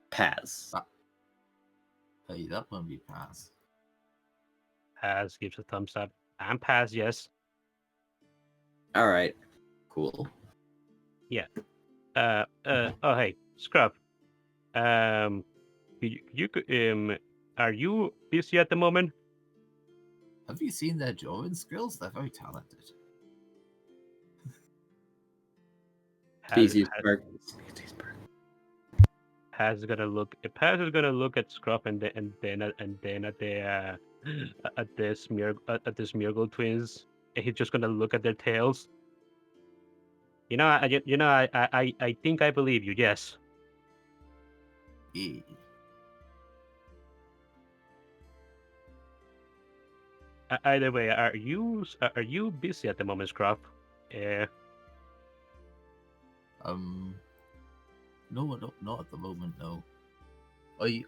Paz. Hey, that won't be Paz. Paz gives a thumbs up. I'm Paz, yes. All right, cool. Oh hey, Scruff. You are you busy at the moment? Have you seen their drawing skills? They're very talented. Species perk. Paz is gonna look at Scruff and then at the Smeargle twins, and he's just gonna look at their tails. I think I believe you. Yes. Yeah. Either way, are you busy at the moment, Scruff? No, not at the moment. No.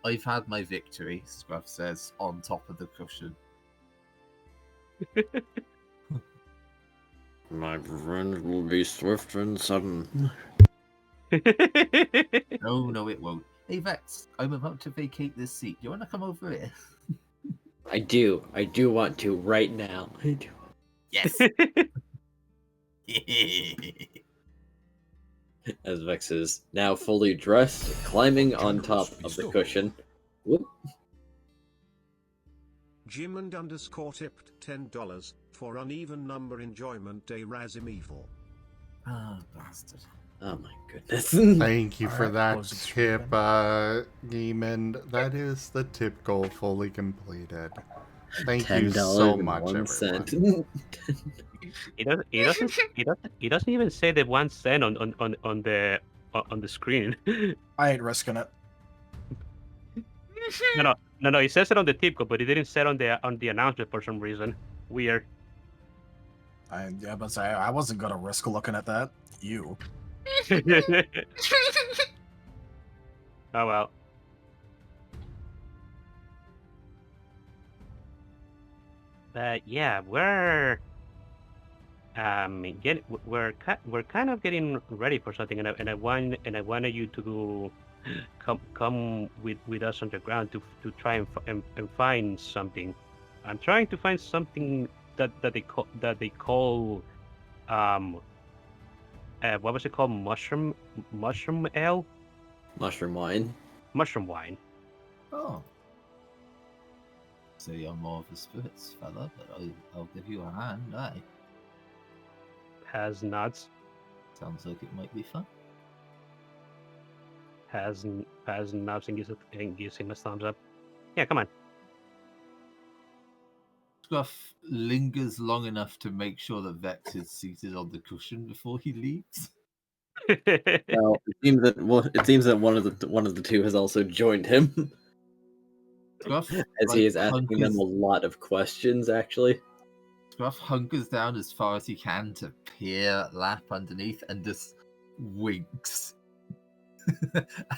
I've had my victory. Scruff says on top of the cushion. My revenge will be swift and sudden. No, it won't. Hey Vex, I'm about to vacate this seat. You want to come over here? I do want to right now. I do. Yes. As Vex is now fully dressed, climbing on top of the cushion. Whoop. Gimund underscore tipped $10 for uneven number enjoyment day Razim evil. Ah, bastard. Oh my goodness. Thank you for Alright, that close the tip, stream Gimund. That is the tip goal fully completed. Thank you so $10 much, and everyone. 1 cent. It doesn't even say the 1 cent on the screen. I ain't risking it. No. It says it on the tip code, but it didn't say it on the announcement for some reason. Weird. But I wasn't gonna risk looking at that. You. Oh well. But yeah, we're kind of getting ready for something, and I wanted you to come with us underground to try and find something. I'm trying to find something that they call what was it called? Mushroom ale? Mushroom wine. Mushroom wine. Oh. So you're more of a spirits fella, but I'll give you a hand, aye. Has nuts. Sounds like it might be fun. Has nuts and gives him a thumbs up. Yeah, come on. Scruff lingers long enough to make sure that Vex is seated on the cushion before he leaves. Well, it seems that one of the two has also joined him, Scruff, as he is asking them a lot of questions. Actually, Scruff hunkers down as far as he can to peer lap underneath and just winks.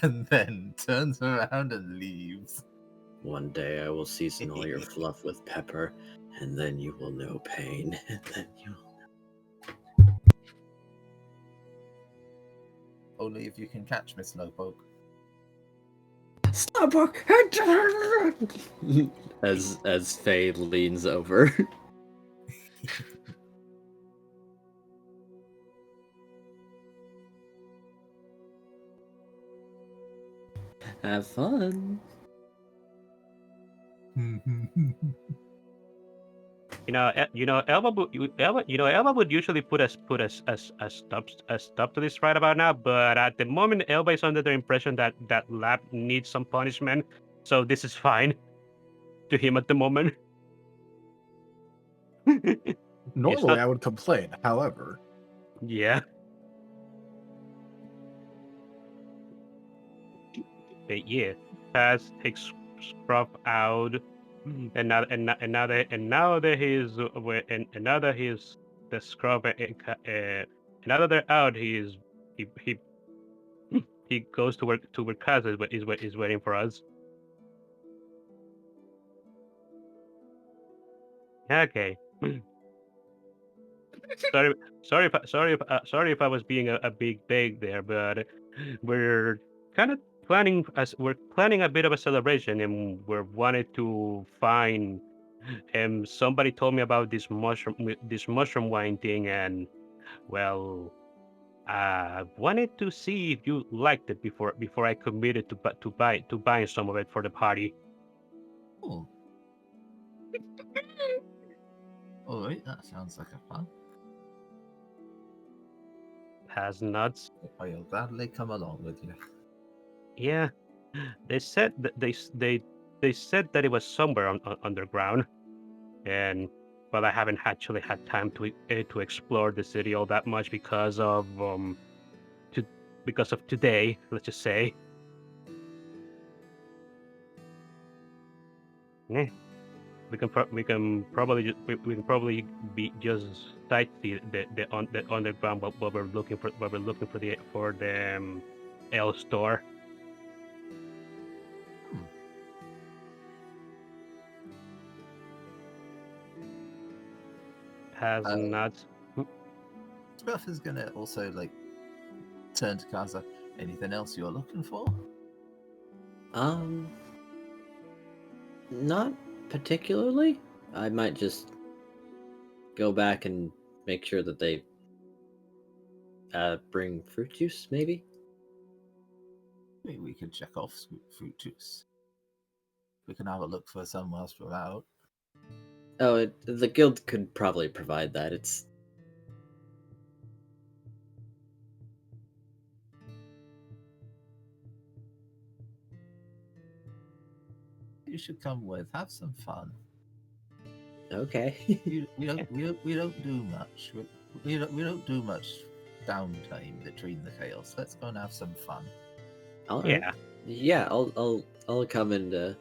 And then turns around and leaves. one day I will season all your fluff with pepper, and then you will know pain. And then you. Only if you can catch Miss Slowpoke. Slowpoke! as Faye leans over. Have fun. Elva would usually put a stop to this right about now, but at the moment, Elva is under the impression that lab needs some punishment, so this is fine to him at the moment. Normally, I would complain. However, yeah. But yeah, Paz takes Scruff out, and now that he's the Scruff, now that they're out, he goes to where Kaz is waiting for us. Okay. Sorry if I was being a big bag there, but we're kind of planning a bit of a celebration, and we're wanted to find. And somebody told me about this mushroom wine thing, and well, I wanted to see if you liked it before I committed to buying some of it for the party. Oh. Alright, that sounds like a plan. Has nuts. I'll gladly come along with you. Yeah, they said that they said that it was somewhere underground, and well, I haven't actually had time to explore the city all that much because of today. Let's just say. Yeah. we can probably be just sightsee the underground while we're looking for the L store. Has not. Scruff is gonna also like turn to Kaza. Anything else you're looking for? Not particularly. I might just go back and make sure that they bring fruit juice, maybe. Maybe we could check off fruit juice. We can have a look for some whilst we're out. Oh, the guild could probably provide that. It's You should come with. Have some fun. okay. We don't do much. We don't do much downtime between the chaos. Let's go and have some fun. All right. Yeah. Yeah, I'll come and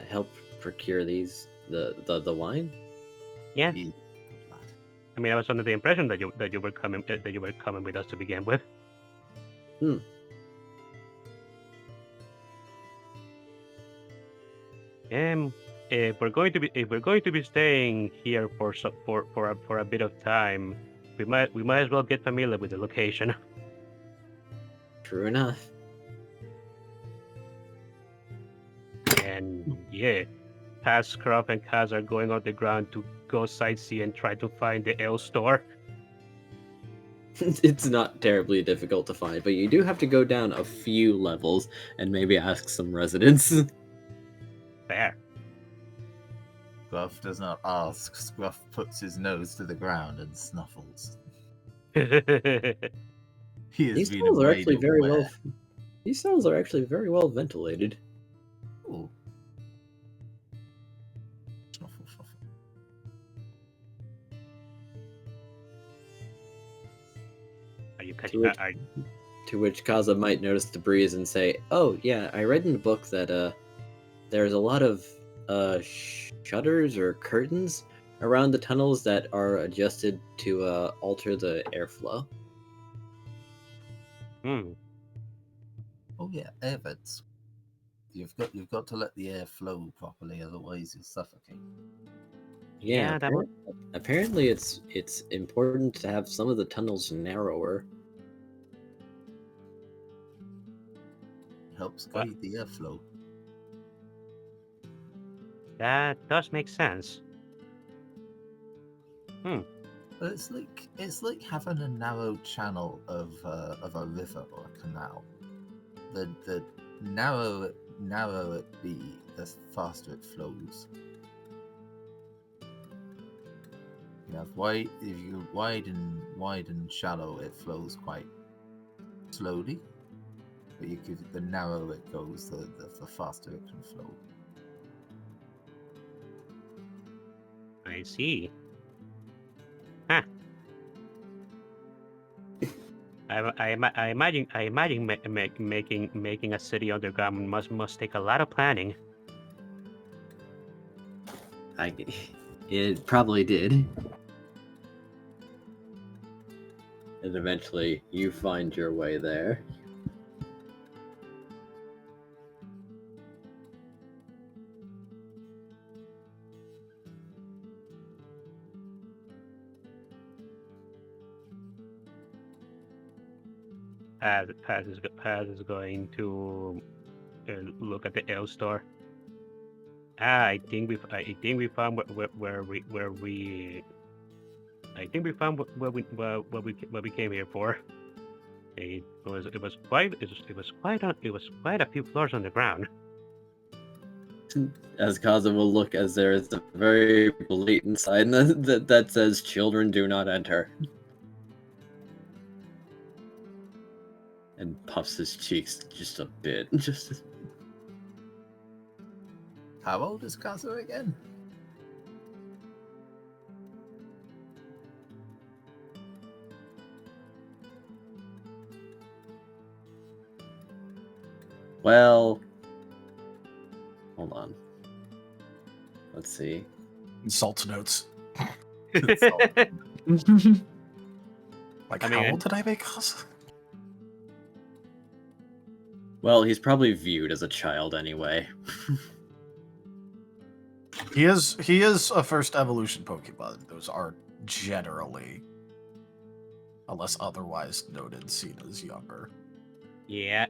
help procure the wine. Yeah. Be- I mean, I was under the impression that you were coming with us to begin with. If we're going to be staying here for a bit of time, we might as well get familiar with the location. True enough. And yeah, Paz, Scruff, and Kaz are going on the ground to go sightsee and try to find the L store. It's not terribly difficult to find, but you do have to go down a few levels and maybe ask some residents. Fair. Scruff does not ask. Scruff puts his nose to the ground and snuffles. He has These been cells are made actually very aware. well. These cells are actually very well ventilated. Ooh. Snuffle, snuffle. Are you To catching which, that? to which Kaza might notice the breeze and say, "Oh yeah, I read in the book that there's a lot of shutters or curtains around the tunnels that are adjusted to alter the airflow." Oh yeah, air vents. You've got to let the air flow properly, otherwise you'll suffocate. Yeah, that would. apparently it's important to have some of the tunnels narrower. Helps What? guide the airflow. That does make sense. But it's like having a narrow channel of a river or a canal. The narrower it be, the faster it flows. If you widen shallow, it flows quite slowly. But the narrower it goes, the faster it can flow. I see. Huh. I imagine making a city underground must take a lot of planning. It probably did. And eventually you find your way there. Paz is going to look at the L store. I think we found where we came here for. It was quite a few floors on the ground. As Kaza will look as there is a very blatant sign that says "Children do not enter," and puffs his cheeks just a bit. Just How old is Kazu again? well, hold on. Let's see. Insult notes. Like, I how mean- old did I make Kaza? Well, he's probably viewed as a child anyway. He is a first evolution Pokemon. Those are generally, unless otherwise noted, seen as younger. Yeah.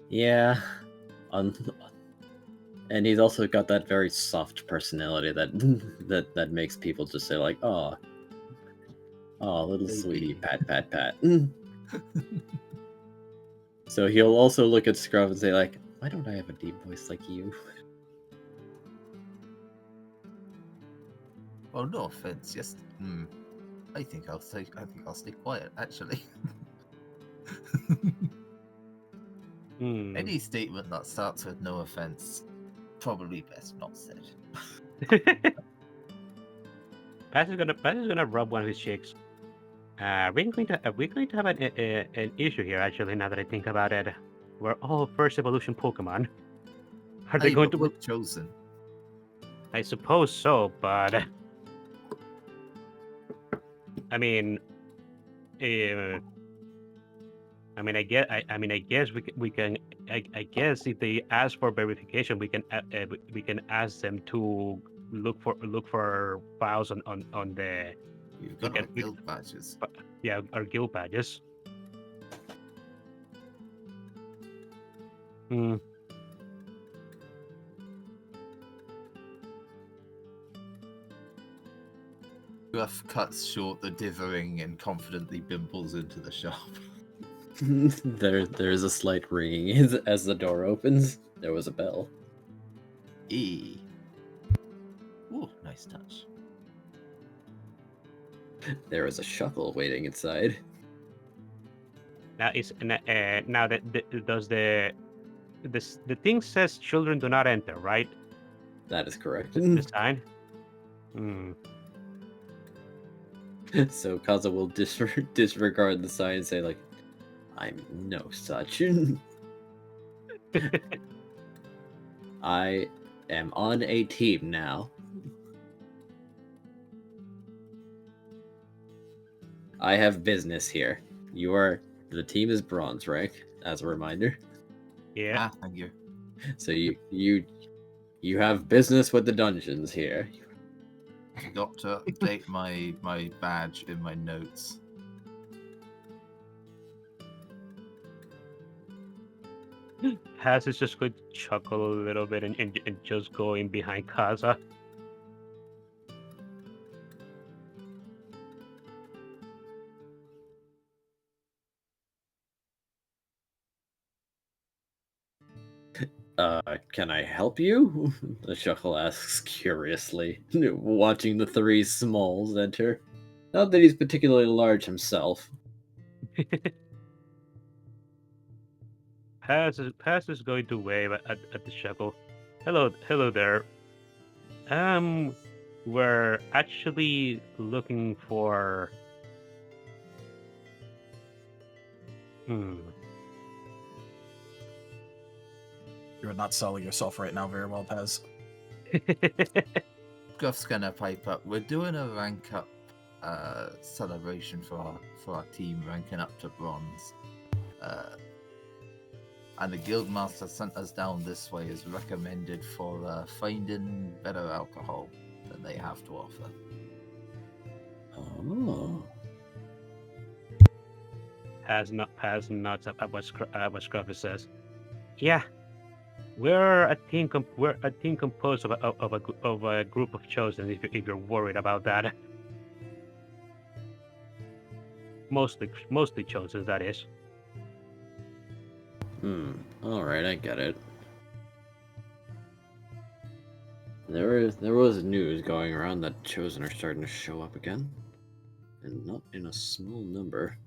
Yeah. And he's also got that very soft personality that makes people just say like, oh, little sweetie, pat, pat, pat. So he'll also look at Scruff and say like, why don't I have a deep voice like you? Well, no offense. Yes. I think I'll stay quiet. Actually, Hmm. any statement that starts with "no offense" probably best not said. Paz is gonna rub one of his cheeks. We're going to have an issue here. Actually, now that I think about it, we're all first evolution Pokemon. Are they Hey, going but to? we're chosen? I suppose so, but I mean, I guess we can. I guess if they ask for verification, we can ask them to look for files on the You've got can- our guild badges. our guild badges. Hmm. Gruff cuts short the dithering and confidently bimbles into the shop. There is a slight ringing as the door opens. There was a bell. E. Ooh, nice touch. There is a shuckle waiting inside. Now now that does the thing says children do not enter, right? That is correct. The sign. Hmm. So Kaza will disregard the sign and say like, I'm no such. I am on a team now. I have business here. The team is bronze rank, as a reminder. Yeah. Thank you. So you have business with the dungeons here. Got to update my badge in my notes. Has is just going to chuckle a little bit and just go in behind Kaza. Can I help you? The Shuckle asks curiously, watching the three smalls enter. Not that he's particularly large himself. Paz is going to wave at the Shuckle. Hello there. We're actually looking for. You're not selling yourself right now very well, Pez. Gruff's gonna pipe up. We're doing a rank up celebration for our team, ranking up to bronze. And the guildmaster sent us down this way as recommended for finding better alcohol than they have to offer. Oh. Paz nods up at what Scruff says. Yeah, we're a team composed of a group of chosen. If you're worried about that, mostly chosen, that is. Alright, I get it. There was news going around that Chosen are starting to show up again. And not in a small number.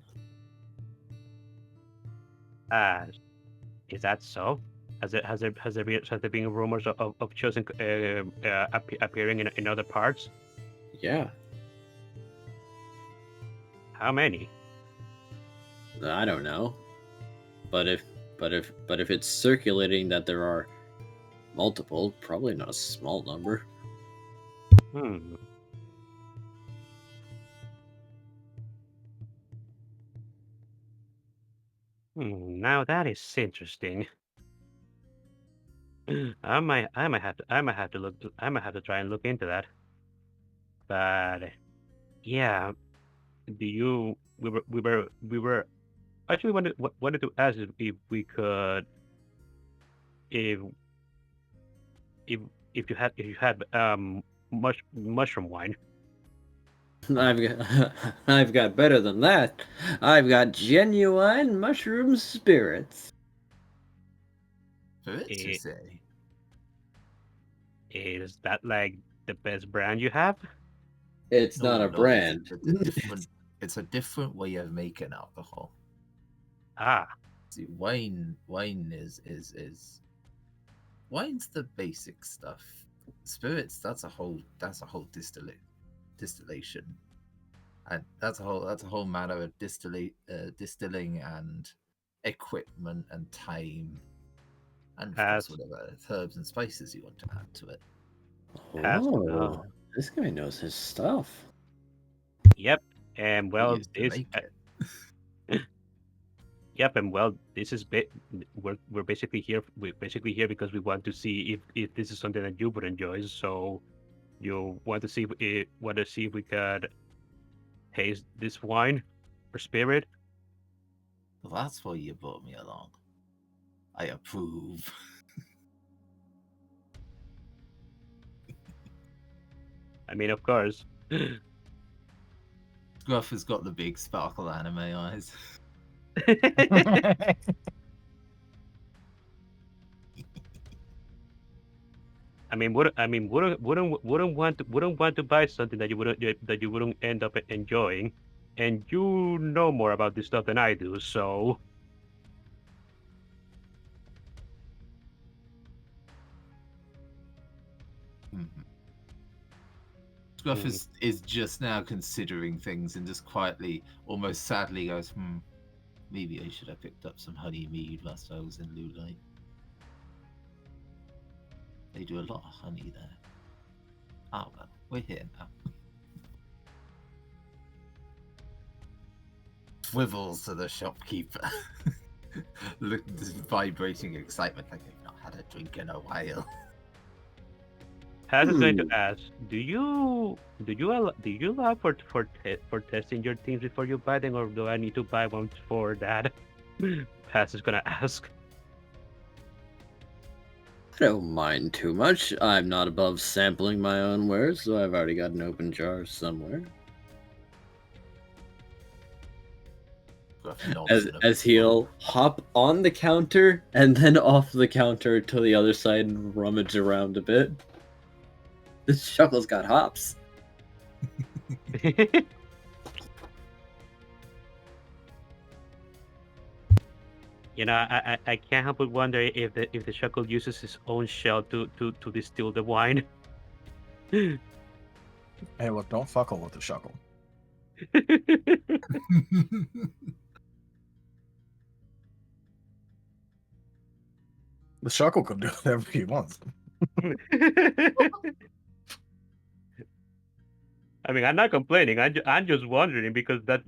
Is that so? Has there been rumors of Chosen appearing in other parts? Yeah, How many? I don't know. But if it's circulating that there are multiple, probably not a small number. Hmm. Now that is interesting. I might have to try and look into that. But yeah, do you? We were actually wanted to ask if we could, if if if you had mushroom wine. I've got I've got better than that. I've got genuine mushroom spirits. Spirits, you I- say? Is that like the best brand you have? It's No, not a no, brand. It's a different. It's a different way of making alcohol. Ah, See, wine is wine's the basic stuff. Spirits, that's a whole distillation, and that's a whole matter of distilling and equipment and time, and of course has whatever herbs and spices you want to add to it. has Oh, this guy knows his stuff. Yep. And We well, used to this make it. yep, and well, this is we're basically here. We're basically here because we want to see if this is something that you would enjoy. So you want to see if we could taste this wine or spirit. Well, that's why you brought me along. I approve. I mean, of course. Scruff has got the big sparkle anime eyes. Wouldn't want to buy something that you wouldn't end up enjoying, and you know more about this stuff than I do. So Scruff is just now considering things and just quietly, almost sadly goes, maybe I should have picked up some honey mead whilst I was in Lulite. They do a lot of honey there. Oh well, we're here now. Swivels to the shopkeeper. Look, this vibrating excitement like I've not had a drink in a while. Has is going to ask, do you allow for testing your teams before you buy them, or do I need to buy one for that? Pass is gonna ask. I don't mind too much. I'm not above sampling my own wares, so I've already got an open jar somewhere. As he'll hop on the counter and then off the counter to the other side and rummage around a bit. This Shuckle's got hops. You know, I can't help but wonder if the Shuckle uses his own shell to distill the wine. Hey, look, don't fuckle with the Shuckle. The Shuckle can do whatever he wants. I mean, I'm not complaining. I'm just wondering because that's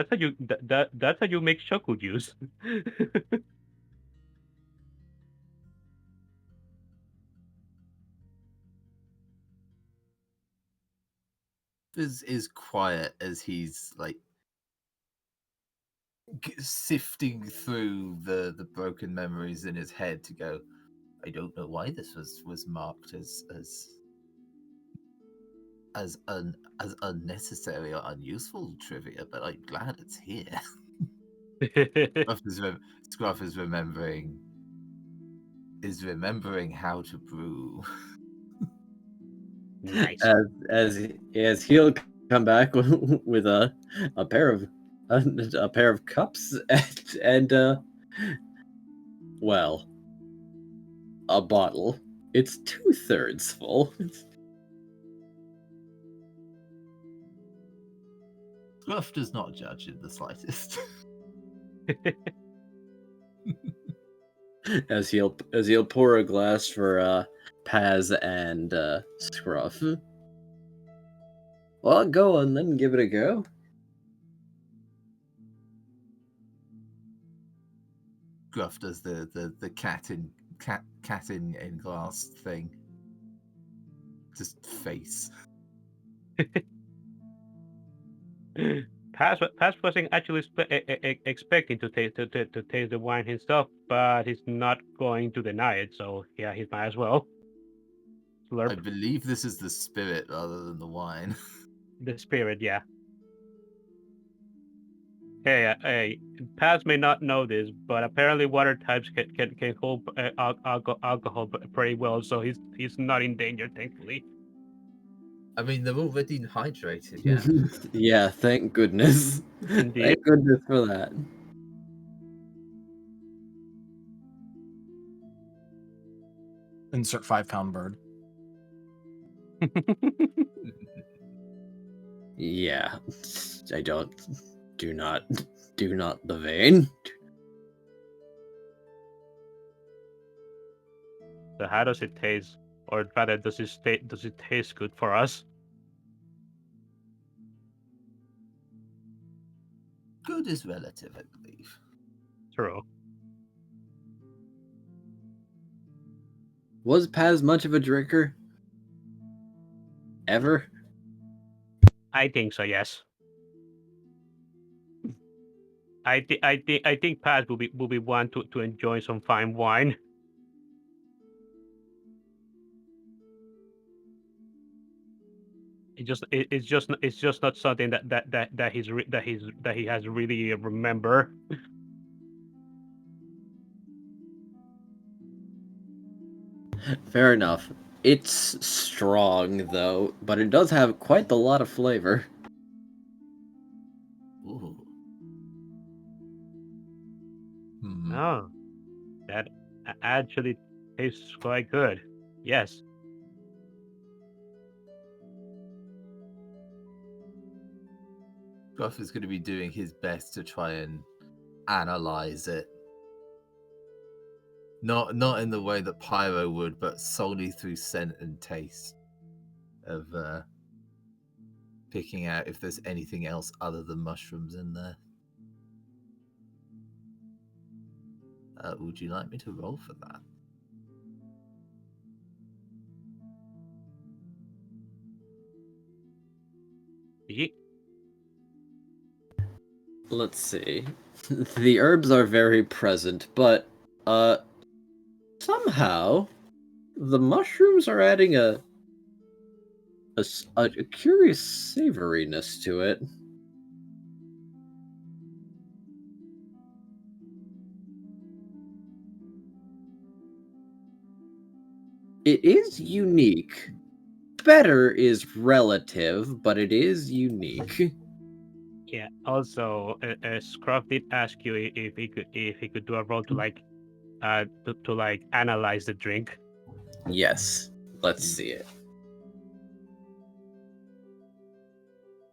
how you make Shuckle juice. is quiet as he's like sifting through the broken memories in his head to go, I don't know why this was marked as unnecessary or unuseful trivia, but I'm glad it's here. Scruff is remembering how to brew. Nice. As he'll come back with a pair of cups and well, a bottle. It's 2/3 full. Scruff does not judge in the slightest. as he'll pour a glass for Paz and Scruff. Well, go on then, give it a go. Gruff does the cat in glass thing. Just face. Paz wasn't actually expecting to taste the wine himself, but he's not going to deny it. So yeah, he might as well. I Slurp believe this is the spirit rather than the wine. the spirit, yeah. Hey, Paz may not know this, but apparently water types can hold alcohol pretty well, so he's not in danger, thankfully. I mean, they're already hydrated, yeah. Yeah, thank goodness. Indeed. Thank goodness for that. Insert 5-pound bird. Yeah, I do not the Vane. So how does it taste, or rather, does it taste good for us? Good is relative, I believe. True. Was Paz much of a drinker? Ever? I think so. Yes. I think Paz will be one to enjoy some fine wine. It's just not something that he has really remember. Fair enough. It's strong though, but it does have quite a lot of flavor. Ooh. Oh, that actually tastes quite good. Yes. Gruff is going to be doing his best to try and analyze it. Not in the way that Pyro would, but solely through scent and taste of picking out if there's anything else other than mushrooms in there. Would you like me to roll for that? Let's see. The herbs are very present, but somehow the mushrooms are adding a curious savoriness to it. It is unique. Better is relative, but it is unique. Yeah. Also, Scruff did ask you if he could do a roll to like to like analyze the drink. Yes. Let's see it.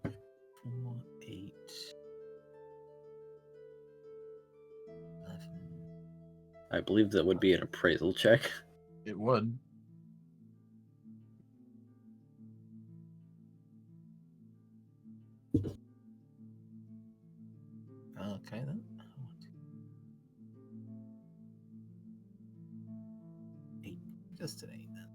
4, 8, 11. I believe that would be an appraisal check. It would. Okay then. 8. Just an 8 then.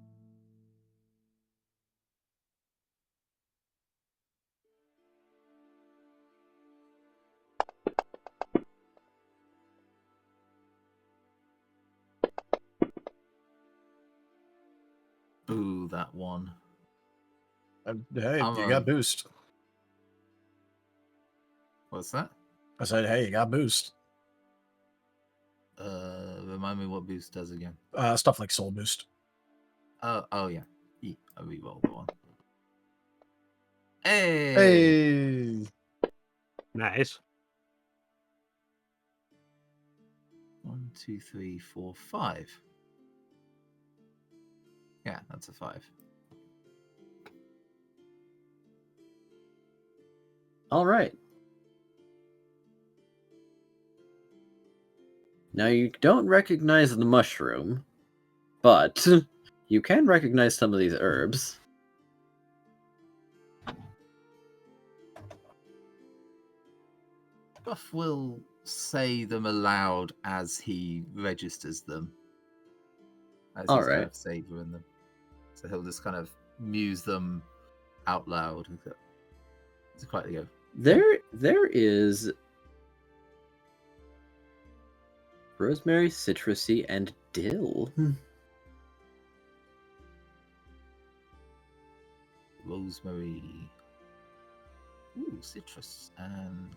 Boo, that one. Hey, I'm you a- got boost. What's that? I said, hey, you got boost. Remind me what boost does again. Stuff like soul boost. Oh yeah. I re-rolled the one. Hey! Hey! Nice. 1, 2, 3, 4, 5. Yeah, that's a 5. All right. Now you don't recognize the mushroom, but you can recognize some of these herbs. Scruff will say them aloud as he registers them. As he's All kind right. of savoring them. So he'll just kind of muse them out loud. It's quite a go. There is rosemary, citrusy, and dill. Rosemary. Ooh, citrus and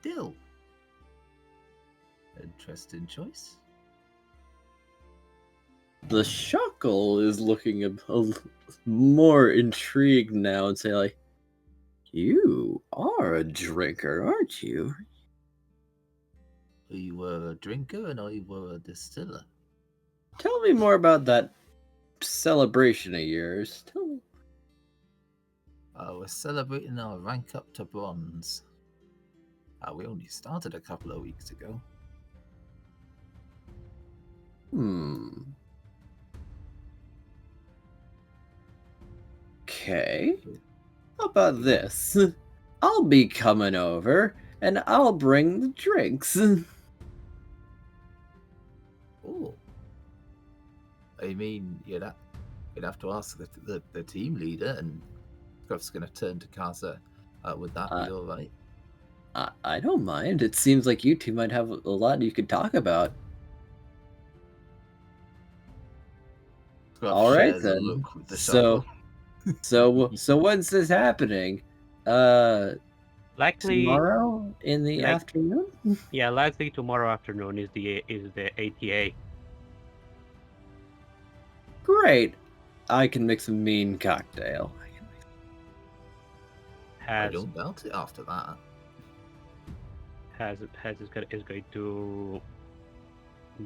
dill. Interesting choice. The Shuckle is looking a more intrigued now and say like, "You are a drinker, aren't you?" You were a drinker and I were a distiller. Tell me more about that celebration of yours. Tell me. We're celebrating our rank up to bronze. We only started a couple of weeks ago. Okay. How about this? I'll be coming over and I'll bring the drinks. Oh. I mean, you'd have to ask the team leader, and Scruff's going to turn to Casa. Would that be all right? I don't mind. It seems like you two might have a lot you could talk about. Scruff All right shares a then. look with the So, Shuckle. so when's this happening? Likely, Tomorrow in the like- afternoon? yeah, likely tomorrow afternoon is the ATA. Great. I can mix a mean cocktail. I don't doubt it after that. Has is going to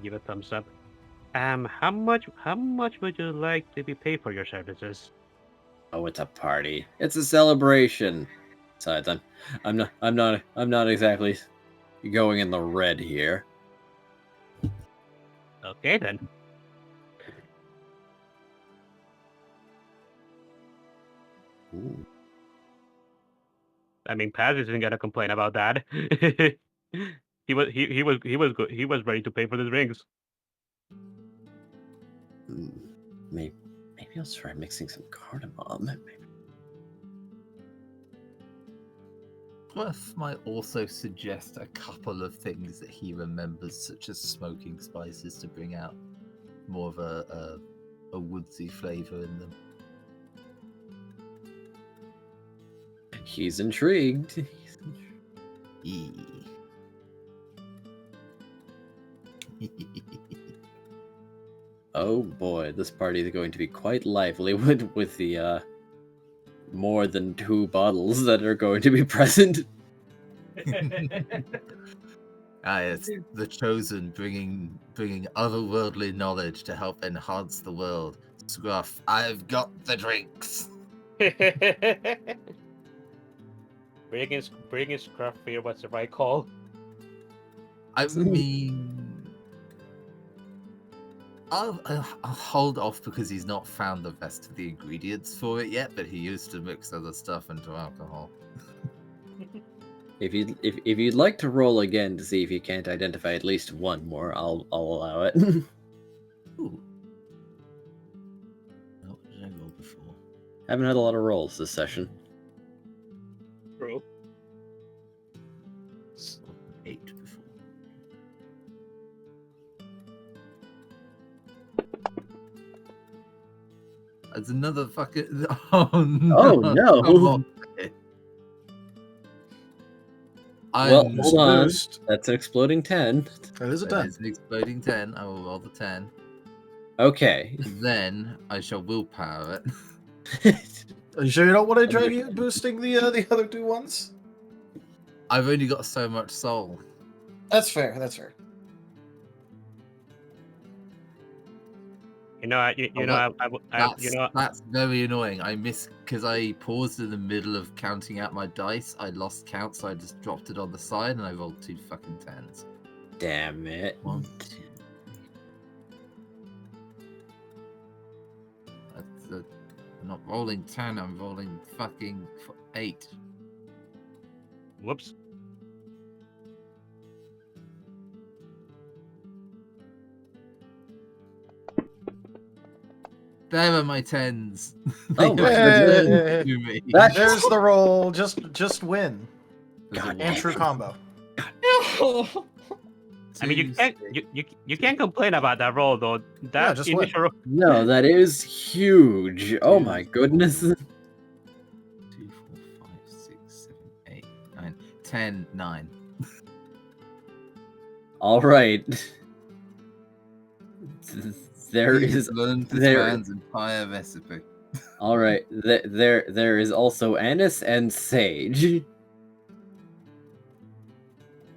give a thumbs up. How much would you like to be paid for your services? Oh, it's a party. It's a celebration. Besides, I'm not exactly going in the red here. Okay then. Ooh. I mean, Paz isn't gonna complain about that. he was good. He was ready to pay for the drinks. Maybe I'll try mixing some cardamom. Scruff might also suggest a couple of things that he remembers, such as smoking spices, to bring out more of a woodsy flavor in them. He's intrigued. Oh boy, this party is going to be quite lively with the more than 2 bottles that are going to be present. It's the chosen bringing otherworldly knowledge to help enhance the world. Scruff, I've got the drinks. Bringing Scruff here was the right call. I mean, I'll hold off because he's not found the rest of the ingredients for it yet, but he used to mix other stuff into alcohol. If you'd like to roll again to see if you can't identify at least one more, I'll allow it. Ooh. What did I roll before? Haven't had a lot of rolls this session. Bro. 8 before. That's another fucking. Oh no! Oh, no. Come on. Well, I'm hold on. Boost. That's an exploding 10. That is a That 10. is an exploding 10. I will roll the 10. Okay. Then I shall willpower it. Are you sure you don't want to try boosting the other 2 ones? I've only got so much soul. That's fair. That's fair. That's very annoying. I missed because I paused in the middle of counting out my dice. I lost count, so I just dropped it on the side, and I rolled 2 fucking 10s. Damn it. 1, 2. I'm not rolling 10. I'm rolling fucking 8. Whoops. There are my 10s. Oh They my have goodness. returned to me. There's the roll. Just win. There's a God one. And true combo. I mean, you Two, can't you can't complain about that roll though. That just win. initial roll- No, that is huge. Oh my Huge. goodness. 2, 4, 5, 6, 7, 8, 9, 10, 9. All right. There He's is learned this there- man's entire recipe. all right. There is also anise and sage.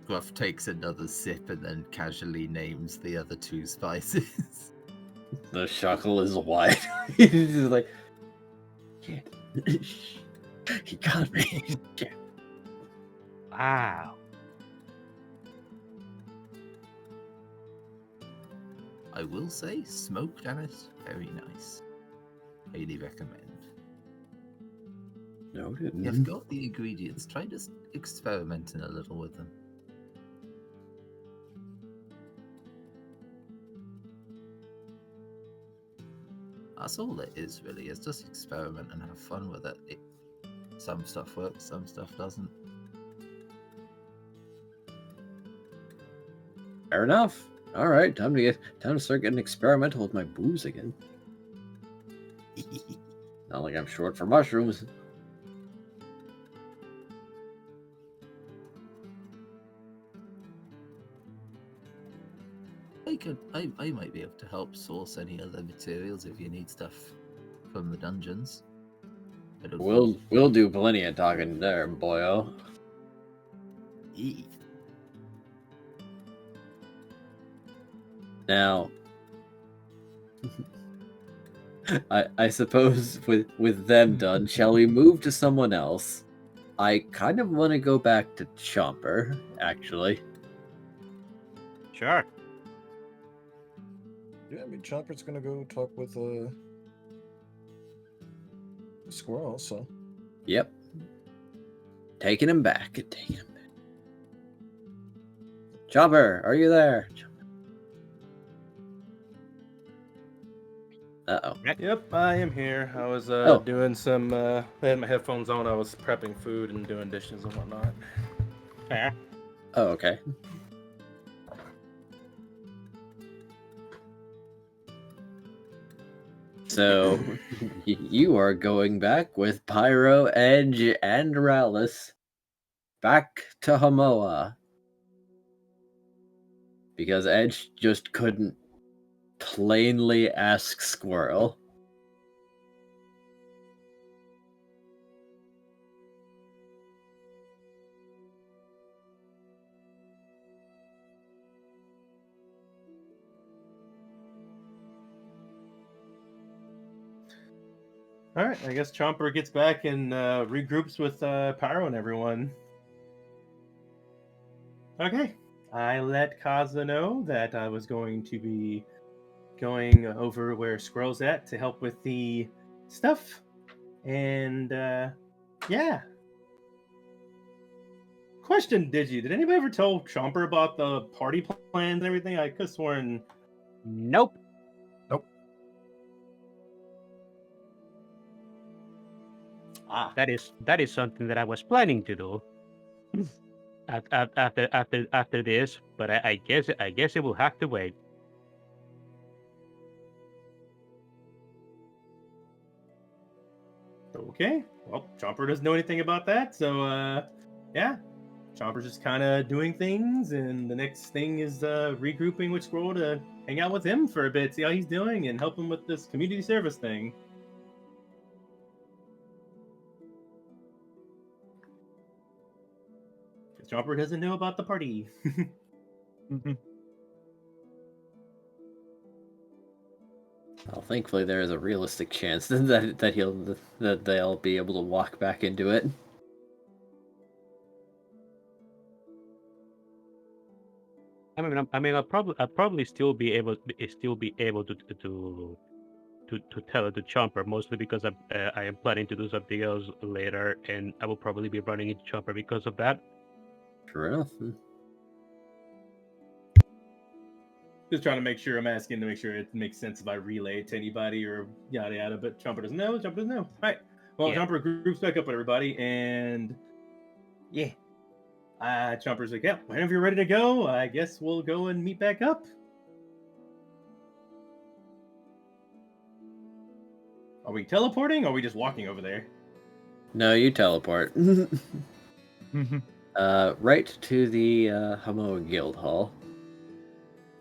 Scruff takes another sip and then casually names the other 2 spices. The chuckle is wide. He's just like, yeah. He got me. Yeah. Wow. I will say, smoked anise, very nice. Highly recommend. Noted. You've got the ingredients. Try just experimenting a little with them. That's all it is, really. It's just experiment and have fun with it. Some stuff works, some stuff doesn't. Fair enough. All right, time to start getting experimental with my booze again. Not like I'm short for mushrooms. I might be able to help source any other materials if you need stuff from the dungeons. I don't We'll do plenty of talking there, boyo. know. Now, I suppose with them done, shall we move to someone else? I kind of want to go back to Chomper, actually. Sure. Yeah, I mean, Chomper's gonna go talk with Squirrel, so. Yep. Taking him back. Chomper, are you there? Uh-oh. Yep, I am here. I was Oh. doing some. I had my headphones on. I was prepping food and doing dishes and whatnot. Fair. Oh, okay. So, you are going back with Pyro, Edge, and Rallis back to Hamoa. Because Edge just couldn't plainly ask Squirrel. All right, I guess Chomper gets back and regroups with Pyro and everyone. Okay, I let Kaza know that I was going to be going over where Squirrel's at to help with the stuff, and yeah. Question, did anybody ever tell Chomper about the party plans and everything? I could have sworn. Nope. Ah, That is something that I was planning to do. After this, but I guess it will have to wait. okay. Well, Chomper doesn't know anything about that, so yeah. Chomper's just kind of doing things, and the next thing is regrouping with Squirrel to hang out with him for a bit, see how he's doing, and help him with this community service thing. Because Chomper doesn't know about the party. Well, thankfully there is a realistic chance that they'll be able to walk back into it. I'll probably still be able to tell it to Chomper, mostly because I am planning to do something else later, and I will probably be running into Chomper because of that. True enough. Just trying to make sure I'm asking to make sure it makes sense if I relay it to anybody or yada yada. But Jumper doesn't know. Jumper doesn't know. All right. Well, Yeah. Jumper groups back up with everybody, and yeah, Jumper's like, yeah. Whenever you're ready to go, I guess we'll go and meet back up. Are we teleporting? Or are we just walking over there? No, you teleport. Right to the Hamoa Guild Hall,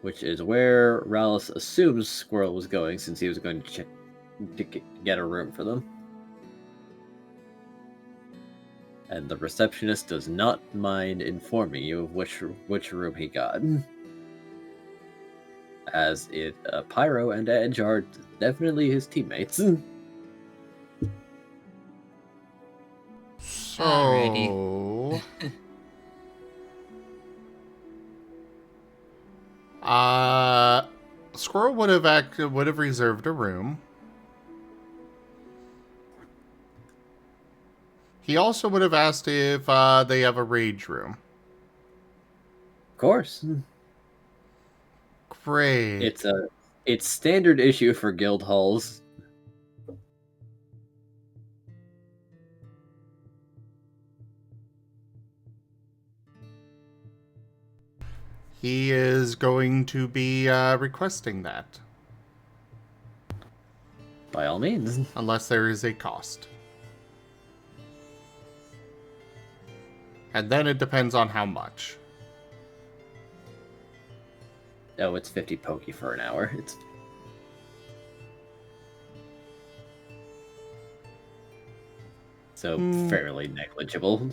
which is where Rallis assumes Squirrel was going, since he was going to check to get a room for them. And the receptionist does not mind informing you of which room he got, as Pyro and Edge are definitely his teammates. So, Squirrel would have reserved a room. He also would have asked if they have a rage room. Of course, Great. it's standard issue for guild halls. He is going to be requesting that. By all means. Unless there is a cost. And then it depends on how much. Oh, it's 50 Poke for an hour. It's so fairly negligible.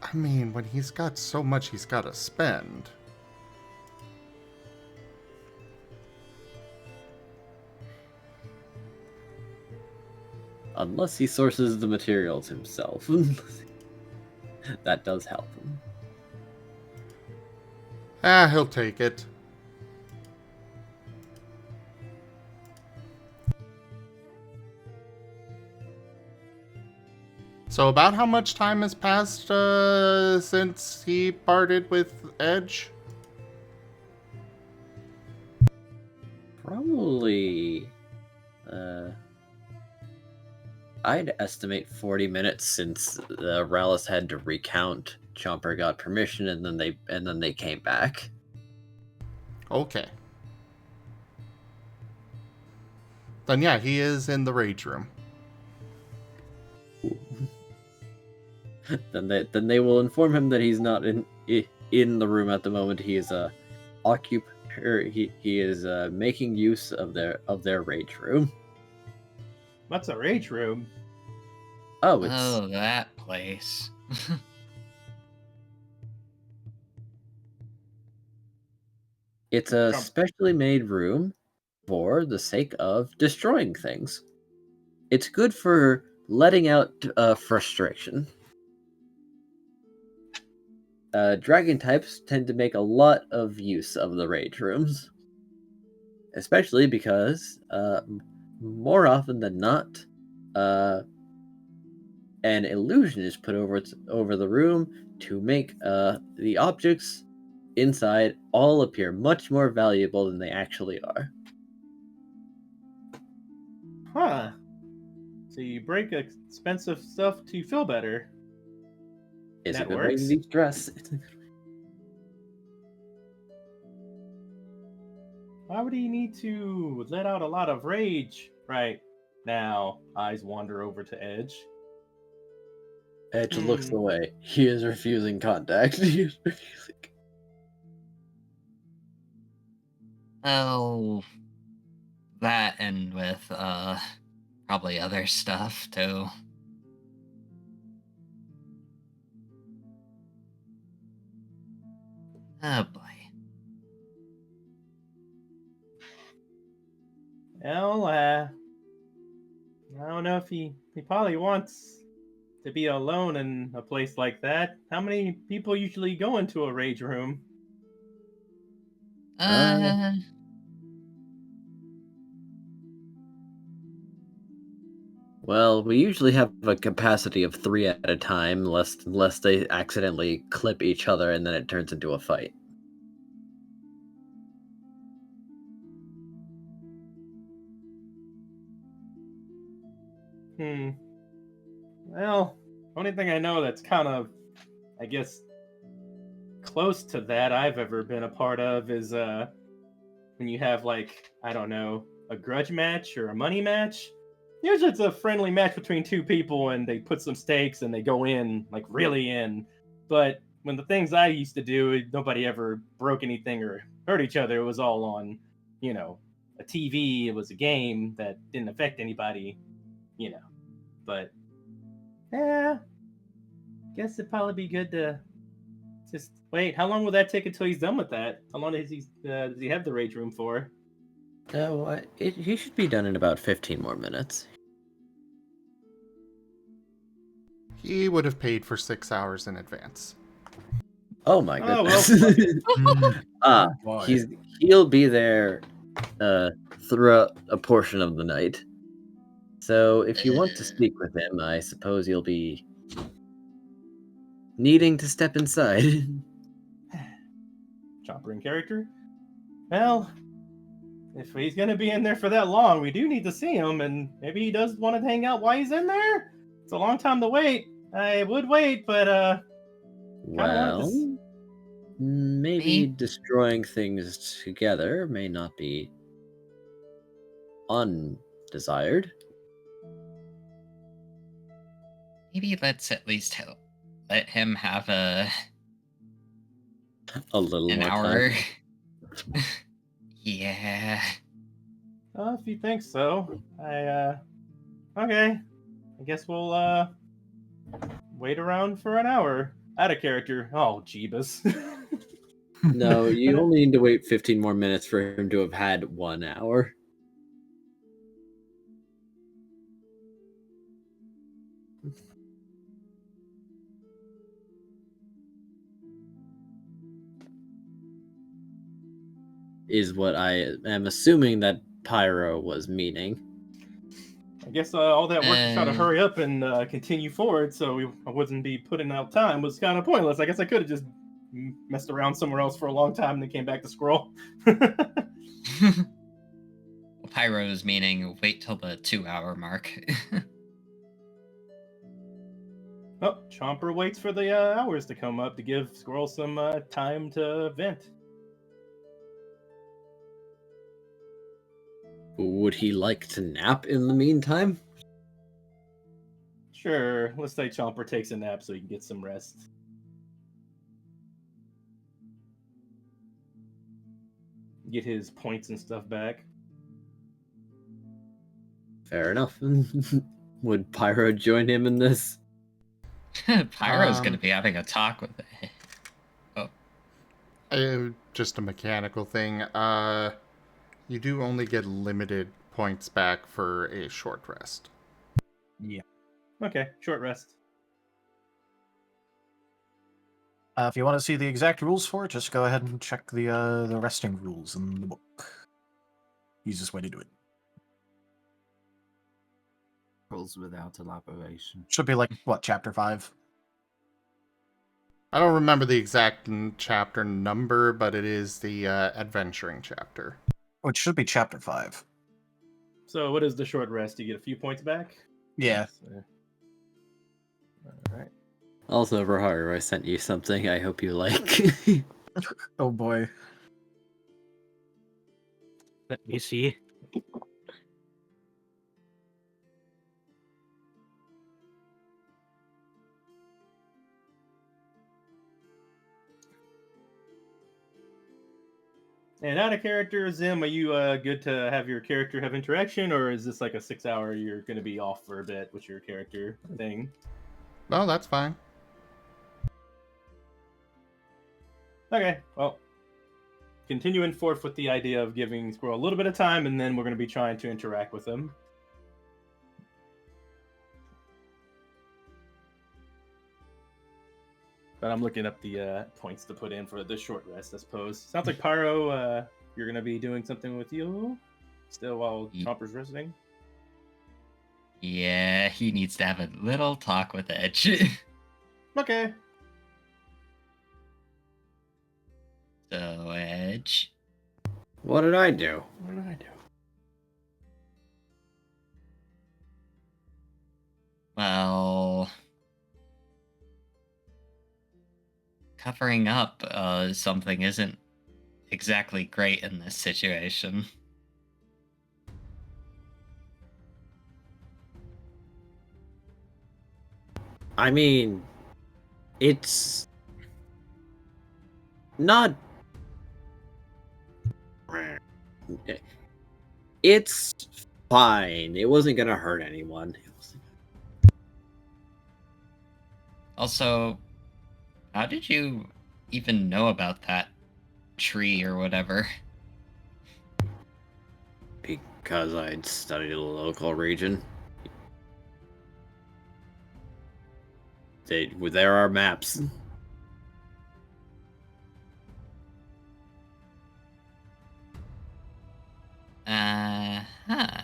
I mean, when he's got so much he's got to spend. Unless he sources the materials himself. That does help him. He'll take it. So about how much time has passed since he parted with Edge? Probably I'd estimate 40 minutes, since Rallis had to recount. Chomper got permission, and then they came back. Okay. Then yeah, he is in the rage room. Then they will inform him that he's not in the room at the moment. He is he is making use of their rage room. What's a rage room? Oh, it's Oh, that place. it's a specially made room for the sake of destroying things. It's good for letting out frustration. Dragon types tend to make a lot of use of the rage rooms, especially because more often than not, an illusion is put over the room to make the objects inside all appear much more valuable than they actually are. Huh. So you break expensive stuff to feel better. It's That a good way to works. de-stress. Why would he need to let out a lot of rage right now? Eyes wander over to Edge. Edge looks away. He is refusing contact. He is refusing. Oh, that and with probably other stuff too. Oh boy. Well, I don't know if he probably wants to be alone in a place like that. How many people usually go into a rage room? Well, we usually have a capacity of 3 at a time, lest they accidentally clip each other and then it turns into a fight. Well, only thing I know that's kind of, I guess, close to that I've ever been a part of is when you have like, I don't know, a grudge match or a money match. Usually it's a friendly match between two people and they put some stakes and they go in, like really in. But when the things I used to do, nobody ever broke anything or hurt each other. It was all on, you know, a TV. It was a game that didn't affect anybody, you know. But yeah, guess it'd probably be good to just wait. How long will that take until he's done with that? How long does he have the rage room for? He should be done in about 15 more minutes. He would have paid for 6 hours in advance. Oh my Oh, well, goodness. Oh, boy. He'll be there throughout a portion of the night. So if you want to speak with him, I suppose you'll be needing to step inside. Chopper in character? Well, if he's gonna be in there for that long, we do need to see him, and maybe he does want to hang out while he's in there? It's a long time to wait. I would wait, but Well, maybe destroying things together may not be undesired. Maybe let's at least let him have A little an more hour. time. Yeah. if you think so, okay. I guess we'll wait around for an hour. Out of character. Oh, Jeebus. No, you only need to wait 15 more minutes for him to have had 1 hour. Is what I am assuming that Pyro was meaning. I guess all that work to try to hurry up and continue forward so I wouldn't be putting out time was kind of pointless. I guess I could have just messed around somewhere else for a long time and then came back to Squirrel. Pyro's meaning wait till the 2-hour mark. Oh, Chomper waits for the hours to come up to give Squirrel some time to vent. Would he like to nap in the meantime? Sure, let's say Chomper takes a nap so he can get some rest. Get his points and stuff back. Fair enough. Would Pyro join him in this? Pyro's going to be having a talk with it. Just a mechanical thing. You do only get limited points back for a short rest. Yeah. Okay, short rest. If you want to see the exact rules for it, just go ahead and check the resting rules in the book. Easiest way to do it. Rules without elaboration. Should be like, what, chapter 5? I don't remember the exact chapter number, but it is the adventuring chapter. Oh, it should be chapter 5. So what is the short rest? You get a few points back? Yeah. Alright. Also, Raharu, I sent you something I hope you like. Oh boy. Let me see. And out of character, Zim, are you good to have your character have interaction, or is this like a 6-hour you're going to be off for a bit with your character thing? No, that's fine. Okay, well, continuing forth with the idea of giving Squirrel a little bit of time, and then we're going to be trying to interact with him. But I'm looking up the points to put in for the short rest, I suppose. Sounds like Pyro, you're going to be doing something with you still while Chomper's resting. Yeah, he needs to have a little talk with Edge. Okay. So, Edge. What did I do? What did I do? Well, covering up something isn't exactly great in this situation. I mean, it's not. It's fine. It wasn't gonna hurt anyone. Also, how did you even know about that tree or whatever? Because I'd studied the local region. There are maps. Huh.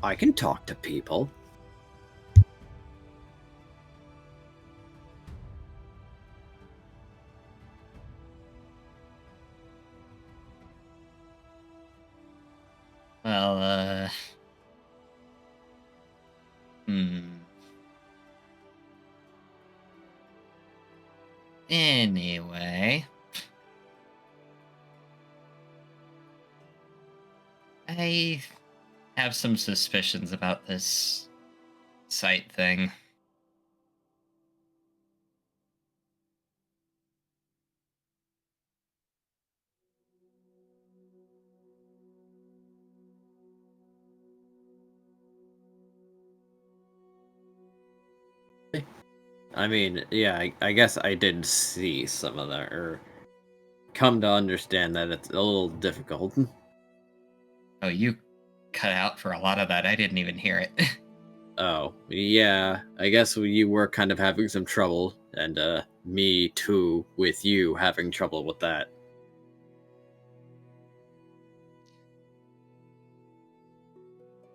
I can talk to people. Well, Anyway. I have some suspicions about this site thing. I mean, yeah, I guess I did see some of that, or come to understand that it's a little difficult. Oh, you cut out for a lot of that. I didn't even hear it. Oh, yeah, I guess you were kind of having some trouble, and me too, with you having trouble with that.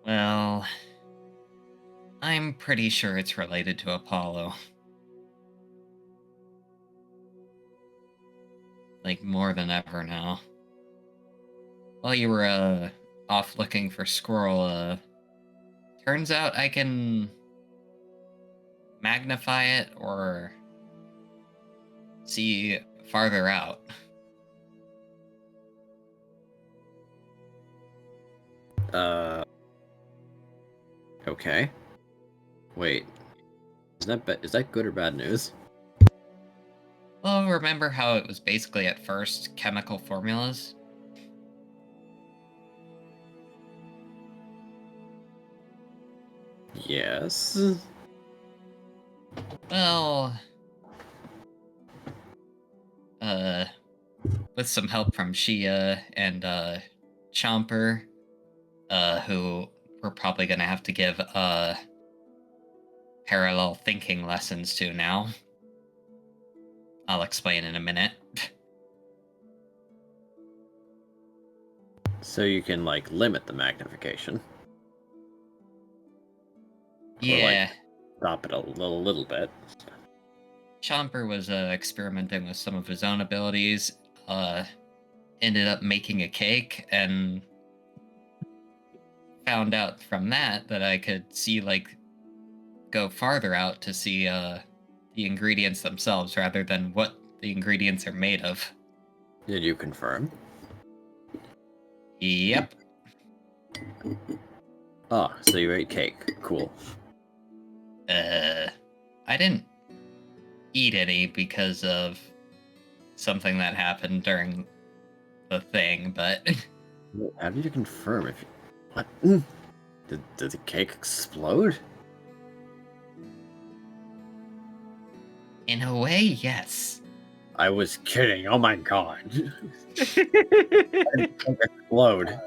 Well, I'm pretty sure it's related to Apollo. Like, more than ever now. While you were, off looking for Squirrel, turns out I can magnify it or see farther out. Okay. Wait. Is that good or bad news? Well, remember how it was basically at first chemical formulas? Yes. Well, with some help from Shia and Chomper, who we're probably gonna have to give parallel thinking lessons to now. I'll explain in a minute. So you can, like, limit the magnification. Yeah. Stop it a little bit. Chomper was experimenting with some of his own abilities, ended up making a cake, and found out from that I could see, like, go farther out to see the ingredients themselves rather than what the ingredients are made of. Did you confirm? Yep. Oh, so you ate cake. Cool. I didn't eat any because of something that happened during the thing, but How did you confirm if you... What? Did the cake explode? in a way, yes. I was kidding. Oh my god. It didn't explode.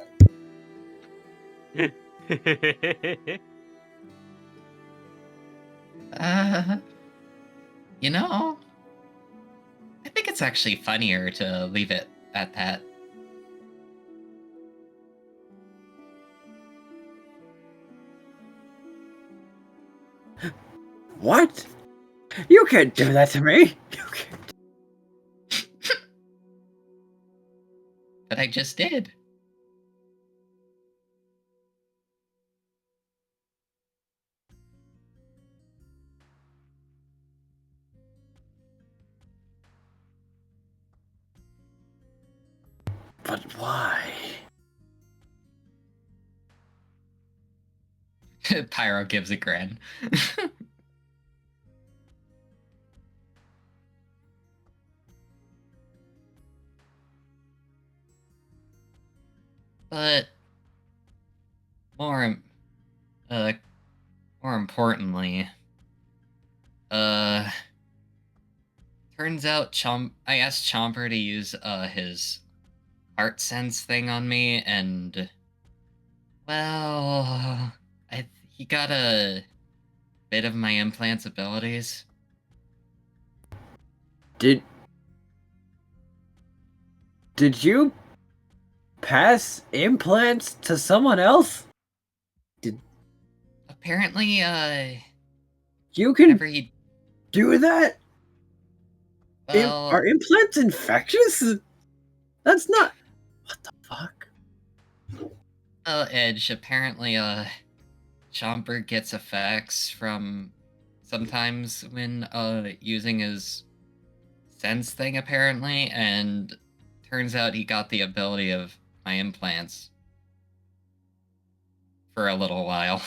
You know, I think it's actually funnier to leave it at that. What? You can't do that to me! You can't. But I just did. But why? Pyro gives a grin. But more importantly, turns out I asked Chomper to use his heart sense thing on me, and well, he got a bit of my implant's abilities. Did you pass implants to someone else? Apparently, You can whenever he do that? well, Are implants infectious? That's not... What the fuck? Edge, apparently, Chomper gets effects from sometimes when, using his sense thing, apparently, and turns out he got the ability of my implants for a little while.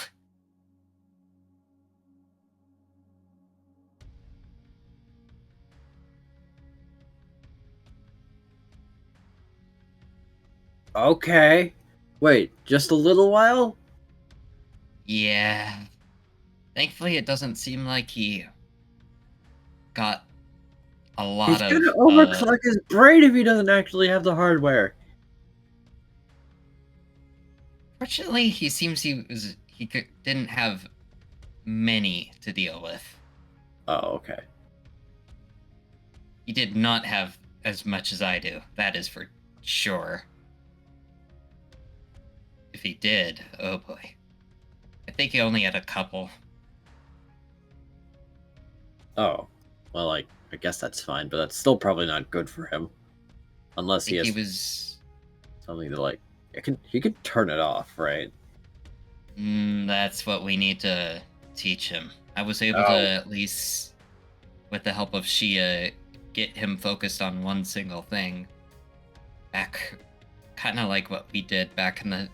Okay. Wait, just a little while? Yeah. Thankfully, it doesn't seem like he got a lot He's of. gonna overclock his brain if he doesn't actually have the hardware. Fortunately, he seems didn't have many to deal with. Oh, okay. He did not have as much as I do. That is for sure. If he did, oh boy. I think he only had a couple. Oh. Well, I guess that's fine, but that's still probably not good for him. Unless he I has think he was. something to, like... He can turn it off, right? That's what we need to teach him. I was able to, at least, with the help of Shia, get him focused on one single thing. Kind of like what we did back in the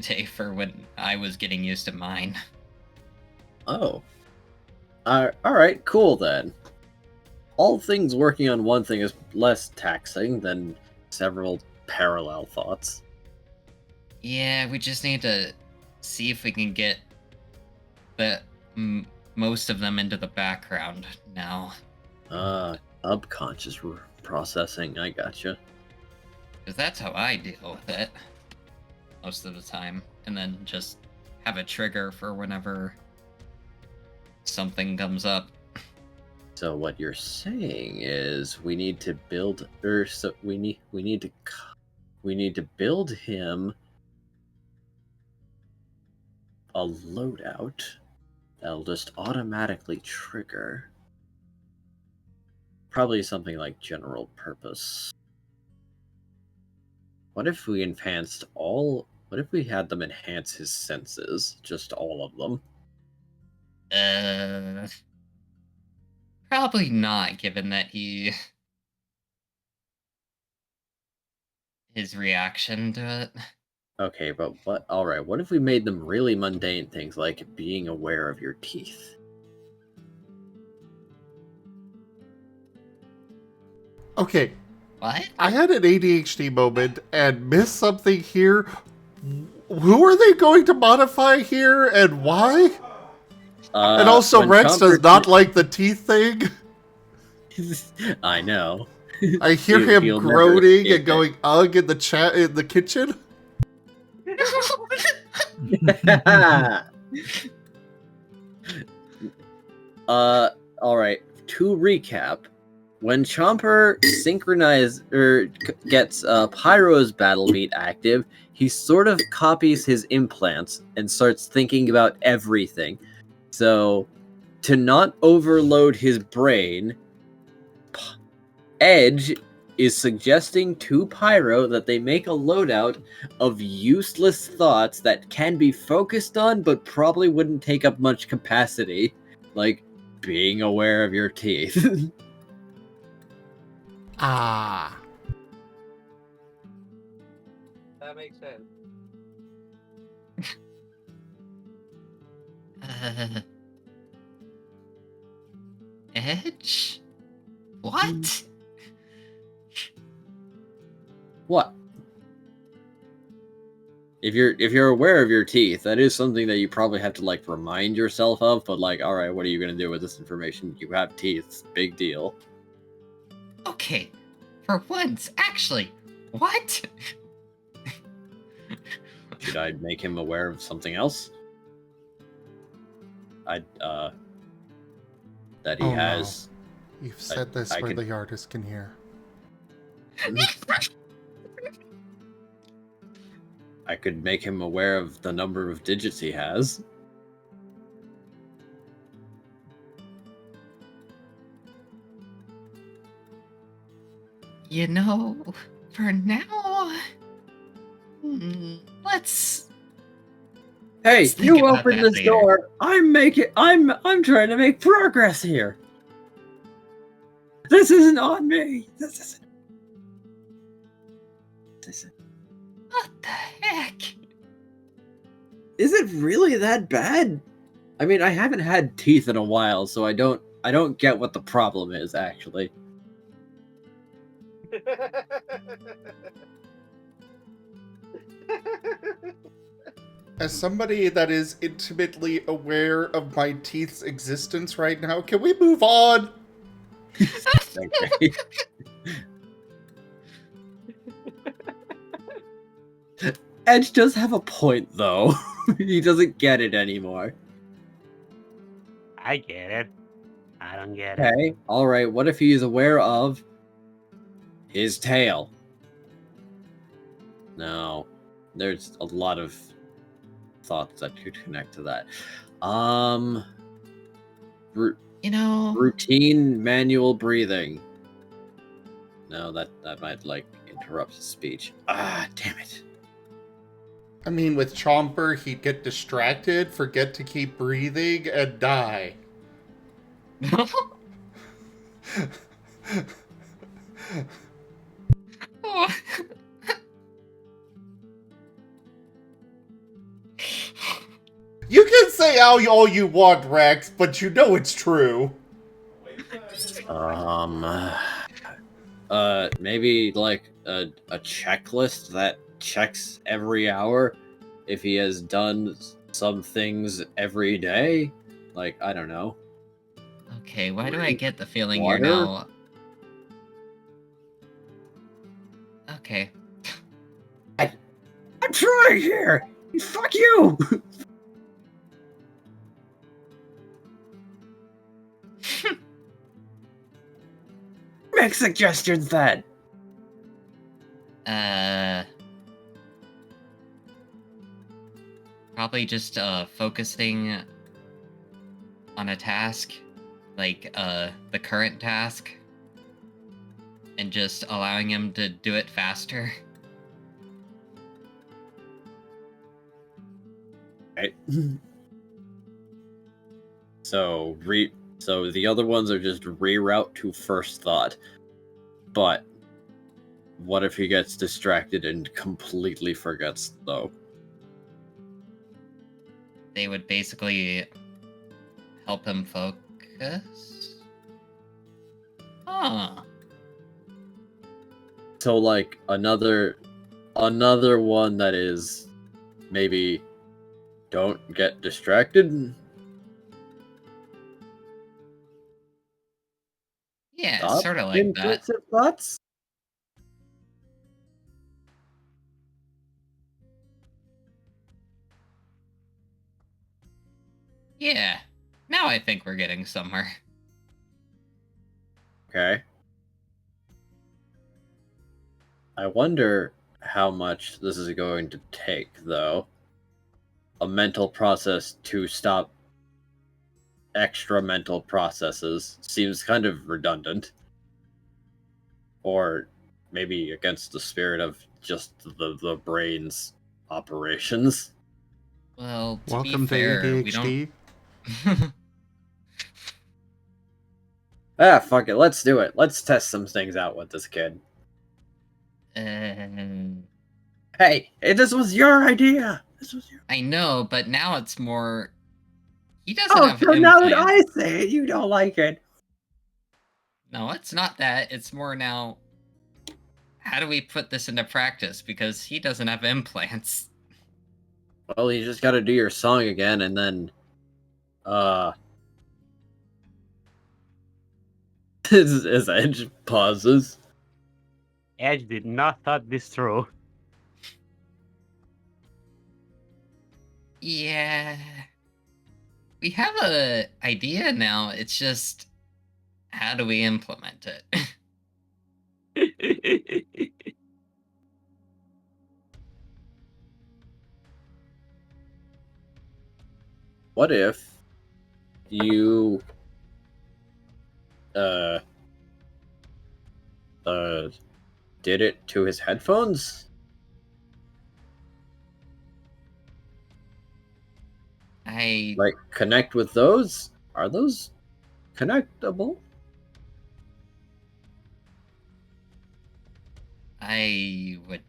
day for when I was getting used to mine. Oh. Alright, cool then. All things working on one thing is less taxing than several parallel thoughts. Yeah, we just need to see if we can get most of them into the background now. Subconscious processing, I gotcha. Because that's how I deal with it most of the time. And then just have a trigger for whenever something comes up. So what you're saying is we need to build, we need to build him a loadout that'll just automatically trigger. Probably something like general purpose. What if we enhanced all? What if we had them enhance his senses, just all of them? Probably not, given that his reaction to it. Okay, but what? All right. What if we made them really mundane things like being aware of your teeth? Okay, What? I had an ADHD moment and missed something here. Who are they going to modify here and why? And also, when Rex does Chomper- not like the teeth thing. I know. I hear He'll him never groaning escape and going "ugh" in the kitchen. All right. To recap, when Chomper gets Pyro's battle beat active, he sort of copies his implants and starts thinking about everything. So, to not overload his brain, Edge is suggesting to Pyro that they make a loadout of useless thoughts that can be focused on but probably wouldn't take up much capacity, like being aware of your teeth. Ah. That makes sense. Edge? What? What? If you're aware of your teeth, that is something that you probably have to like remind yourself of, but like, alright, what are you gonna do with this information? You have teeth, big deal. Okay, for once, actually, what? Should I make him aware of something else? That he Oh, no. has. You've said this I where could- the artist can hear. I could make him aware of the number of digits he has. You know, for now, let's. Hey, Let's think you about open that this later. door. I'm trying to make progress here. This isn't on me. This isn't. What the heck? Is it really that bad? I mean, I haven't had teeth in a while, so I don't get what the problem is actually. As somebody that is intimately aware of my teeth's existence right now, can we move on? Okay. Edge does have a point, though. He doesn't get it anymore. I get it. I don't get it. Okay, alright, what if he is aware of his tail? No. There's a lot of thoughts that could connect to that. You know, Routine manual breathing. No, that might, like, interrupt his speech. Ah, damn it. I mean, with Chomper, he'd get distracted, forget to keep breathing, and die. Oh. You can say all you want, Rex, but you know it's true. Maybe like a checklist that checks every hour if he has done some things every day. Like, I don't know. Okay, why do I get the feeling Water? you're now... Okay. I'm trying here! Fuck you! Make suggestions then! Probably just focusing on a task, like the current task, and just allowing him to do it faster. Right. So the other ones are just reroute to first thought. But what if he gets distracted and completely forgets, though? They would basically help him focus. Huh. So, like, another one that is maybe don't get distracted. Yeah, Stop sort of like that. intrusive thoughts. Yeah. Now I think we're getting somewhere. Okay. I wonder how much this is going to take, though. A mental process to stop extra mental processes seems kind of redundant. Or maybe against the spirit of just the brain's operations. Well, to Welcome be fair, to we don't. ADHD. Ah, fuck it, let's do it. Let's test some things out with this kid. Hey, this was your idea! This was your... I know, but now it's more. He doesn't Oh, have so now that implants. I say it, you don't like it. No, it's not that. It's more now. How do we put this into practice? Because he doesn't have implants. Well, you just gotta do your song again, and then... As Edge pauses. Edge did not thought this through. Yeah. We have a idea now. It's just how do we implement it? What if you did it to his headphones? Like, connect with those? Are those connectable? I would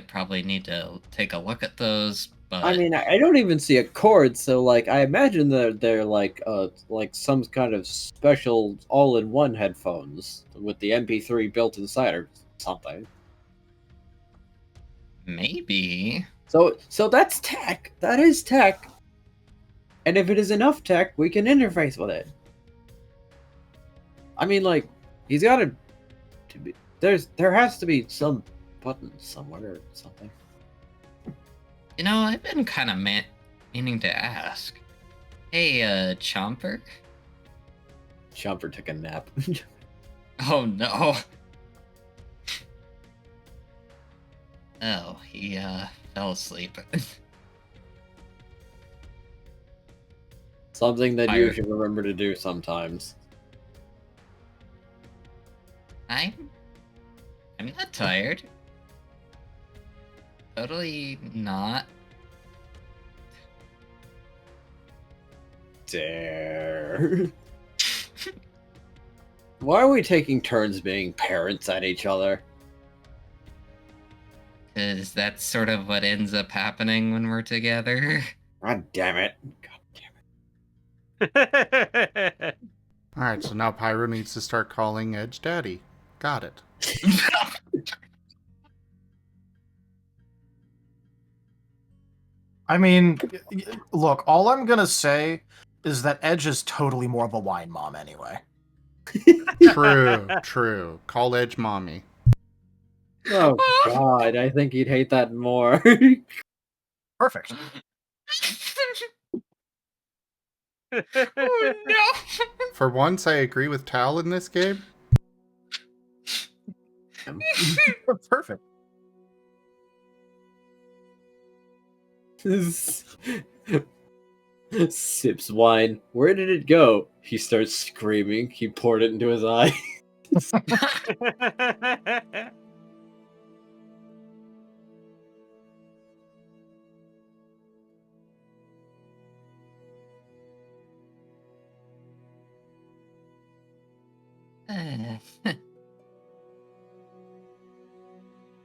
probably need to take a look at those, but I mean, I don't even see a cord, so like I imagine that they're like some kind of special all-in-one headphones with the MP3 built inside or something. maybe. So that's tech. That is tech. And if it is enough tech, we can interface with it. I mean, like, he's got to be. There has to be some button somewhere or something. You know, I've been kind of meaning to ask. Hey, Chomper? Chomper took a nap. Oh, no. Oh, he, fell asleep. Something that you Fire. should remember to do sometimes. I'm not tired. Totally not. Dare. Why are we taking turns being parents at each other? Because that's sort of what ends up happening when we're together. God damn it. God damn it. Alright, so now Pyro needs to start calling Edge Daddy. Got it. I mean, look, all I'm gonna say is that Edge is totally more of a wine mom anyway. True. Call Edge mommy. Oh god, I think he'd hate that more. Perfect. Oh, no! For once, I agree with Tal in this game. Perfect. Sips wine. Where did it go? He starts screaming. He poured it into his eye.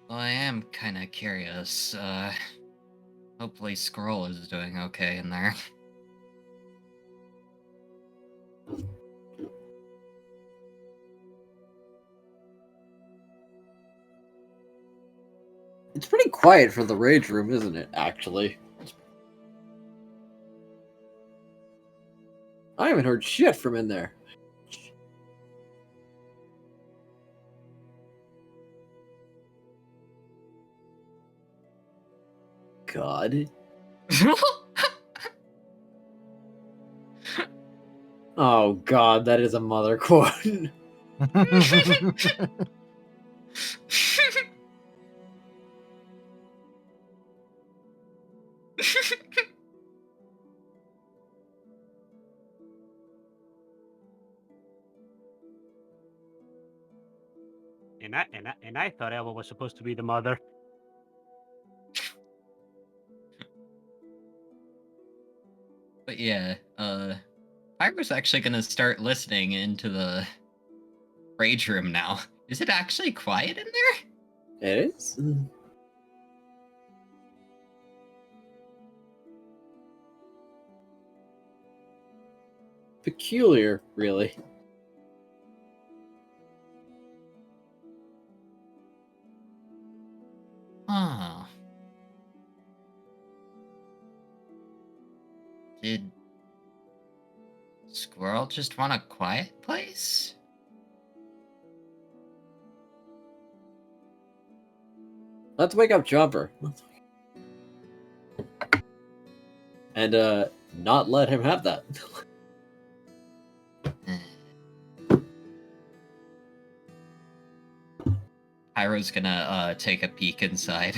Well, I am kind of curious. Hopefully Squirrel is doing okay in there. It's pretty quiet for the rage room, isn't it, actually? I haven't heard shit from in there. God. Oh god, that is a mother quote. And I thought Elva was supposed to be the mother. But yeah, Pyro's actually gonna start listening into the rage room now. Is it actually quiet in there? It is. Peculiar, really. Oh. Did Squirrel just want a quiet place? Let's wake up Jumper. And not let him have that. Pyro's gonna take a peek inside.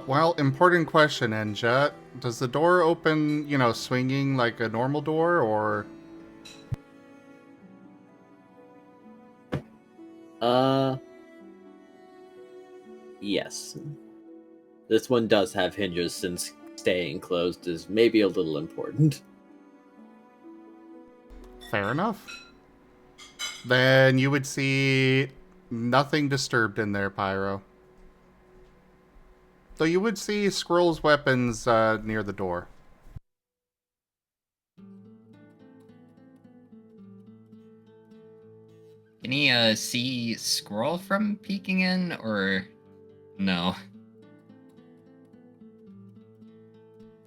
Well, important question, Enja. Does the door open, swinging like a normal door, or... Yes. This one does have hinges, since staying closed is maybe a little important. Fair enough. Then you would see nothing disturbed in there, Pyro. Though you would see Squirrel's weapons near the door. Can he see Squirrel from peeking in, or no?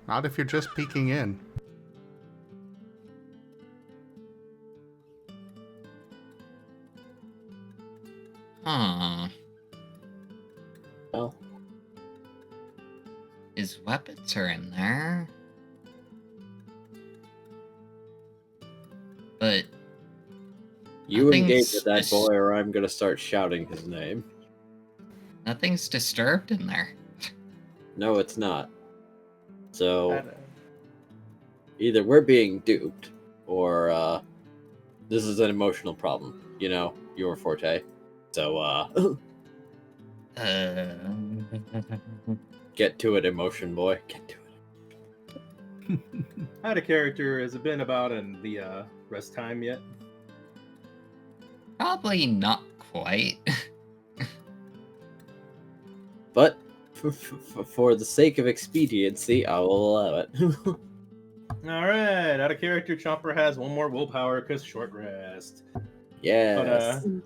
Not if you're just peeking in. Huh. Well, His weapons are in there. But you engage nothing's with that dis- boy, or I'm gonna start shouting his name. Nothing's disturbed in there. No, it's not. So That, either we're being duped, or this is an emotional problem. Your forte. So get to it, emotion boy. Get to it. I had a character. Has it been about in the rest time yet? Probably not quite. But for the sake of expediency, I will allow it. All right, out of character, Chomper has one more willpower because short rest. Yes. But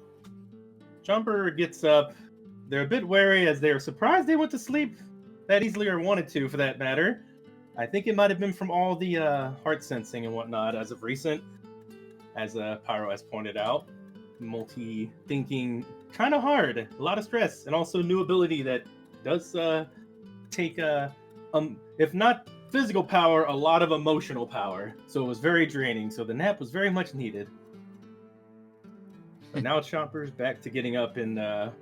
Chomper gets up. They're a bit wary as they're surprised they went to sleep that easily, or wanted to, for that matter. I think it might have been from all the heart sensing and whatnot as of recent, as Pyro has pointed out. Multi-thinking, kind of hard, a lot of stress, and also new ability that does take if not physical power, a lot of emotional power. So it was very draining. So the nap was very much needed. But now Chomper's back to getting up and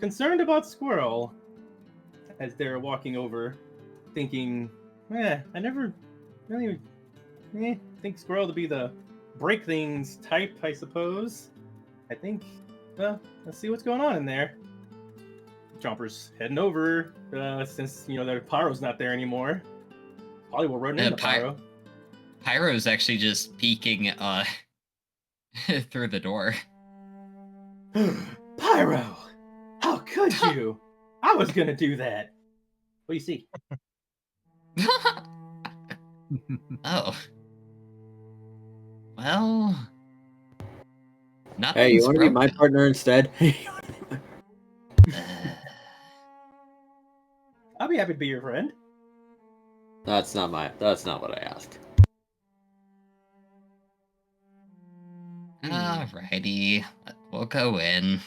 concerned about Squirrel as they're walking over, thinking, I never really think Squirrel to be the break things type, I suppose. I think, let's see what's going on in there. Chomper's heading over, since, their Pyro's not there anymore. Probably will run into Pyro. Pyro's actually just peeking through the door. Pyro! How could you? I was gonna do that. What do you see? Oh. Well. Nothing's Hey, you want to be my broken. partner instead? I'll be happy to be your friend. That's not what I asked. Alrighty, we'll go in.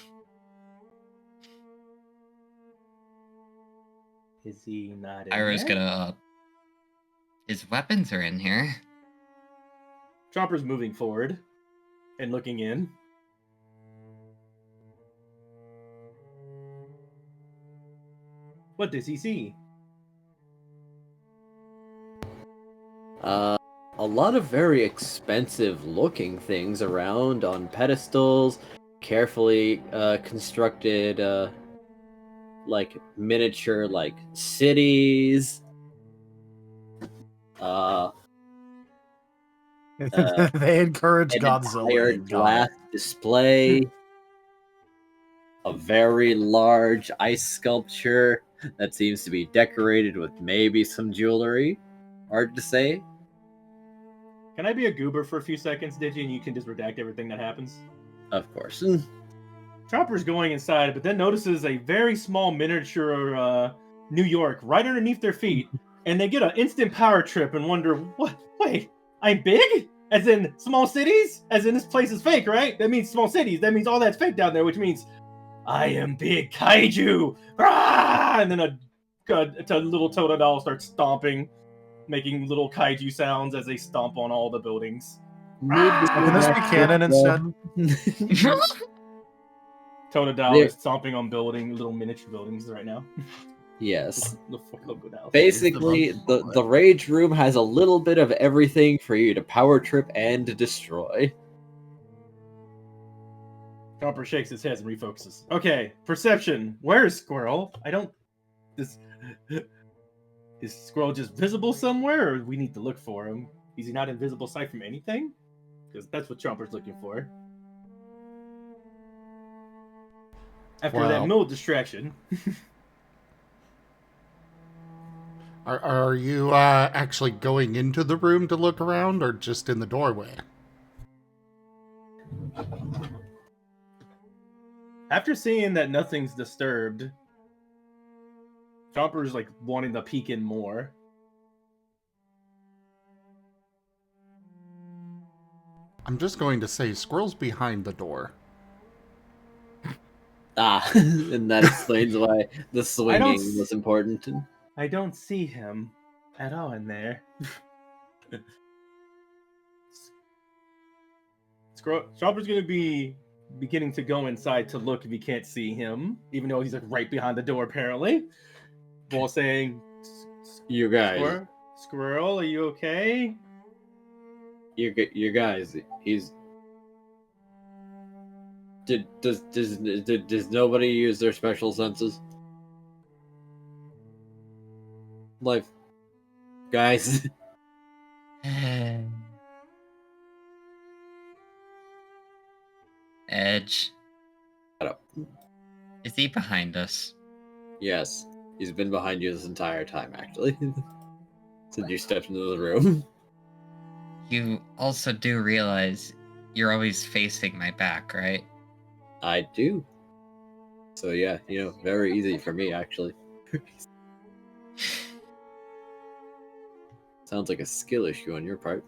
Is he not in Pyro's there? gonna. His weapons are in here. Chomper's moving forward and looking in. What does he see? A lot of very expensive looking things around on pedestals, carefully constructed, like miniature, like cities. They encourage An Godzilla. entire in glass Gotham. display, a very large ice sculpture that seems to be decorated with maybe some jewelry. Hard to say. Can I be a goober for a few seconds, Digi, and you can just redact everything that happens? Of course. Chomper's going inside, but then notices a very small miniature New York right underneath their feet, and they get an instant power trip and wonder, what? Wait, I'm big? As in small cities? As in this place is fake, right? That means small cities. That means all that's fake down there, which means I am big kaiju. Ah! And then a little Totodile starts stomping, making little kaiju sounds as they stomp on all the buildings. Can this be canon instead? Totodile is stomping on little miniature buildings right now. Yes. The fuck will go down. Basically, the Rage Room has a little bit of everything for you to power trip and destroy. Chomper shakes his head and refocuses. Okay, perception. Where is Squirrel? Is Squirrel just visible somewhere, or we need to look for him? Is he not in visible sight from anything? Because that's what Chomper's looking for. After that mill distraction. Are you actually going into the room to look around, or just in the doorway? After seeing that nothing's disturbed, Chomper's like wanting to peek in more. I'm just going to say Squirrel's behind the door. And that explains why the swinging was important. I don't see him at all in there. Chomper's gonna be beginning to go inside to look if he can't see him, even though he's like right behind the door apparently. While saying, "You guys, Squirrel, are you okay? You guys, he's." Does nobody use their special senses? Like, guys. Edge. Shut up. Is he behind us? Yes, he's been behind you this entire time, actually. Since you stepped into the room. You also do realize you're always facing my back, right? I do. So yeah, very easy for me, actually. Sounds like a skill issue on your part.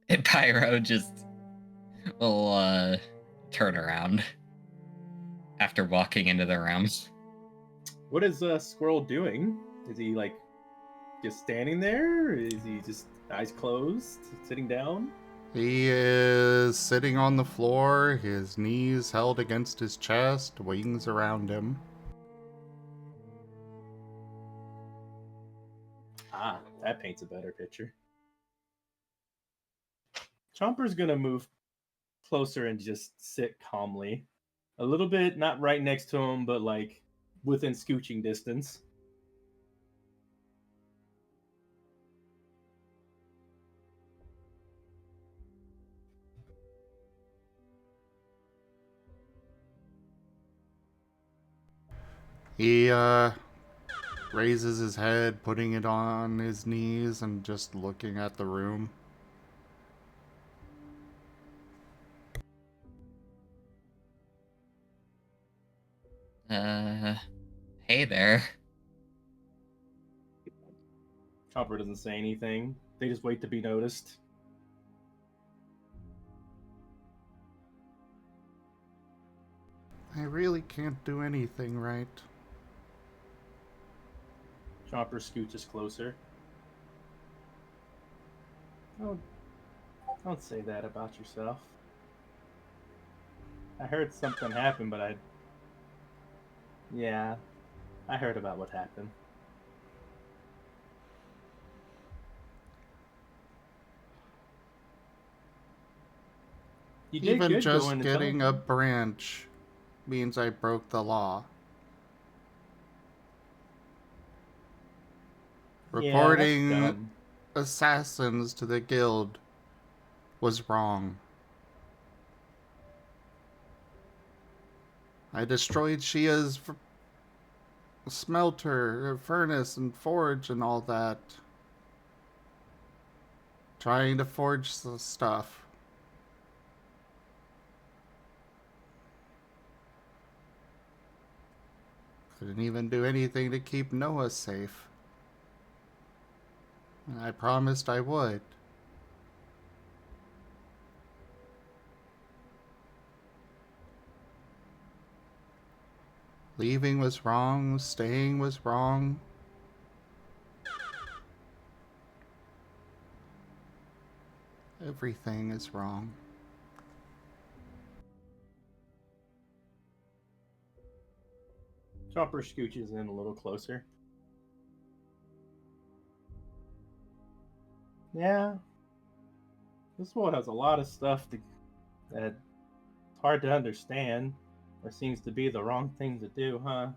And Pyro just will turn around after walking into the room. What is Squirrel doing? Is he like just standing there? Is he just eyes closed, sitting down? He is sitting on the floor, his knees held against his chest, wings around him. Ah, that paints a better picture. Chomper's gonna move closer and just sit calmly. A little bit, not right next to him, but like within scooching distance. He raises his head, putting it on his knees and just looking at the room. Hey there. Chomper doesn't say anything. They just wait to be noticed. I really can't do anything right. Chomper scooches closer. Don't say that about yourself. I heard something happen, but yeah, I heard about what happened. You did Even good just going to getting tell a them. branch means I broke the law. Yeah, that's Reporting dumb. assassins to the guild was wrong. I destroyed Shia's smelter, furnace, and forge and all that. Trying to forge the stuff. Couldn't even do anything to keep Noah safe. I promised I would. Leaving was wrong, staying was wrong. Everything is wrong. Chomper scooches in a little closer. Yeah, this world has a lot of stuff that's hard to understand, or seems to be the wrong thing to do, huh?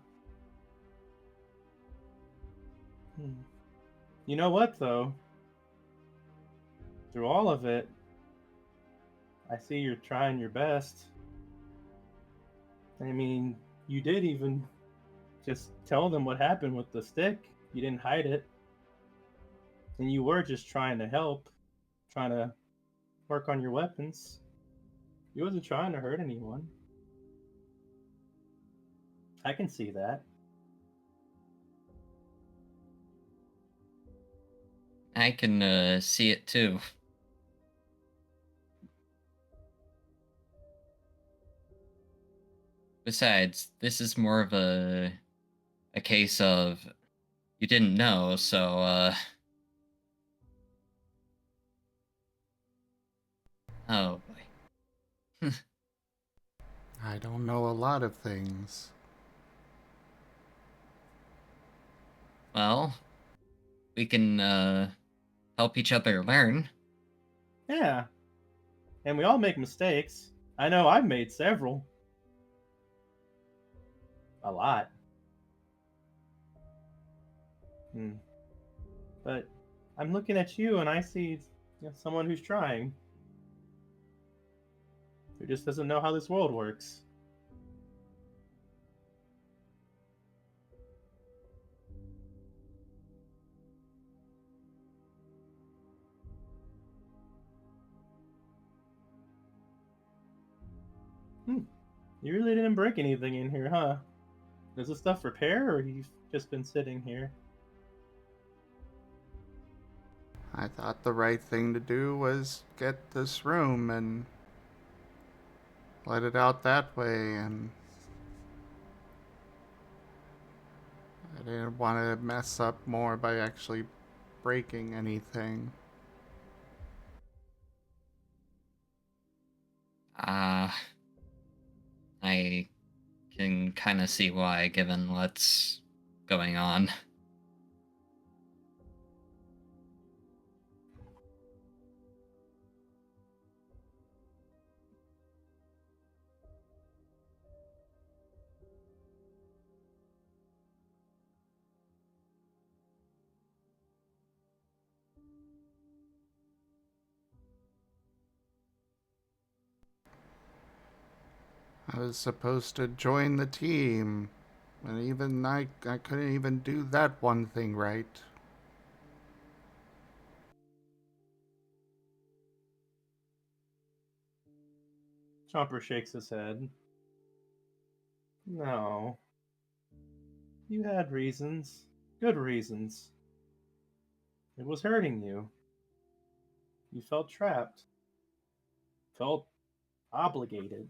You know what, though? Through all of it, I see you're trying your best. I mean, you did even just tell them what happened with the stick. You didn't hide it. And you were just trying to help, trying to work on your weapons. You wasn't trying to hurt anyone. I can see that. I can see it too. Besides, this is more of a case of you didn't know, so oh boy. I don't know a lot of things. Well, we can help each other learn. Yeah. And we all make mistakes. I know I've made several. A lot. But I'm looking at you and I see someone who's trying. Who just doesn't know how this world works. You really didn't break anything in here, huh? Does this stuff repair, or you've just been sitting here? I thought the right thing to do was get this room and let it out that way, and I didn't want to mess up more by actually breaking anything. I can kind of see why, given what's going on. I was supposed to join the team, and even I couldn't even do that one thing right. Chomper shakes his head. No. You had reasons. Good reasons. It was hurting you. You felt trapped. Felt obligated.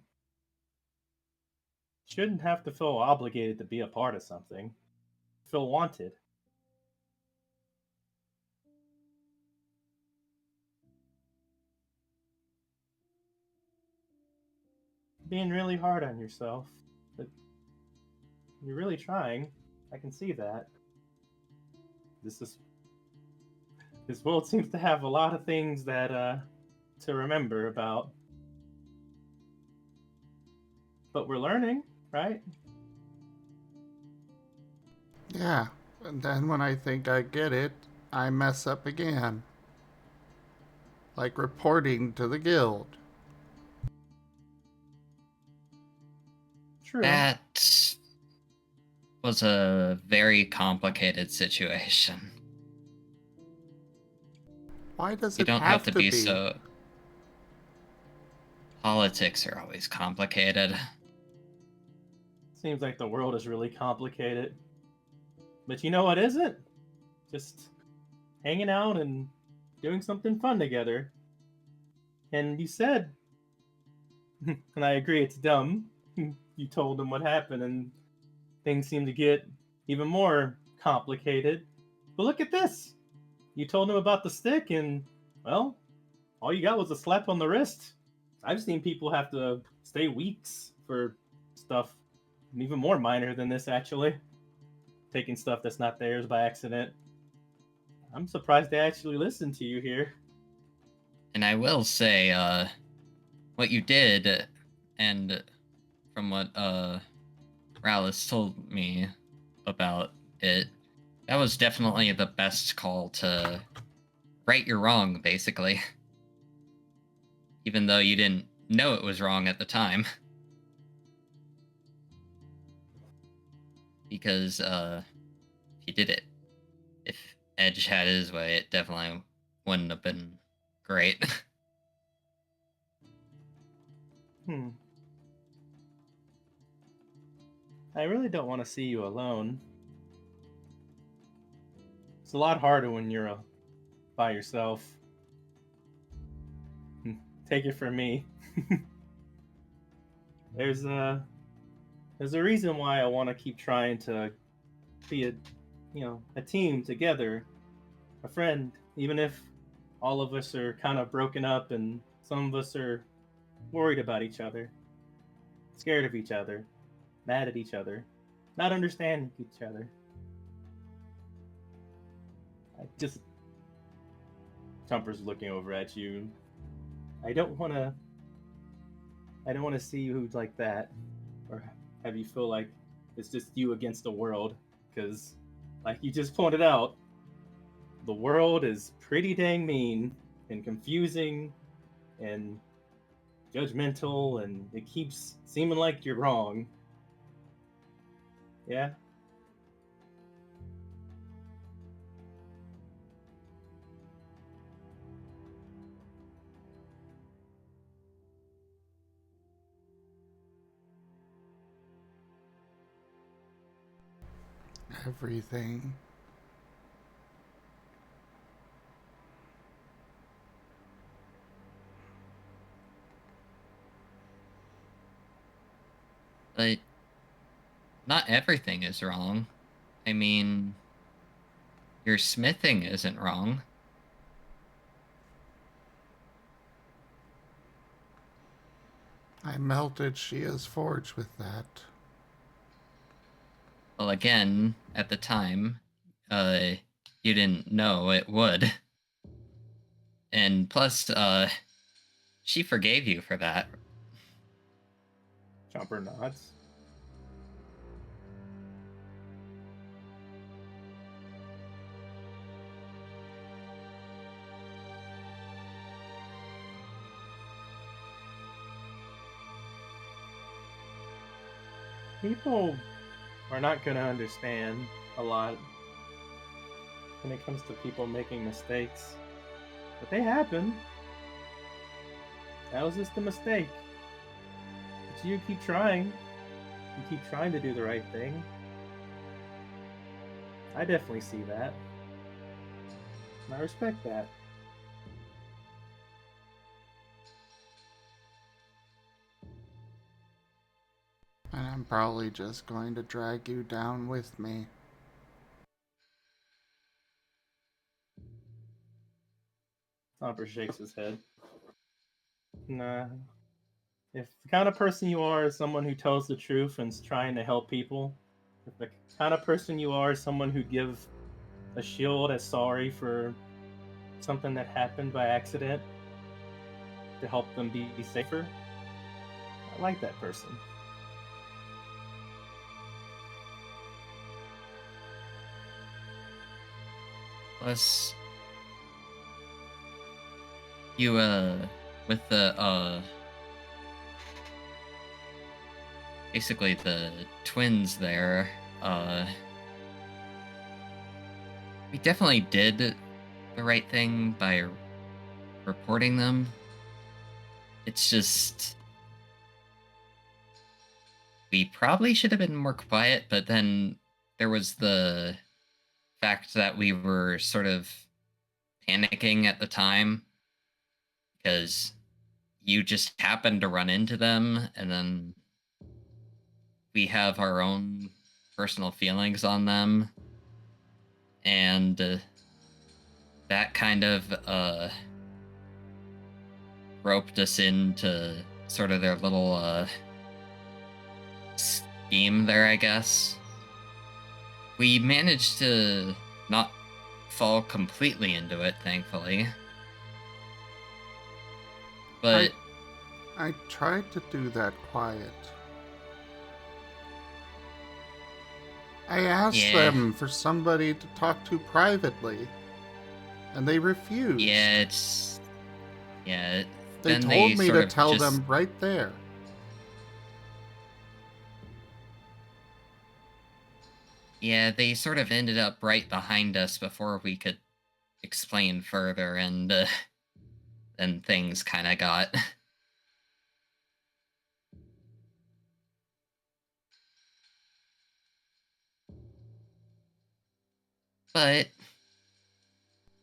shouldn't have to feel obligated to be a part of something. Feel wanted. Being really hard on yourself, but you're really trying. I can see that. This world seems to have a lot of things that to remember about. But we're learning, right? Yeah, and then when I think I get it, I mess up again. Like reporting to the guild. True. That was a very complicated situation. Why does You it don't have to be so. Politics are always complicated. Seems like the world is really complicated. But you know what isn't? Just hanging out and doing something fun together. And you said, and I agree it's dumb, you told them what happened and things seem to get even more complicated. But look at this. You told him about the stick and, well, all you got was a slap on the wrist. I've seen people have to stay weeks for stuff even more minor than this, actually. Taking stuff that's not theirs by accident. I'm surprised they actually listened to you here. And I will say, what you did, and from what Rallis told me about it, that was definitely the best call to right your wrong, basically. Even though you didn't know it was wrong at the time. Because he did it. If Edge had his way, it definitely wouldn't have been great. I really don't want to see you alone. It's a lot harder when you're by yourself. Take it from me. There's a reason why I want to keep trying to be a team together, a friend, even if all of us are kind of broken up and some of us are worried about each other, scared of each other, mad at each other, not understanding each other. Chomper's looking over at you. I don't want to see you like that, or have you feel like it's just you against the world, because, like you just pointed out, the world is pretty dang mean and confusing and judgmental, and it keeps seeming like you're wrong. Yeah? Everything. But not everything is wrong. I mean, your smithing isn't wrong. I melted Shia's forge with that. Well, again, at the time, you didn't know it would. And plus, she forgave you for that. Chomper nods. People are not going to understand a lot when it comes to people making mistakes. But they happen. That was just a mistake. But you keep trying. You keep trying to do the right thing. I definitely see that. And I respect that. And I'm probably just going to drag you down with me. Stomper shakes his head. Nah. If the kind of person you are is someone who tells the truth and is trying to help people, if the kind of person you are is someone who'd give a shield as sorry for something that happened by accident to help them be safer, I like that person. Plus, you, with the, basically the twins there, we definitely did the right thing by reporting them. It's just, we probably should have been more quiet, but then there was the fact that we were sort of panicking at the time because you just happened to run into them, and then we have our own personal feelings on them, and that kind of roped us into sort of their little scheme there, I guess. We managed to not fall completely into it, thankfully. But I tried to do that quiet. I asked them for somebody to talk to privately, and they refused. They told me to tell them right there. Yeah, they sort of ended up right behind us before we could explain further, and then things kind of got... But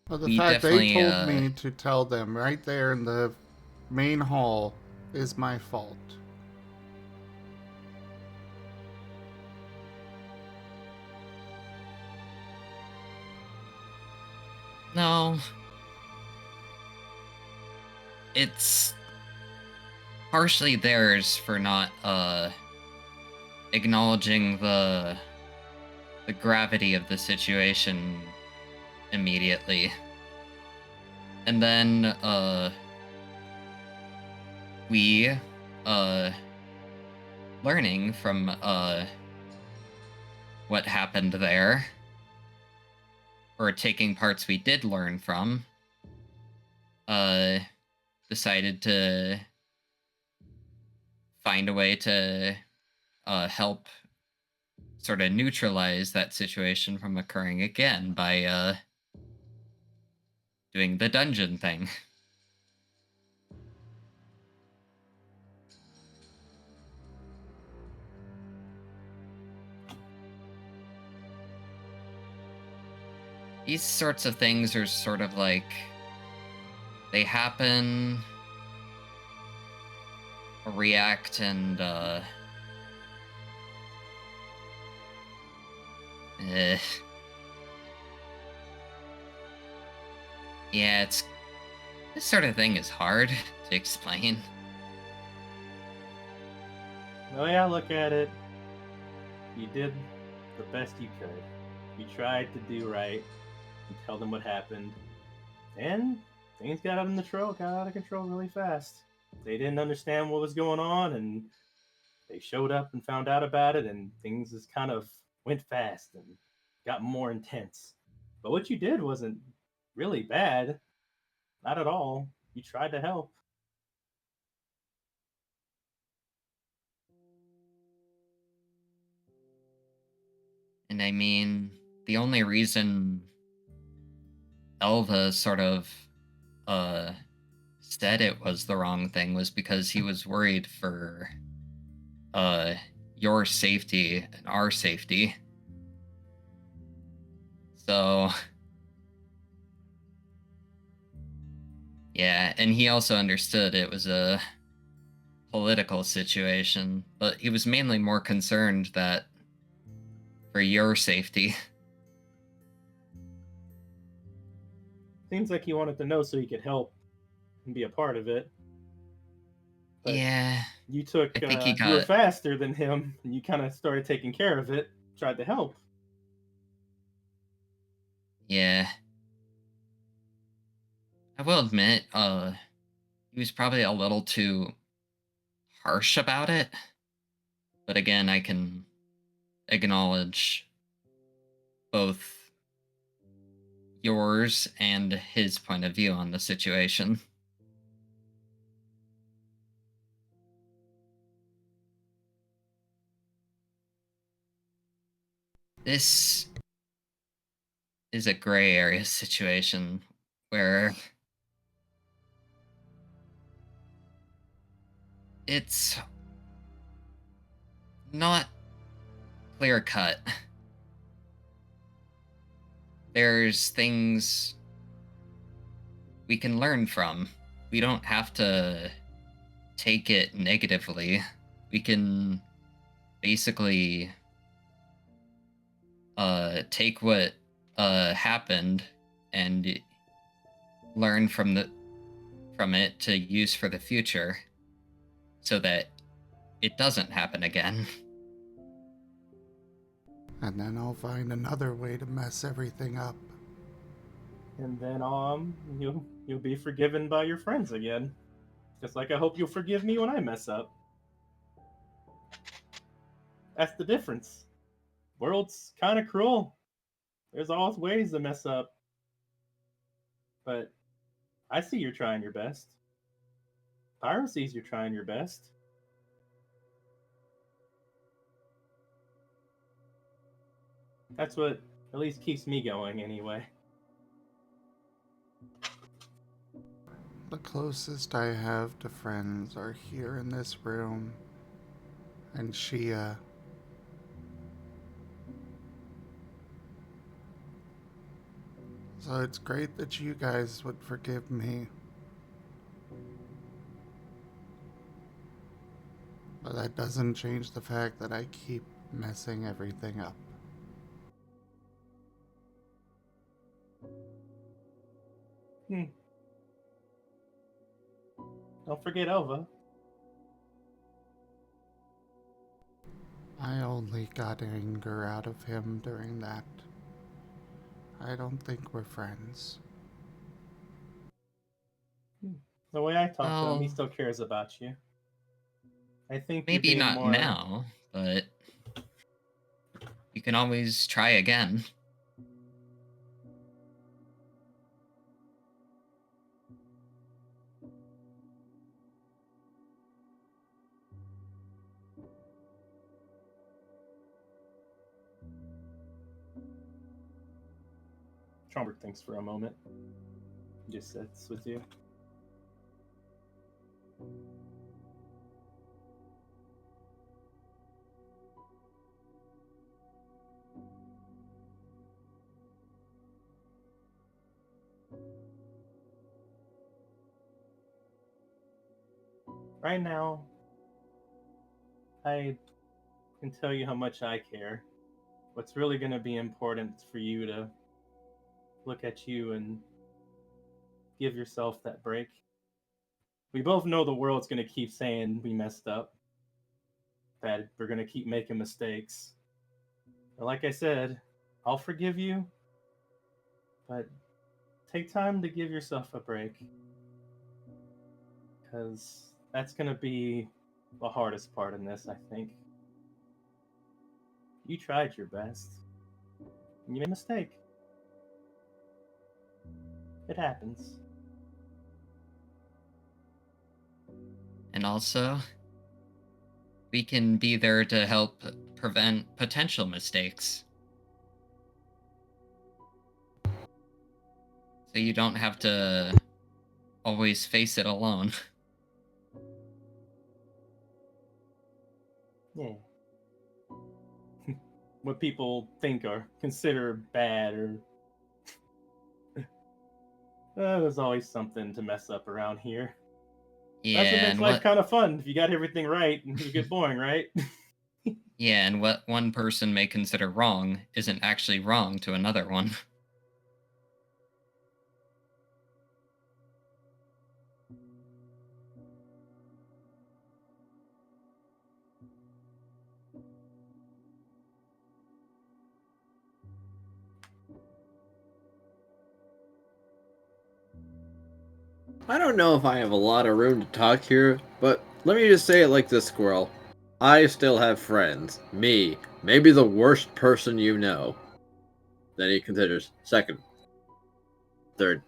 Well, the we fact they definitely, told me to tell them right there in the main hall is my fault. No. It's partially theirs for not acknowledging the gravity of the situation immediately. And then we learning from what happened there, or taking parts we did learn from, decided to find a way to help sort of neutralize that situation from occurring again by doing the dungeon thing. These sorts of things are sort of like, they happen, react, and yeah, this sort of thing is hard to explain. The way I look at it, you did the best you could. You tried to do right and tell them what happened, and things got out of control really fast. They didn't understand what was going on, and they showed up and found out about it, and things just kind of went fast and got more intense. But what you did wasn't really bad. Not at all. You tried to help. And I mean, the only reason Elva sort of said it was the wrong thing was because he was worried for your safety and our safety. So yeah, and he also understood it was a political situation, but he was mainly more concerned that for your safety. Seems like he wanted to know so he could help and be a part of it. But Yeah, you took, I think he you were got. faster than him, and you kind of started taking care of it, tried to help. Yeah. I will admit, he was probably a little too harsh about it. But again, I can acknowledge both yours and his point of view on the situation. This is a gray area situation where it's not clear cut. There's things we can learn from. We don't have to take it negatively. We can basically take what happened and learn from it to use for the future so that it doesn't happen again. And then I'll find another way to mess everything up. And then you'll be forgiven by your friends again. Just like I hope you'll forgive me when I mess up. That's the difference. World's kind of cruel. There's always ways to mess up. But I see you're trying your best. Pyro sees you're trying your best. That's what at least keeps me going anyway. The closest I have to friends are here in this room. And Shia. So it's great that you guys would forgive me. But that doesn't change the fact that I keep messing everything up. Don't forget Elva. I only got anger out of him during that. I don't think we're friends. The way I talk to him, he Well, still cares about you. I think you're maybe being not more... now, but you can always try again. Schomburg thinks for a moment. Just sits with you. Right now, I can tell you how much I care. What's really going to be important is for you to look at you and give yourself that break. We both know the world's going to keep saying we messed up, that we're going to keep making mistakes. But like I said, I'll forgive you, but take time to give yourself a break. Because that's going to be the hardest part in this, I think. You tried your best. And you made a mistake. It happens. And also, we can be there to help prevent potential mistakes. So you don't have to always face it alone. Yeah. What people think or consider bad or... there's always something to mess up around here. Yeah, That's what makes and life what? kind of fun. If you got everything right, you get boring, right? Yeah, and what one person may consider wrong isn't actually wrong to another one. I don't know if I have a lot of room to talk here, but let me just say it like this, Squirrel. I still have friends. Me, maybe the worst person you know. Then he considers second, third,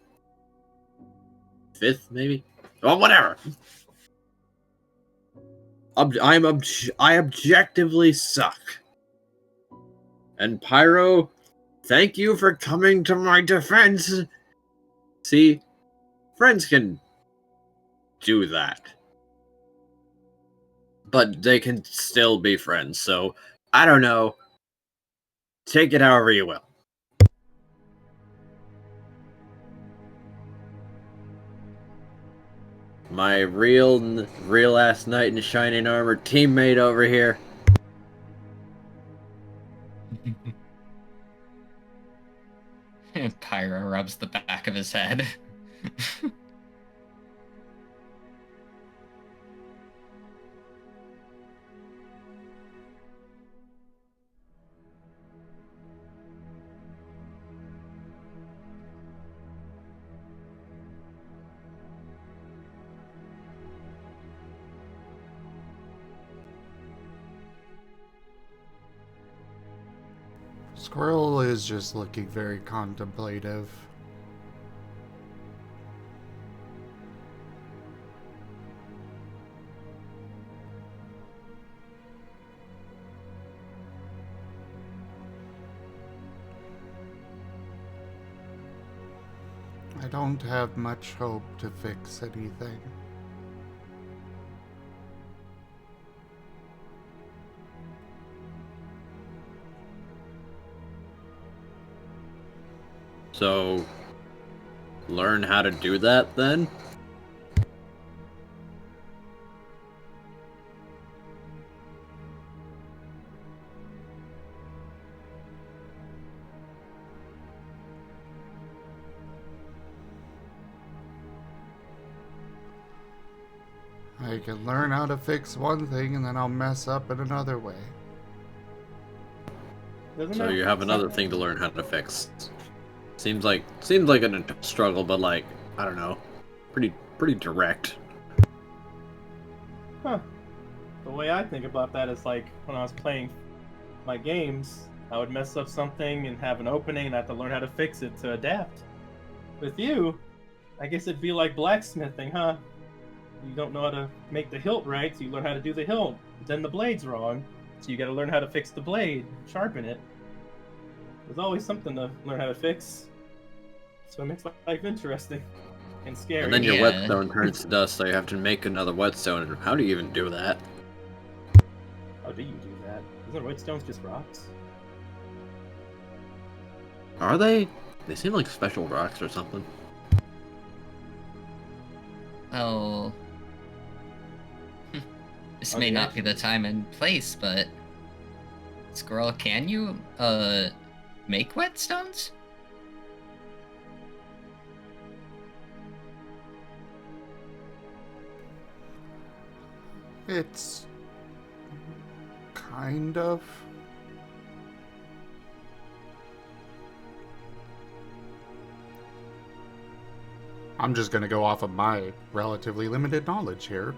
fifth, maybe? Well, whatever. I objectively suck. And Pyro, thank you for coming to my defense. See, friends can do that. But they can still be friends, so I don't know. Take it however you will. My real ass knight in shining armor teammate over here. And Pyro rubs the back of his head. Squirrel is just looking very contemplative. I don't have much hope to fix anything. So, learn how to do that then? I can learn how to fix one thing and then I'll mess up in another way. So you have another thing to learn how to fix. Seems like a struggle, but like, I don't know, pretty direct. Huh. The way I think about that is like when I was playing my games, I would mess up something and have an opening and I have to learn how to fix it to adapt. With you, I guess it'd be like blacksmithing, huh? You don't know how to make the hilt right, so you learn how to do the hilt. Then the blade's wrong, so you gotta learn how to fix the blade, sharpen it. There's always something to learn how to fix. So it makes life interesting and scary. And then your Yeah. whetstone turns to dust, so you have to make another whetstone. And how do you even do that? How do you do that? Isn't whetstones just rocks? Are they? They seem like special rocks or something. Well, this Are may they not be the time and place, but Squirrel, can you make whetstones? It's kind of. I'm just gonna go off of my relatively limited knowledge here.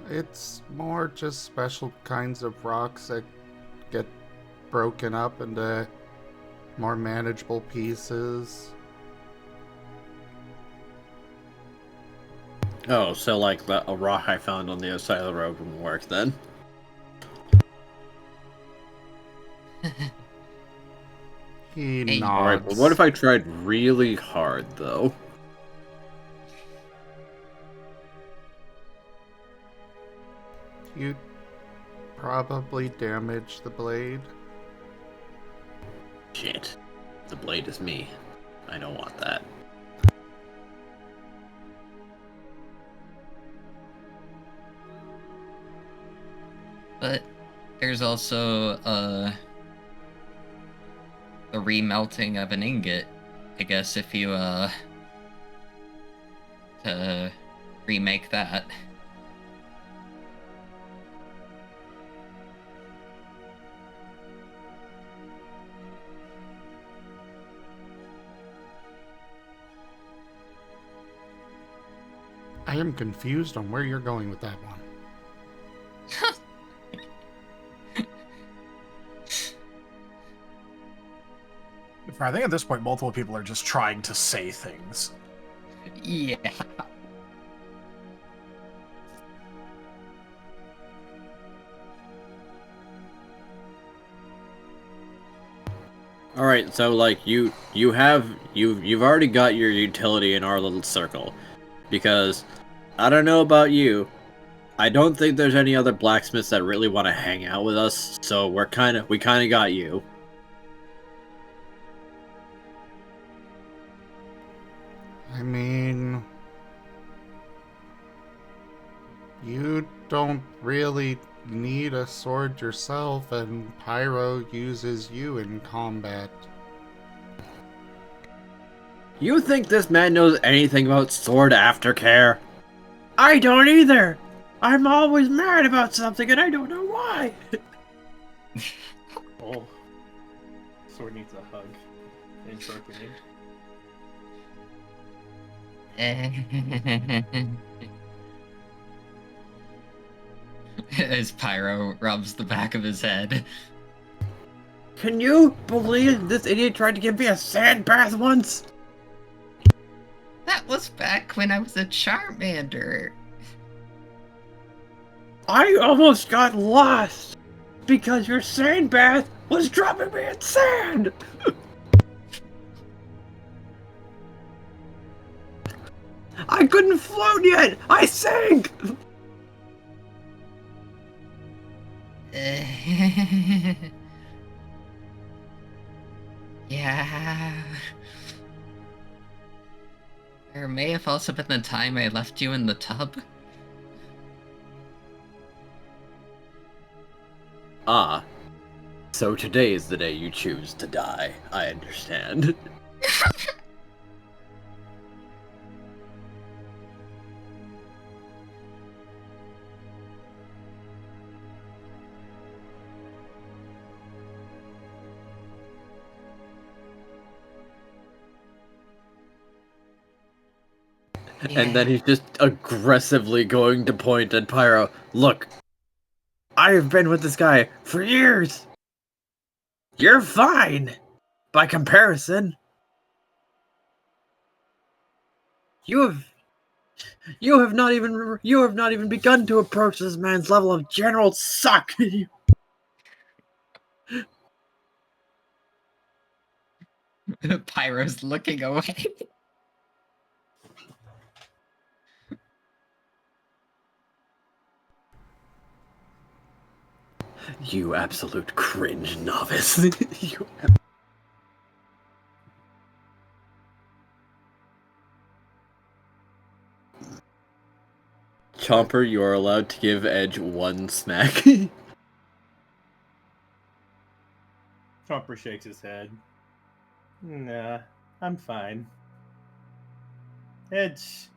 It's more just special kinds of rocks that get broken up into more manageable pieces. Oh, so like a rock I found on the other side of the road wouldn't work then? He Hey. nods. Alright, but what if I tried really hard though? You'd probably damage the blade. Shit. The blade is me. I don't want that. But there's also the remelting of an ingot. I guess if you to remake that. I am confused on where you're going with that one. I think at this point, multiple people are just trying to say things. Yeah. All right, so like you've already got your utility in our little circle, because I don't know about you, I don't think there's any other blacksmiths that really want to hang out with us. So we kind of got you. I mean, you don't really need a sword yourself, and Pyro uses you in combat. You think this man knows anything about sword aftercare? I don't either. I'm always mad about something and I don't know why. Oh. Sword needs a hug. Interpreting. As Pyro rubs the back of his head. Can you believe this idiot tried to give me a sand bath once? That was back when I was a Charmander. I almost got lost because your sand bath was dropping me in sand. I couldn't float yet. I sank. Yeah. There may have also been the time I left you in the tub. Ah, so today is the day you choose to die. I understand. And then he's just aggressively going to point at Pyro. Look, I have been with this guy for years. You're fine, by comparison. You have not even begun to approach this man's level of general suck. Pyro's looking away. You absolute cringe novice. You... Chomper, you are allowed to give Edge one smack. Chomper shakes his head. Nah, I'm fine. Edge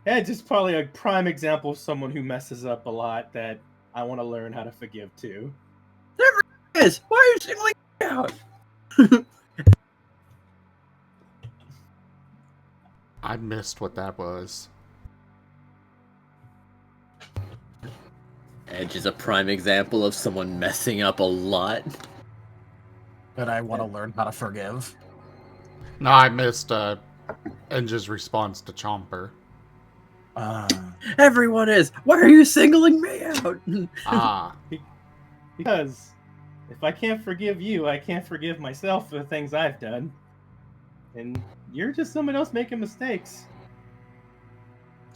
is probably a prime example of someone who messes up a lot that I want to learn how to forgive too. Never is. Why are you singling me out? I missed what that was. Edge is a prime example of someone messing up a lot. But I want to learn how to forgive. No, I missed Enja's response to Chomper. Everyone is. Why are you singling me out? Because if I can't forgive you, I can't forgive myself for the things I've done. And you're just someone else making mistakes.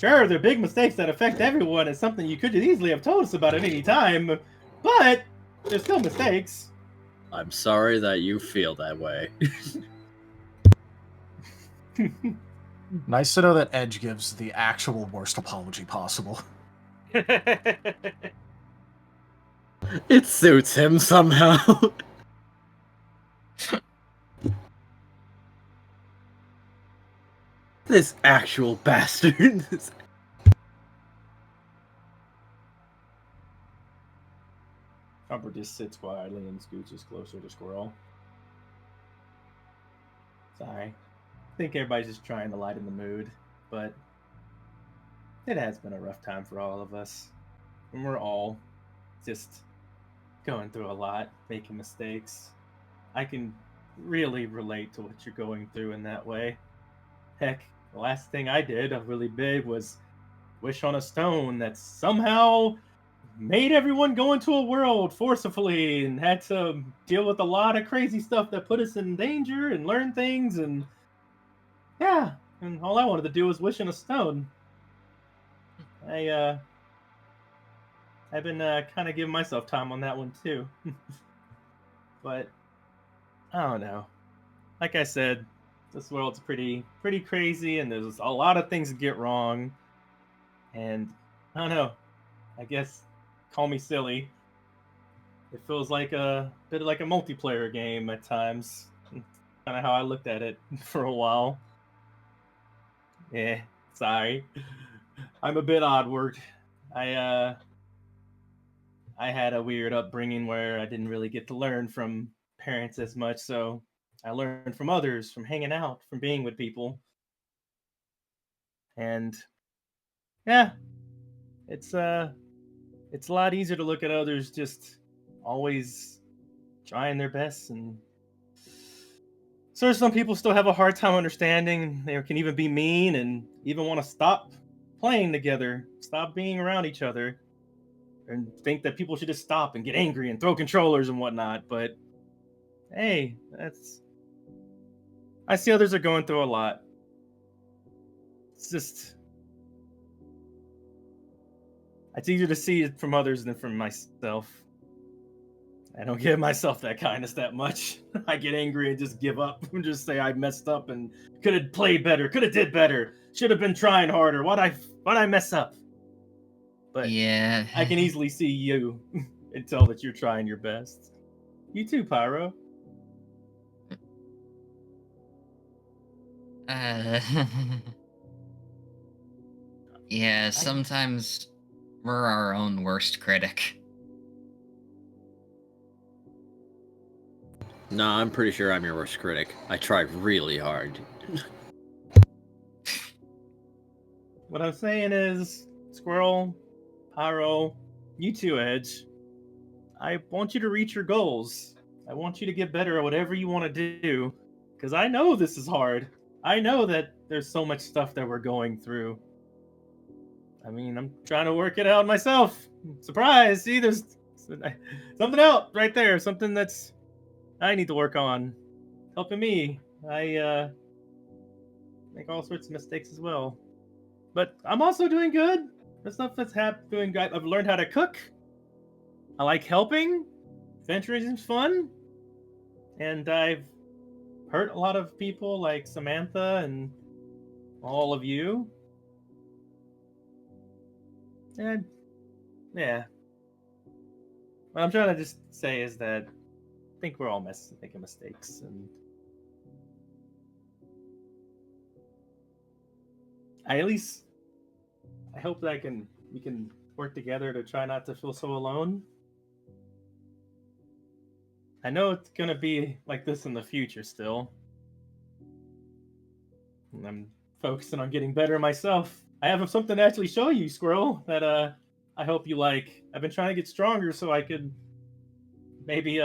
Sure, they're big mistakes that affect everyone and something you could easily have told us about at any time, but they're still mistakes. I'm sorry that you feel that way. Nice to know that Edge gives the actual worst apology possible. It suits him somehow. This actual bastard. Chomper just sits quietly and scooches closer to Squirrel. Sorry. I think everybody's just trying to lighten the mood, but it has been a rough time for all of us. And we're all just going through a lot, making mistakes. I can really relate to what you're going through in that way. Heck, the last thing I did, really big, was wish on a stone that somehow made everyone go into a world forcefully and had to deal with a lot of crazy stuff that put us in danger and learn things. And yeah, and all I wanted to do was wish on a stone. I've been kind of giving myself time on that one too. But I don't know. Like I said, this world's pretty crazy, and there's a lot of things that get wrong. And I don't know. I guess call me silly. It feels like a bit like a multiplayer game at times. Kind of how I looked at it for a while. Yeah, sorry. I'm a bit oddward. I had a weird upbringing where I didn't really get to learn from parents as much, so I learned from others, from hanging out, from being with people. And yeah, it's a lot easier to look at others just always trying their best, and so some people still have a hard time understanding. They can even be mean and even want to stop playing together, stop being around each other, and think that people should just stop and get angry and throw controllers and whatnot. But hey, I see others are going through a lot. It's easier to see it from others than from myself. I don't give myself that kindness that much. I get angry and just give up and just say I messed up and could have played better, could have did better, should have been trying harder. Why'd I mess up? But Yeah. I can easily see you and tell that you're trying your best. You too, Pyro. Yeah, sometimes we're our own worst critic. Nah, I'm pretty sure I'm your worst critic. I tried really hard. What I'm saying is, Squirrel, Pyro, you two, Edge, I want you to reach your goals. I want you to get better at whatever you want to do, because I know this is hard. I know that there's so much stuff that we're going through. I mean, I'm trying to work it out myself. Surprise! See, there's something out right there. Something that's I need to work on. Helping me. I make all sorts of mistakes as well. But I'm also doing good. The stuff that's doing good. I've learned how to cook. I like helping. Adventuring is fun. And I've hurt a lot of people like Samantha and all of you. And yeah. What I'm trying to just say is that I think we're all making mistakes, and I hope that we can work together to try not to feel so alone. I know it's gonna be like this in the future still. And I'm focusing on getting better myself. I have something to actually show you, Squirrel, that I hope you like. I've been trying to get stronger so I could maybe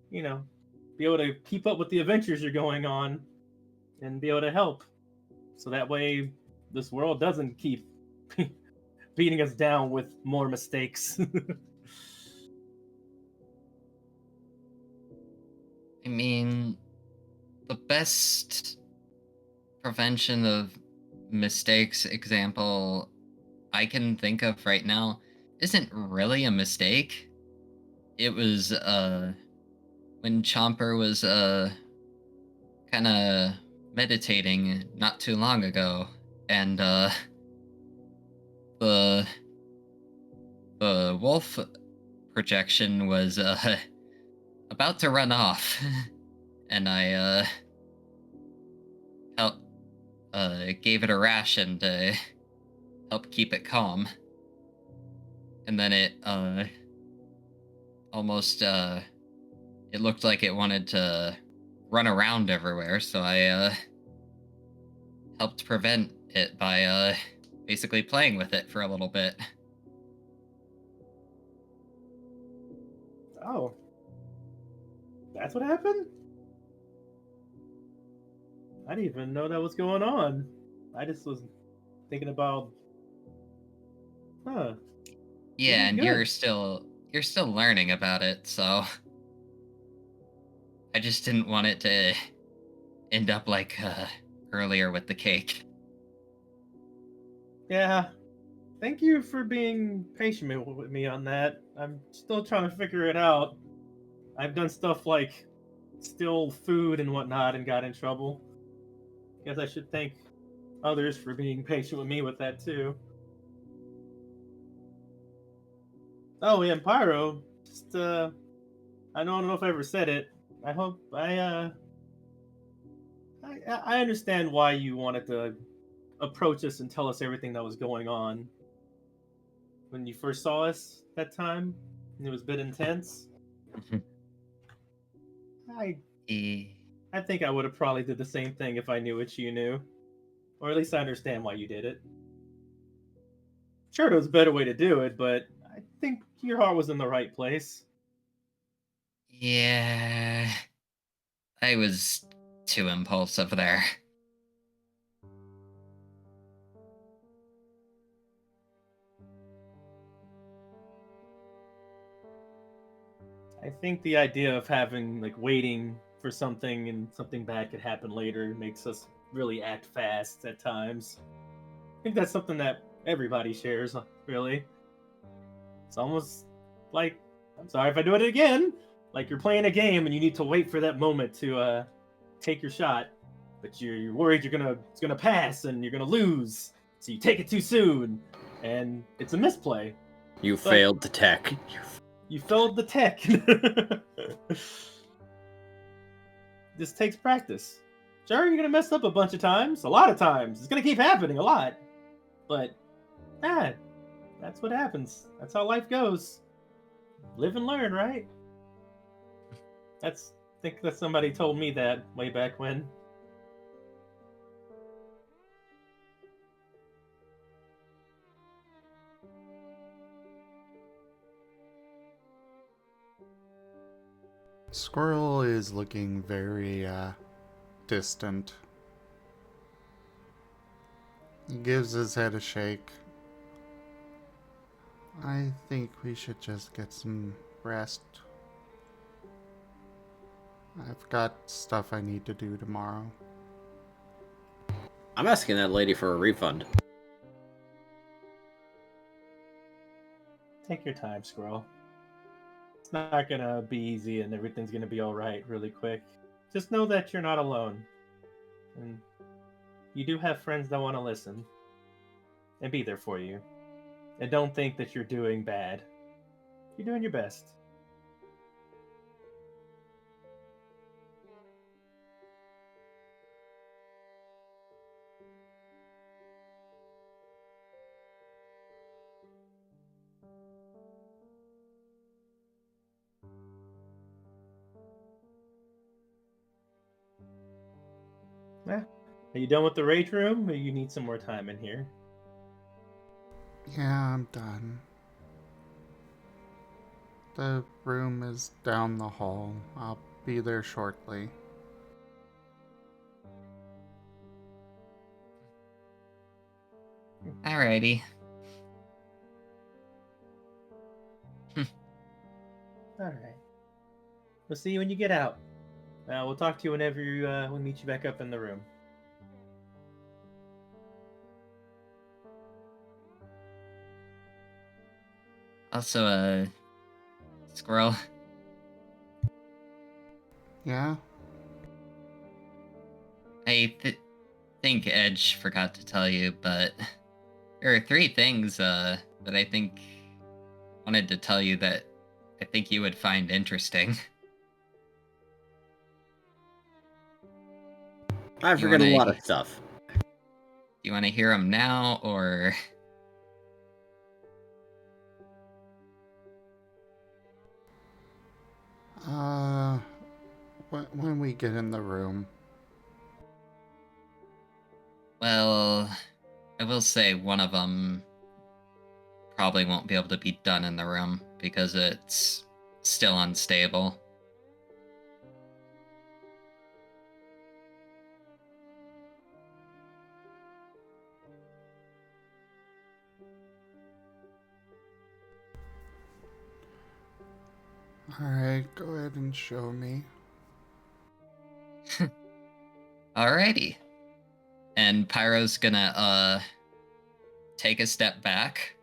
be able to keep up with the adventures you're going on and be able to help. So that way this world doesn't keep beating us down with more mistakes. I mean, the best prevention of mistakes example I can think of right now isn't really a mistake. It was when Chomper was kind of meditating not too long ago, and the the wolf projection was about to run off, and I help gave it a ration to help keep it calm, and then it almost it looked like it wanted to run around everywhere, so I helped prevent it by basically playing with it for a little bit. Oh. That's what happened? I didn't even know that was going on. I just was thinking about... Huh. Yeah, and good. you're still learning about it, so I just didn't want it to end up like earlier with the cake. Yeah. Thank you for being patient with me on that. I'm still trying to figure it out. I've done stuff like steal food and whatnot and got in trouble. Guess I should thank others for being patient with me with that too. Oh, yeah, and Pyro, just I don't know if I ever said it. I hope I understand why you wanted to approach us and tell us everything that was going on. When you first saw us that time, and it was a bit intense. I think I would have probably did the same thing if I knew what you knew. Or at least I understand why you did it. Sure, there was a better way to do it, but I think your heart was in the right place. Yeah, I was too impulsive there. I think the idea of having, like, waiting for something and something bad could happen later makes us really act fast at times. I think that's something that everybody shares, really. It's almost like, I'm sorry if I do it again, like you're playing a game and you need to wait for that moment to take your shot, but you're worried it's gonna pass and you're gonna lose, so you take it too soon, and it's a misplay. You failed the tech. You failed the tech. This takes practice. Sure, you're gonna mess up a bunch of times, a lot of times. It's gonna keep happening a lot, but that's what happens. That's how life goes. Live and learn, right? I think that somebody told me that way back when. Squirrel is looking very, distant. He gives his head a shake. I think we should just get some rest. I've got stuff I need to do tomorrow. I'm asking that lady for a refund. Take your time, Squirrel. It's not gonna be easy and everything's gonna be alright really quick. Just know that you're not alone. And you do have friends that want to listen and be there for you. And don't think that you're doing bad. You're doing your best. Yeah. Are you done with the rage room, or you need some more time in here? Yeah, I'm done. The room is down the hall. I'll be there shortly. Alrighty. Alright. We'll see you when you get out. We'll talk to you whenever we meet you back up in the room. Also, Squirrel, Yeah? I think Edge forgot to tell you, but there are 3 things that I think wanted to tell you that I think you would find interesting. I You forget a wanna- lot of stuff. You want to hear them now, or... When we get in the room. Well, I will say one of them probably won't be able to be done in the room because it's still unstable. Alright, go ahead and show me. Alrighty. And Pyro's gonna, take a step back.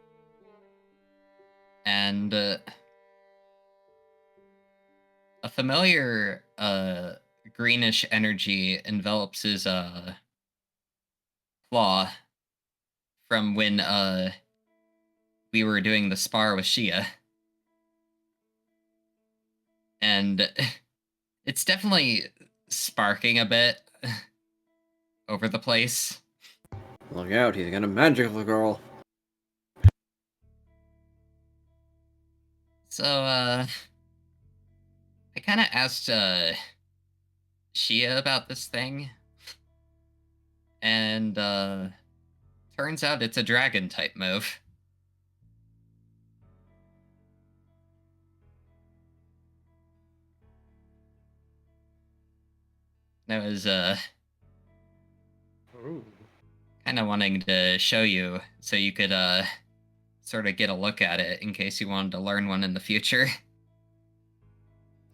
And, a familiar, greenish energy envelops his, claw from when, we were doing the spar with Shia. And it's definitely sparking a bit over the place. Look out, he's gonna magical girl. So, I kind of asked, Shia about this thing. And, turns out it's a dragon type move. I was, Ooh. kind of wanting to show you so you could, sort of get a look at it in case you wanted to learn one in the future.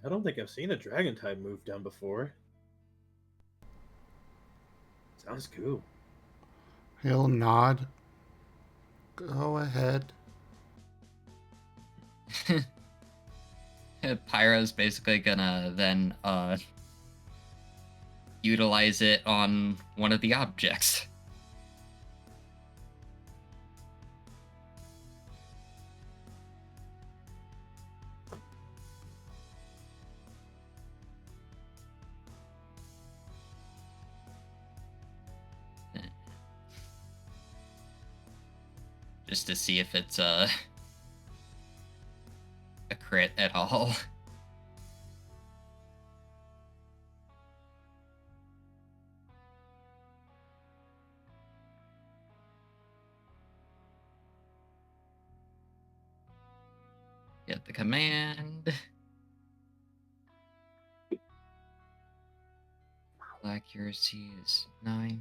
I don't think I've seen a dragon type move done before. Sounds cool. He'll nod. Go ahead. Pyro's basically gonna then, utilize it on one of the objects. Just to see if it's a crit at all. Get the command. Accuracy is 9.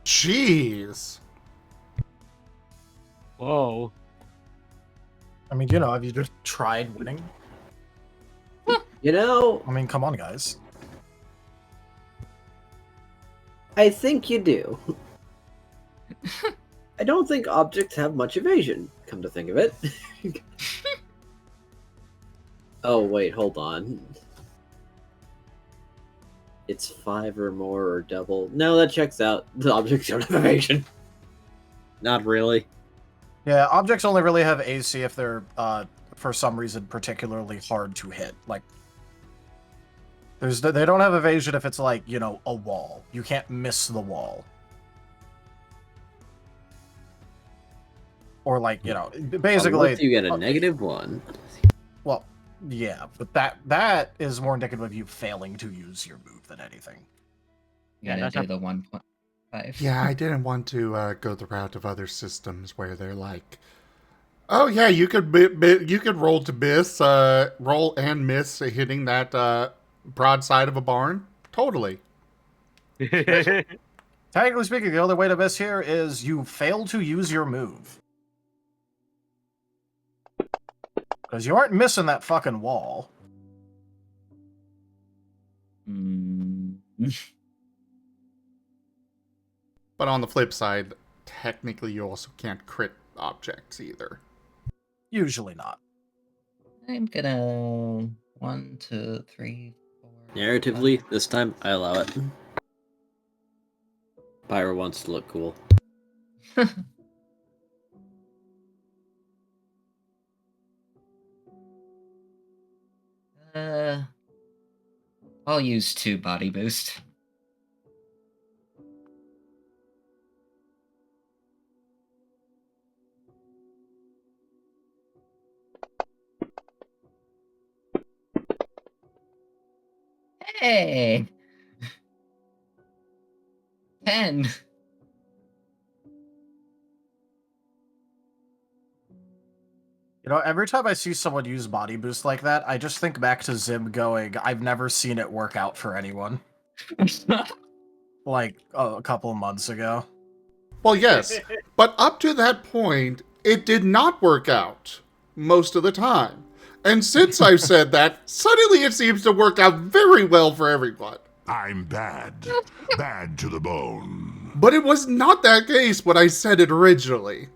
Jeez. Whoa. I mean, you know, have you just tried winning? You know, I mean, come on, guys. I think you do. I don't think objects have much evasion, come to think of it. Oh, wait, hold on. It's 5 or more or double. No, that checks out. The objects don't have evasion. Not really. Yeah, objects only really have AC if they're, for some reason, particularly hard to hit. Like, they don't have evasion if it's like, you know, a wall. You can't miss the wall. Or like, you know, basically... Unless you get a -1. Well, yeah, but that is more indicative of you failing to use your move than anything. You Yeah, gotta that's do a- the 1.5. Yeah, I didn't want to go the route of other systems where they're like, oh yeah, you could you could roll to miss, roll and miss hitting that broadside of a barn. Totally. Technically speaking, the only way to miss here is you fail to use your move. Because you aren't missing that fucking wall. But on the flip side, technically you also can't crit objects either. Usually not. I'm gonna 1, 2, 3, 4. Narratively, this time I allow it. Pyro wants to look cool. I'll use 2 body boost. Hey! 10. You know, every time I see someone use body boost like that, I just think back to Zim going, I've never seen it work out for anyone. Like, a couple of months ago. Well, yes, but up to that point, it did not work out most of the time. And since I've said that, suddenly it seems to work out very well for everyone. I'm bad. Bad to the bone. But it was not that case when I said it originally.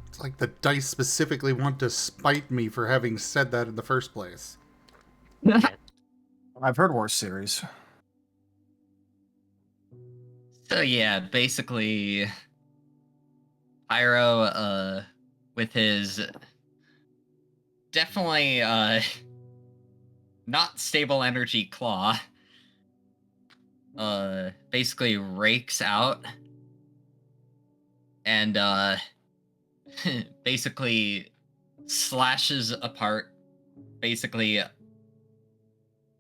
It's like the dice specifically want to spite me for having said that in the first place. I've heard worse series. So yeah, basically, Pyro, with his definitely, not stable energy claw, basically rakes out and, basically slashes apart, basically,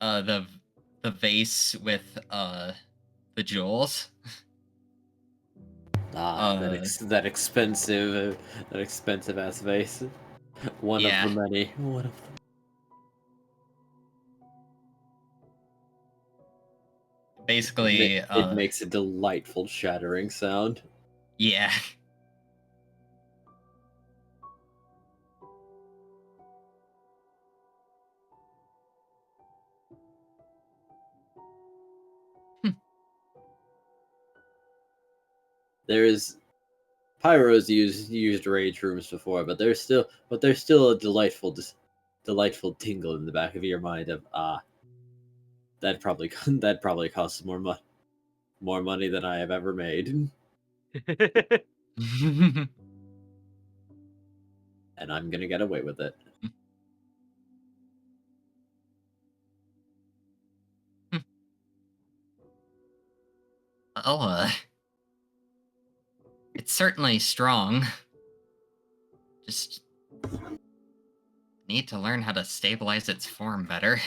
the vase with, the jewels. That expensive ass vase. One Yeah. of the many. One of them. Basically, It makes a delightful shattering sound. yeah. There's Pyro's used rage rooms before, but there's still a delightful tingle in the back of your mind of that probably costs more money than I have ever made, and I'm gonna get away with it. Oh, it's certainly strong. Just need to learn how to stabilize its form better.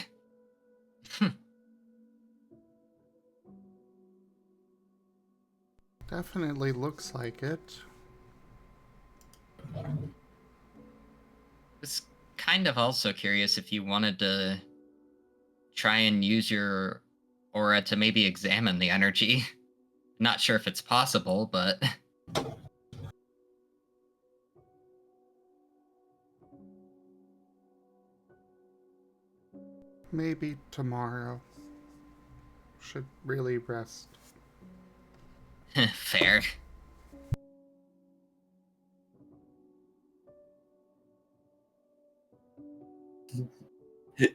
Definitely looks like it. Was kind of also curious if you wanted to try and use your aura to maybe examine the energy. Not sure if it's possible, but Maybe tomorrow. Should really rest. fair.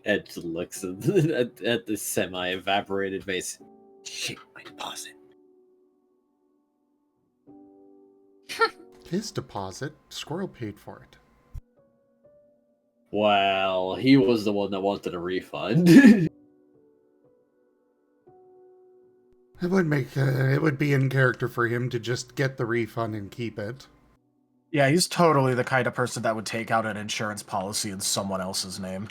Ed just looks at the semi-evaporated vase. Shit, my deposit. His deposit? Squirrel paid for it. Well, he was the one that wanted a refund. It would be in character for him to just get the refund and keep it. Yeah, he's totally the kind of person that would take out an insurance policy in someone else's name.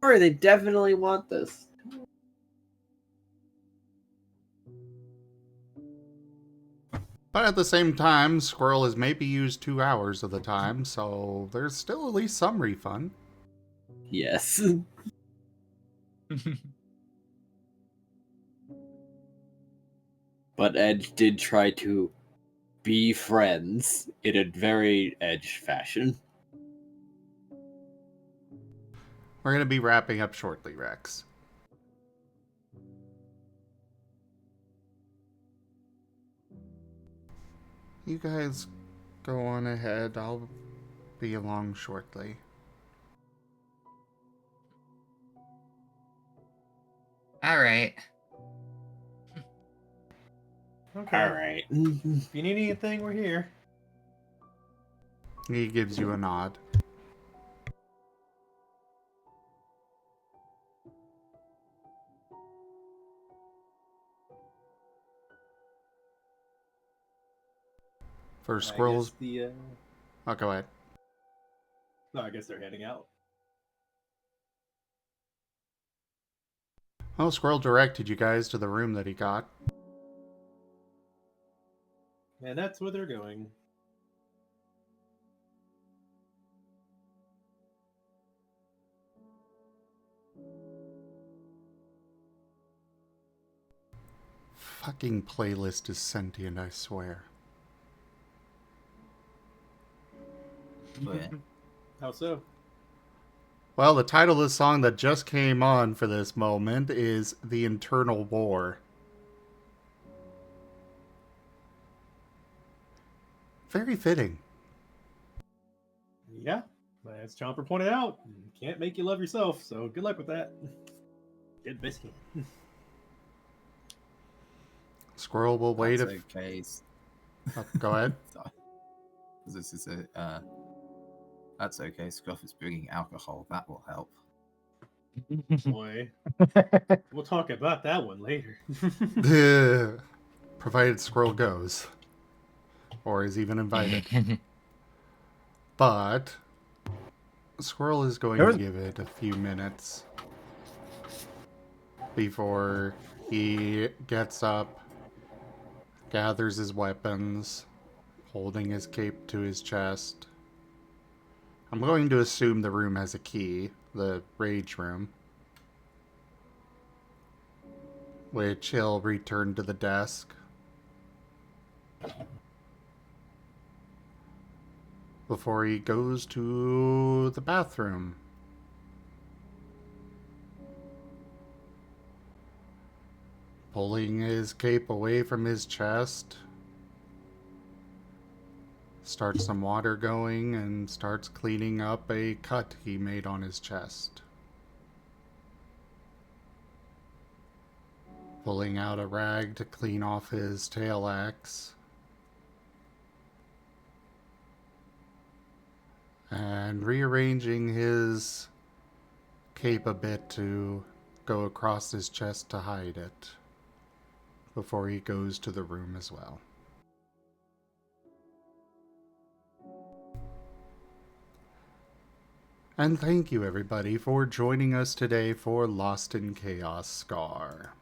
Sorry, they definitely want this. But at the same time, Squirrel has maybe used 2 hours of the time, so there's still at least some refund. Yes. But Edge did try to be friends in a very Edge fashion. We're going to be wrapping up shortly, Rex. You guys go on ahead. I'll be along shortly. All right. Okay. All right. If you need anything, we're here. He gives you a nod. For squirrels. Oh, go ahead. No, I guess they're heading out. Oh, Squirrel directed you guys to the room that he got. And that's where they're going. Fucking playlist is sentient, I swear. Oh, yeah. How so? Well, the title of the song that just came on for this moment is The Internal War. Very fitting. Yeah, as Chomper pointed out, can't make you love yourself, so good luck with that. Good biscuit. Squirrel will wait That's if... okay. Oh, go ahead. This is a, that's okay. Scruff is bringing alcohol. That will help. Boy, we'll talk about that one later. Provided Squirrel goes. Or is even invited. But Squirrel is going to give it a few minutes before he gets up, gathers his weapons, holding his cape to his chest. I'm going to assume the room has a key, the rage room, which he'll return to the desk. Before he goes to the bathroom. Pulling his cape away from his chest. Starts some water going and starts cleaning up a cut he made on his chest. Pulling out a rag to clean off his tail axe. And rearranging his cape a bit to go across his chest to hide it before he goes to the room as well. And thank you everybody for joining us today for Lost in Chaos Scar.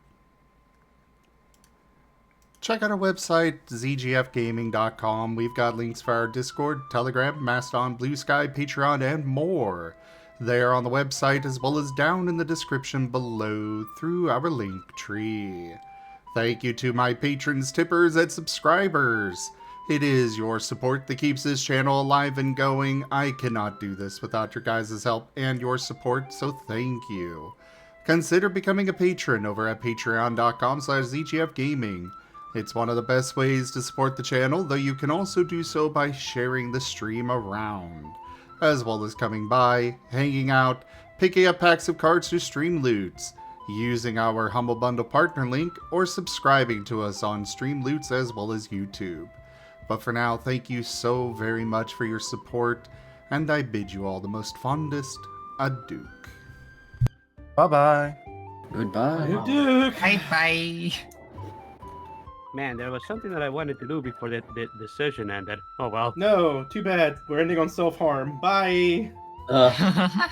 Check out our website, zgfgaming.com. We've got links for our Discord, Telegram, Mastodon, Blue Sky, Patreon, and more. They are on the website as well as down in the description below through our link tree. Thank you to my patrons, tippers, and subscribers. It is your support that keeps this channel alive and going. I cannot do this without your guys' help and your support, so thank you. Consider becoming a patron over at patreon.com/zgfgaming. It's one of the best ways to support the channel, though you can also do so by sharing the stream around, as well as coming by, hanging out, picking up packs of cards to stream loots, using our Humble Bundle partner link, or subscribing to us on Stream Loots as well as YouTube. But for now, thank you so very much for your support, and I bid you all the most fondest adieu. Bye-bye. Goodbye. Duke. Bye-bye. Man, there was something that I wanted to do before the session ended. Oh well. No, too bad. We're ending on self-harm. Bye. Uh,